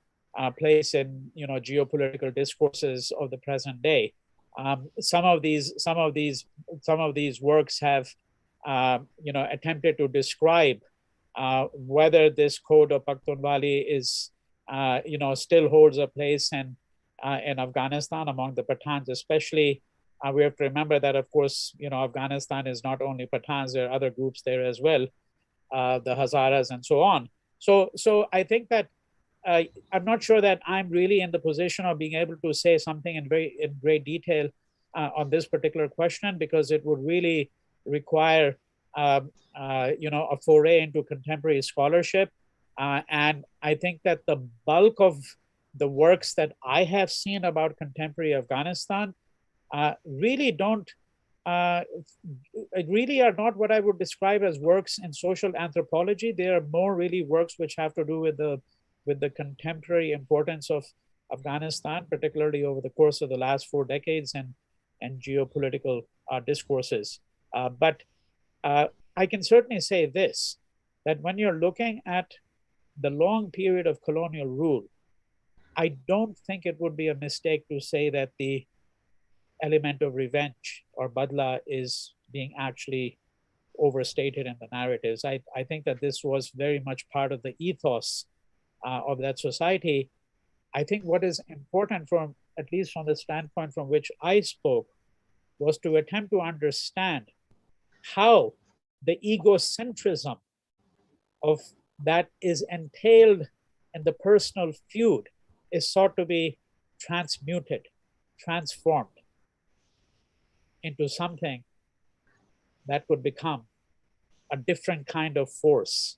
place in geopolitical discourses of the present day. Some of these works have attempted to describe whether this code of Pakhtunwali is still holds a place in Afghanistan among the Pathans, especially. We have to remember that, of course, Afghanistan is not only Pathans, there are other groups there as well, the Hazaras and so on. So I think that I'm not sure that I'm really in the position of being able to say something in great detail on this particular question, because it would really require a foray into contemporary scholarship. And I think that the bulk of the works that I have seen about contemporary Afghanistan really don't really are not what I would describe as works in social anthropology. They are more really works which have to do with the contemporary importance of Afghanistan, particularly over the course of the last 4 decades, and geopolitical discourses. But I can certainly say this, that when you're looking at the long period of colonial rule, I don't think it would be a mistake to say that the element of revenge or badla is being actually overstated in the narratives. I think that this was very much part of the ethos of that society. I think what is important, from at least from the standpoint from which I spoke, was to attempt to understand how the egocentrism of that is entailed in the personal feud is sought to be transmuted, transformed into something that would become a different kind of force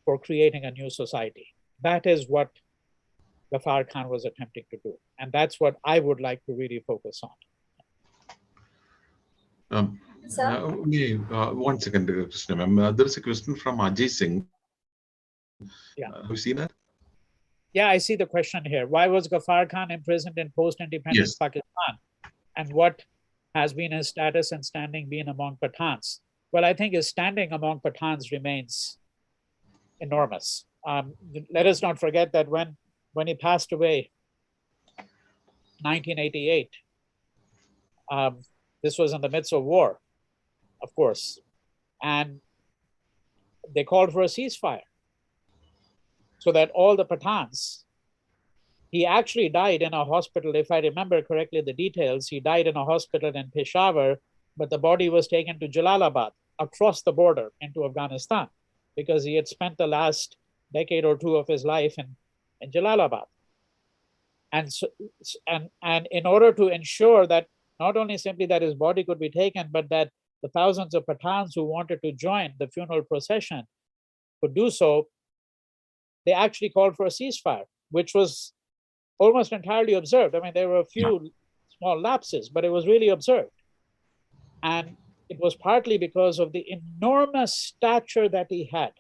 for creating a new society. That is what Ghaffar Khan was attempting to do. And that's what I would like to really focus on. One second, Krishna ma'am. There is a question from Ajay Singh. Yeah. Have you seen that? Yeah, I see the question here. Why was Ghaffar Khan imprisoned in post-independence Pakistan? And what has been his status and standing been among Pathans? Well, I think his standing among Pathans remains enormous. Let us not forget that when he passed away, 1988, this was in the midst of war, of course, and they called for a ceasefire so that all the Pathans, he actually died in a hospital, if I remember correctly the details, he died in a hospital in Peshawar, but the body was taken to Jalalabad, across the border into Afghanistan, because he had spent the last decade or two of his life in Jalalabad. And so, and in order to ensure that not only simply that his body could be taken, but that the thousands of Pathans who wanted to join the funeral procession could do so, they actually called for a ceasefire, which was almost entirely observed. I mean, there were a few small lapses, but it was really observed. And it was partly because of the enormous stature that he had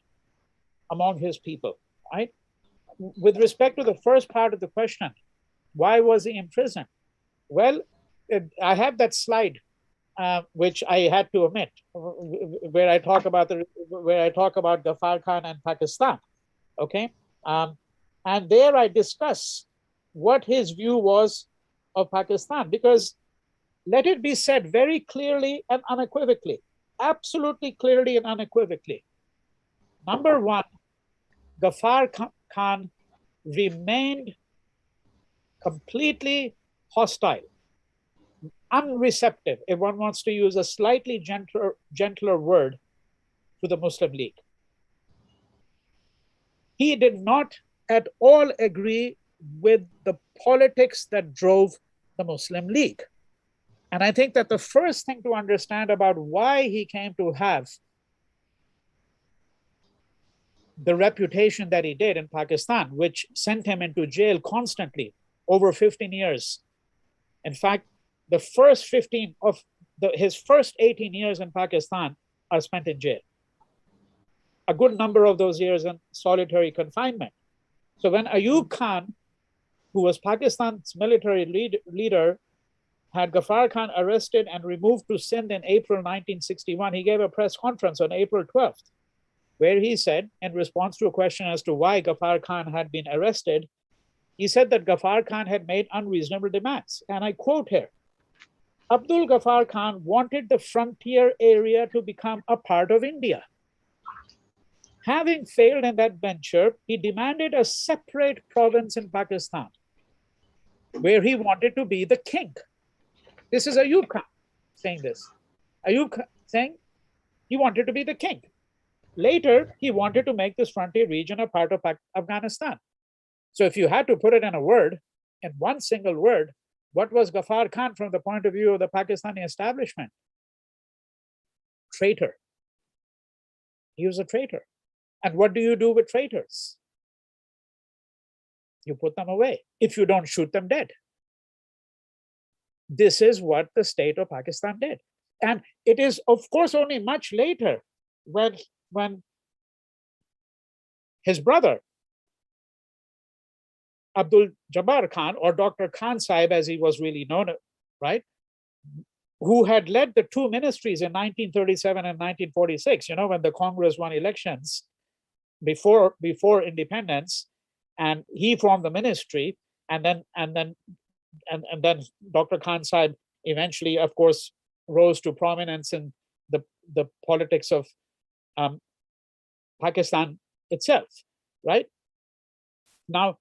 among his people, right? With respect to the first part of the question, why was he in prison? Well, I have that slide, which I had to omit, where I talk about Ghaffar Khan and Pakistan. Okay, and there I discuss what his view was of Pakistan, because let it be said very clearly and unequivocally, absolutely clearly and unequivocally. Number one, Ghaffar Khan remained completely hostile, unreceptive, if one wants to use a slightly gentler word, to the Muslim League. He did not at all agree with the politics that drove the Muslim League. And I think that the first thing to understand about why he came to have the reputation that he did in Pakistan, which sent him into jail constantly over 15 years. In fact, the first 15 of his first 18 years in Pakistan are spent in jail. A good number of those years in solitary confinement. So when Ayub Khan, who was Pakistan's military leader, had Ghaffar Khan arrested and removed to Sindh in April 1961, he gave a press conference on April 12th, where he said, in response to a question as to why Ghaffar Khan had been arrested, he said that Ghaffar Khan had made unreasonable demands. And I quote here, Abdul Ghaffar Khan wanted the frontier area to become a part of India. Having failed in that venture, he demanded a separate province in Pakistan, where he wanted to be the king. This is Ayub Khan saying this. Ayub Khan saying he wanted to be the king. Later, he wanted to make this frontier region a part of Afghanistan. So if you had to put it in a word, in one single word, what was Ghaffar Khan from the point of view of the Pakistani establishment? Traitor. He was a traitor. And what do you do with traitors? You put them away if you don't shoot them dead. this is what the state of Pakistan did. And it is, of course, only much later when his brother, Abdul Jabbar Khan, or Dr. Khan Sahib, as he was really known, right, who had led the two ministries in 1937 and 1946, when the Congress won elections before independence, and he formed the ministry, and then Dr. Khan Sahib eventually, of course, rose to prominence in the politics of Pakistan itself, right? Now,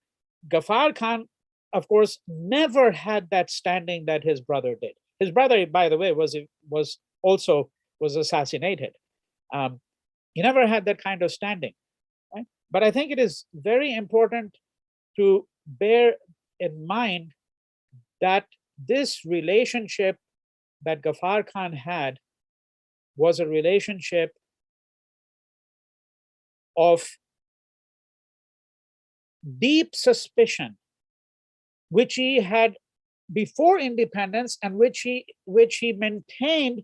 Ghaffar Khan, of course, never had that standing that his brother did. His brother, by the way, was assassinated. He never had that kind of standing, right? But I think it is very important to bear in mind that this relationship that Ghaffar Khan had was a relationship of deep suspicion, which he had before independence and which he maintained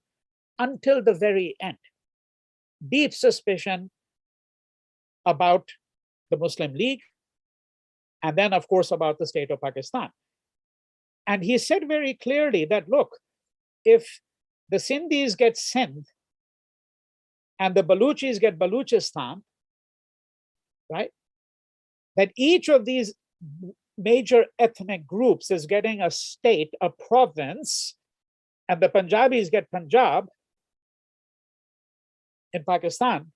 until the very end. Deep suspicion about the Muslim League, and then, of course, about the state of Pakistan. And he said very clearly that, look, if the Sindhis get Sindh and the Baluchis get Baluchistan, right, that each of these major ethnic groups is getting a state, a province, and the Punjabis get Punjab in Pakistan,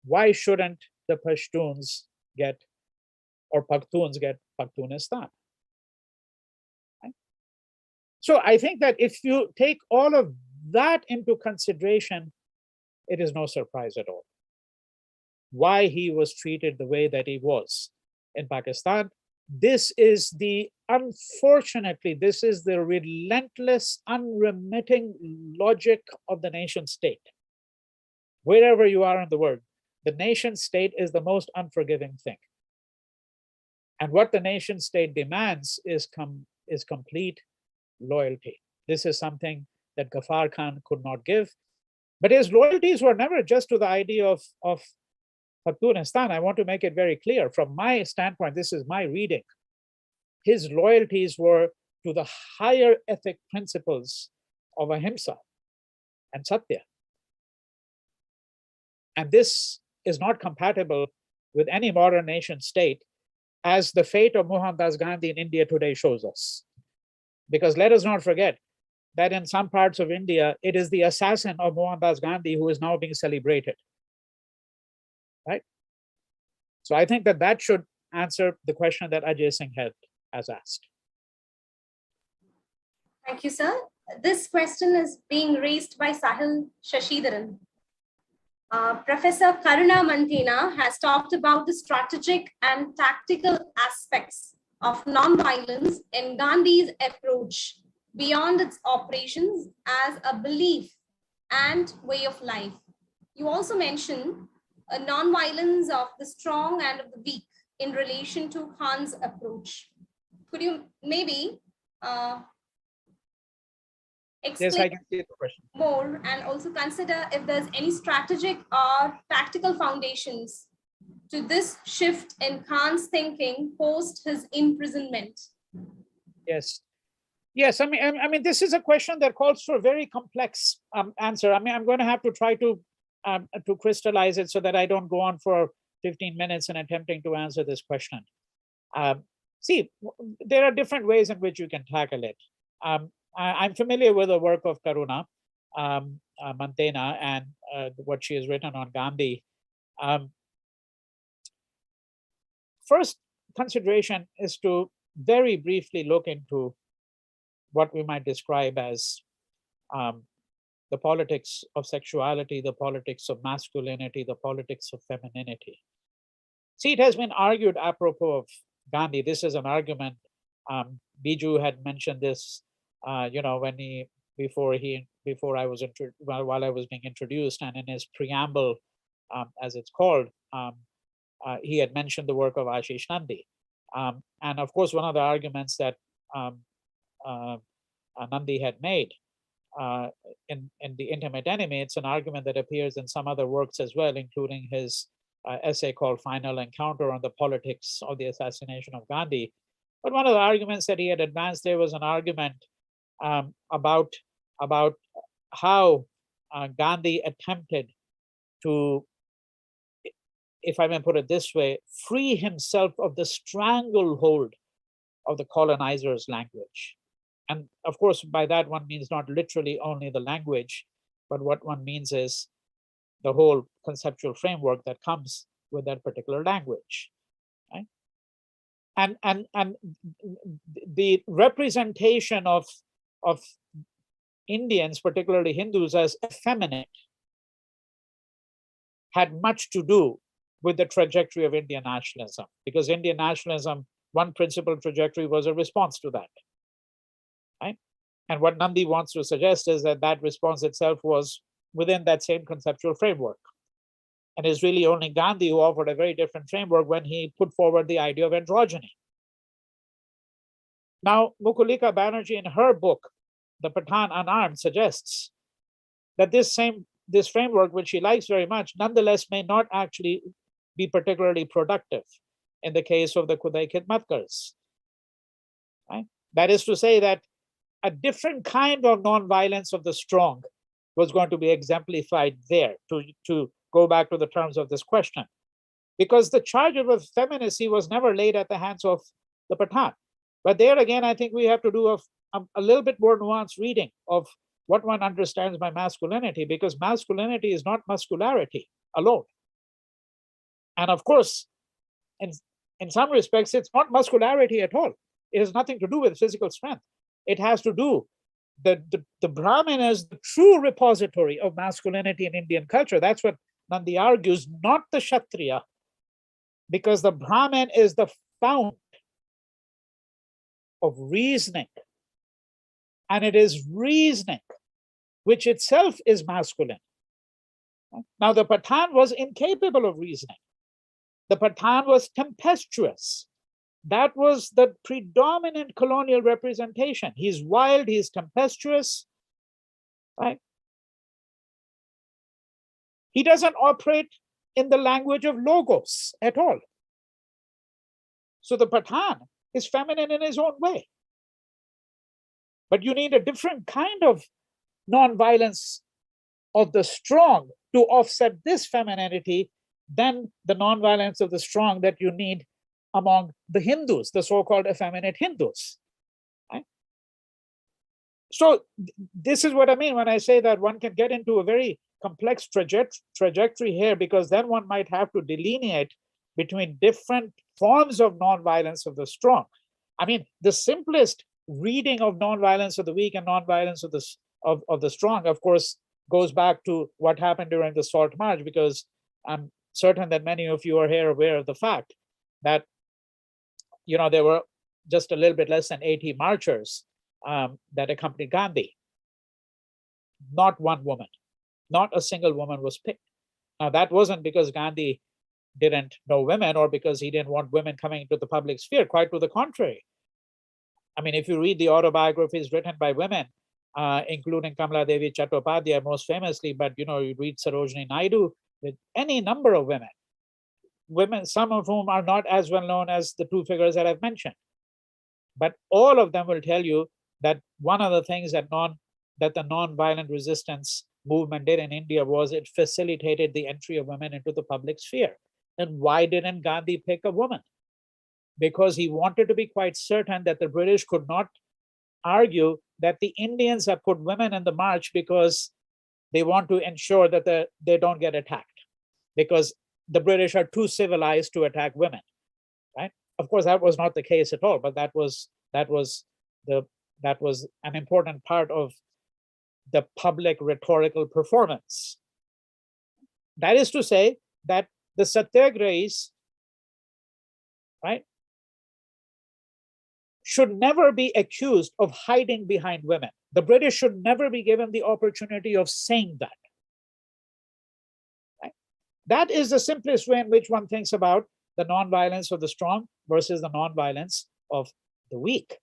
why shouldn't the Pashtuns get, or Pakhtuns get Pakhtunistan? Right? So I think that if you take all of that into consideration, it is no surprise at all why he was treated the way that he was in Pakistan. This is unfortunately, this is the relentless, unremitting logic of the nation state. Wherever you are in the world, the nation state is the most unforgiving thing. And what the nation state demands is complete loyalty. This is something that Ghaffar Khan could not give. But his loyalties were never just to the idea of Pakhtunistan. I want to make it very clear. From my standpoint, this is my reading. His loyalties were to the higher ethic principles of ahimsa and satya. And this is not compatible with any modern nation state, as the fate of Mohandas Gandhi in India today shows us. Because let us not forget that in some parts of India, it is the assassin of Mohandas Gandhi who is now being celebrated. Right? So I think that should answer the question that Ajay Singh has asked. Thank you, sir. This question is being raised by Sahil Shashidharan. Professor Karuna Manthena has talked about the strategic and tactical aspects of non-violence in Gandhi's approach beyond its operations as a belief and way of life. You also mentioned a non-violence of the strong and of the weak in relation to Khan's approach. Could you maybe explain yes, I can see the question more, and also consider if there's any strategic or tactical foundations to this shift in Khan's thinking post his imprisonment? Yes. I mean, this is a question that calls for a very complex answer. I mean, I'm going to have to try to crystallize it so that I don't go on for 15 minutes in attempting to answer this question. See, there are different ways in which you can tackle it. I'm familiar with the work of Karuna Manthena and what she has written on Gandhi. First consideration is to very briefly look into what we might describe as the politics of sexuality, the politics of masculinity, the politics of femininity. See, it has been argued apropos of Gandhi. This is an argument. Biju had mentioned this, when while I was being introduced, and in his preamble, as it's called, he had mentioned the work of Ashish Nandi. And of course, one of the arguments that Nandi had made in The Intimate Enemy. It's an argument that appears in some other works as well, including his essay called Final Encounter on the Politics of the Assassination of Gandhi. But one of the arguments that he had advanced there was an argument about how Gandhi attempted to, if I may put it this way, free himself of the stranglehold of the colonizers' language. And of course, by that one means not literally only the language, but what one means is the whole conceptual framework that comes with that particular language. Right? And the representation of Indians, particularly Hindus, as effeminate had much to do with the trajectory of Indian nationalism, because Indian nationalism, one principal trajectory was a response to that. Right? And what Nandi wants to suggest is that that response itself was within that same conceptual framework. And it's really only Gandhi who offered a very different framework when he put forward the idea of androgyny. Now, Mukulika Banerjee in her book, The Pathan Unarmed, suggests that this framework, which she likes very much, nonetheless may not actually be particularly productive in the case of the Khudai Khidmatkars. Right? That is to say that a different kind of non-violence of the strong was going to be exemplified there, to go back to the terms of this question. Because the charge of effeminacy was never laid at the hands of the Pathan. But there again, I think we have to do a little bit more nuanced reading of what one understands by masculinity, because masculinity is not muscularity alone. And of course, in some respects, it's not muscularity at all. It has nothing to do with physical strength. It has to do, the Brahmin is the true repository of masculinity in Indian culture. That's what Nandi argues, not the Kshatriya, because the Brahmin is the fount of reasoning. And it is reasoning, which itself is masculine. Now, the Pathan was incapable of reasoning. The Pathan was tempestuous. That was the predominant colonial representation. He's wild, he's tempestuous, right? He doesn't operate in the language of logos at all. So the Pathan is feminine in his own way. But you need a different kind of non-violence of the strong to offset this femininity than the non-violence of the strong that you need among the Hindus, the so-called effeminate Hindus. Right? So this is what I mean when I say that one can get into a very complex trajectory here, because then one might have to delineate between different forms of non-violence of the strong. I mean, the simplest reading of non-violence of the weak and non-violence of the strong, of course, goes back to what happened during the Salt March, because I'm certain that many of you are here aware of the fact that, you know, there were just a little bit less than 80 marchers that accompanied Gandhi. Not one woman, not a single woman was picked. Now, that wasn't because Gandhi didn't know women or because he didn't want women coming into the public sphere. Quite to the contrary. I mean, if you read the autobiographies written by women, including Kamala Devi Chattopadhyay most famously, but you know, you read Sarojini Naidu, with any number of women, some of whom are not as well known as the two figures that I've mentioned. But all of them will tell you that one of the things that the non-violent resistance movement did in India was it facilitated the entry of women into the public sphere. And why didn't Gandhi pick a woman? Because he wanted to be quite certain that the British could not argue that the Indians have put women in the march because they want to ensure that they don't get attacked, because the British are too civilized to attack women, right? Of course, that was not the case at all, but that was an important part of the public rhetorical performance. That is to say that the Satyagrahis, right, should never be accused of hiding behind women. The British should never be given the opportunity of saying that. Right? That is the simplest way in which one thinks about the non-violence of the strong versus the non-violence of the weak.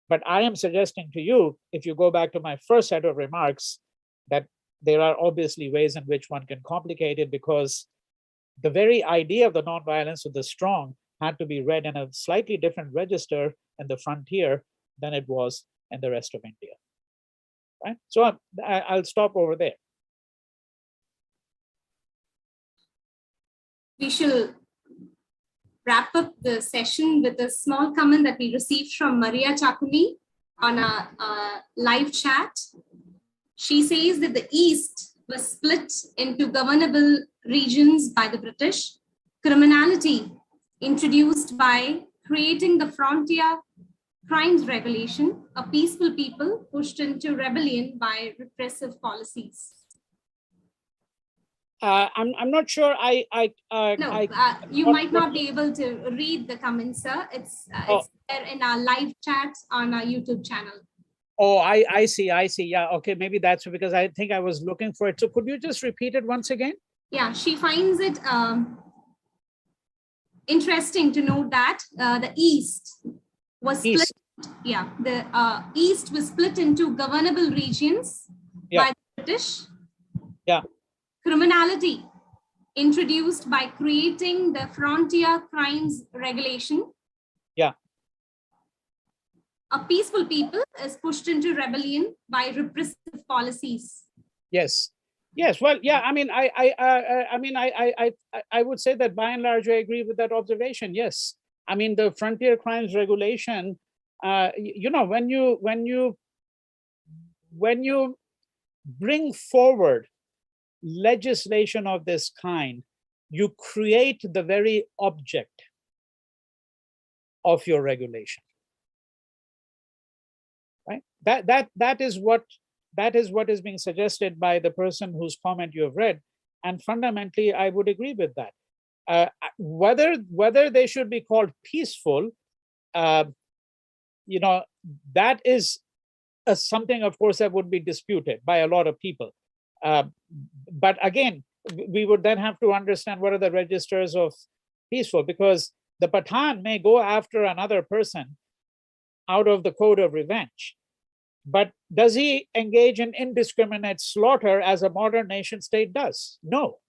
But I am suggesting to you, if you go back to my first set of remarks, that there are obviously ways in which one can complicate it, because the very idea of the nonviolence of the strong had to be read in a slightly different register in the frontier than it was in the rest of India. Right? So I'll stop over there. We shall wrap up the session with a small comment that we received from Maria Chakuni on a live chat. She says that the East was split into governable regions by the British, criminality introduced by creating the Frontier Crimes Regulation, a peaceful people pushed into rebellion by repressive policies. I'm not sure. You might not be able to read the comments, sir. It's there in our live chat on our YouTube channel. Oh, I see. Yeah, okay. Maybe that's because I think I was looking for it. So could you just repeat it once again? Yeah, she finds it interesting to note that the East was split. Yeah, the East was split into governable regions by the British. Yeah. Criminality introduced by creating the Frontier Crimes Regulation. Yeah. A peaceful people is pushed into rebellion by repressive policies. Yes. Well, yeah. I mean, I would say that by and large, I agree with that observation. Yes. I mean, the Frontier Crimes Regulation. You know, when you bring forward legislation of this kind, you create the very object of your regulation. Right? That is what is being suggested by the person whose comment you have read, and fundamentally, I would agree with that. Whether they should be called peaceful, you know, that is something, of course, that would be disputed by a lot of people. But again, we would then have to understand what are the registers of peaceful, because the Pathan may go after another person out of the code of revenge. But does he engage in indiscriminate slaughter as a modern nation state does? No.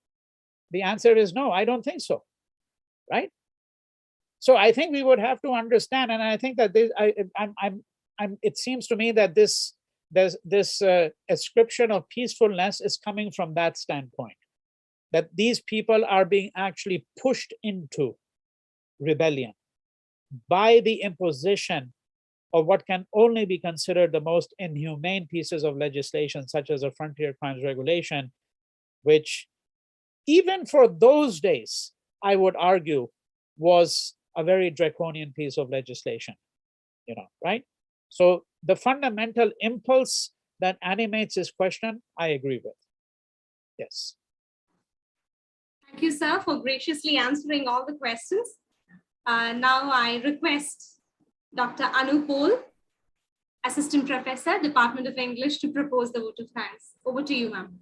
The answer is no, I don't think so. Right? So I think we would have to understand, and I think that this, it seems to me that this ascription of peacefulness is coming from that standpoint, that these people are being actually pushed into rebellion by the imposition of what can only be considered the most inhumane pieces of legislation, such as a Frontier Crimes Regulation, which even for those days, I would argue, was a very draconian piece of legislation, you know, right? So the fundamental impulse that animates this question, I agree with. Yes. Thank you, sir, for graciously answering all the questions. Now I request Dr. Anu Pol, Assistant Professor, Department of English, to propose the vote of thanks. Over to you, ma'am.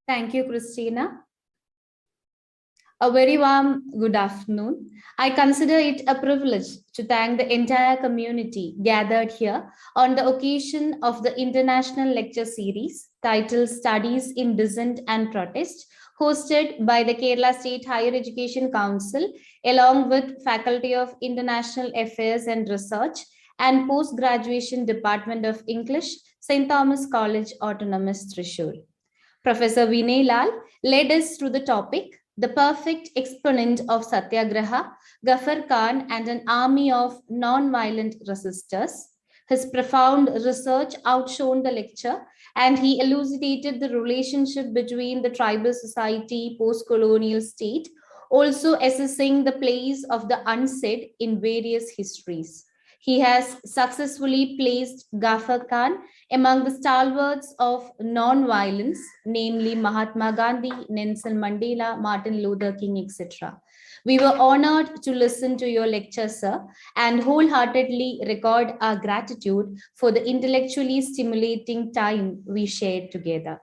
Thank you, Christina. A very warm good afternoon. I consider it a privilege to thank the entire community gathered here on the occasion of the International Lecture Series titled Studies in Dissent and Protest, hosted by the Kerala State Higher Education Council, along with Faculty of International Affairs and Research and Post-Graduation Department of English, St. Thomas College, Autonomous, Thrissur. Professor Vinay Lal led us through the topic, the perfect exponent of Satyagraha, Ghaffar Khan and an army of non-violent resistors. His profound research outshone the lecture, and he elucidated the relationship between the tribal society, post-colonial state, also assessing the place of the unsaid in various histories. He has successfully placed Ghaffar Khan among the stalwarts of non-violence, namely Mahatma Gandhi, Nelson Mandela, Martin Luther King, etc. We were honored to listen to your lecture, sir, and wholeheartedly record our gratitude for the intellectually stimulating time we shared together.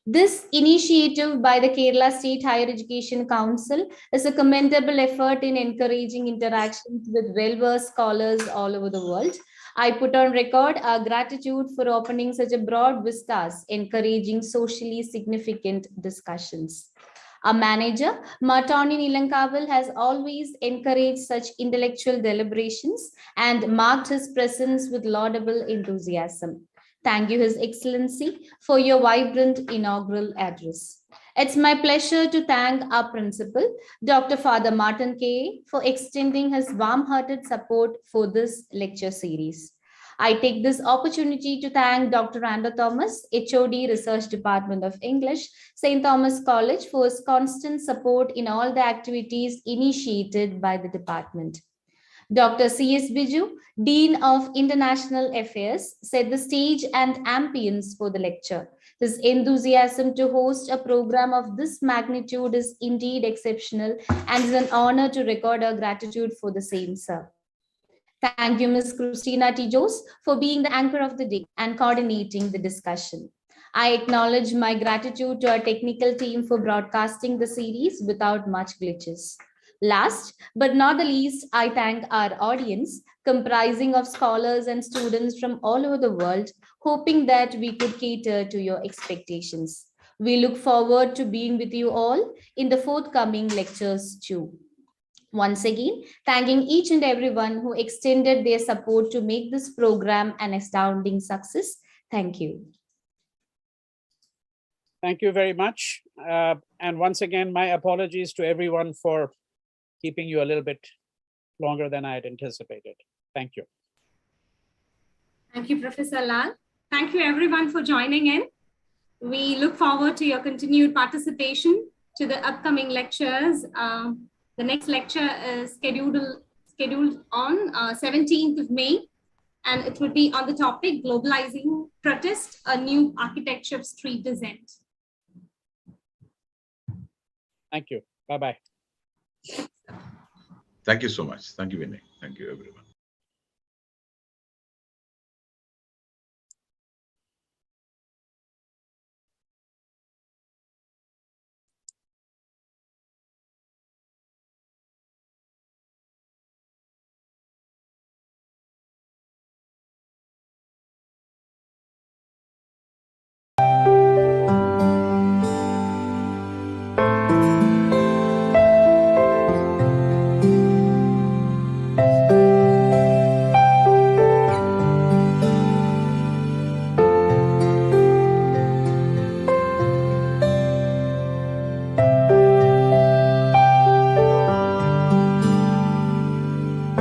This initiative by the Kerala State Higher Education Council is a commendable effort in encouraging interactions with well-versed scholars all over the world. I put on record our gratitude for opening such a broad vistas, encouraging socially significant discussions. Our manager, Martoni Nilankaval, has always encouraged such intellectual deliberations and marked his presence with laudable enthusiasm. Thank you, His Excellency, for your vibrant inaugural address. It's my pleasure to thank our principal, Dr. Father Martin K., for extending his warm-hearted support for this lecture series. I take this opportunity to thank Dr. Randa Thomas, HOD, Research Department of English, St. Thomas College, for his constant support in all the activities initiated by the department. Dr. C.S. Biju, Dean of International Affairs, set the stage and ambience for the lecture. His enthusiasm to host a program of this magnitude is indeed exceptional, and is an honor to record our gratitude for the same, sir. Thank you, Ms. Christina Tijos, for being the anchor of the day and coordinating the discussion. I acknowledge my gratitude to our technical team for broadcasting the series without much glitches. Last but not the least, I thank our audience, comprising of scholars and students from all over the world, hoping that we could cater to your expectations. We look forward to being with you all in the forthcoming lectures too. Once again, thanking each and everyone who extended their support to make this program an astounding success. Thank you. Thank you very much. And once again, my apologies to everyone for keeping you a little bit longer than I had anticipated. Thank you. Thank you, Professor Lal. Thank you, everyone, for joining in. We look forward to your continued participation to the upcoming lectures. The next lecture is scheduled on 17th of May, and it would be on the topic Globalizing Protest, a New Architecture of Street Dissent. Thank you. Bye-bye. Thank you so much. Thank you, Vinay. Thank you, everyone.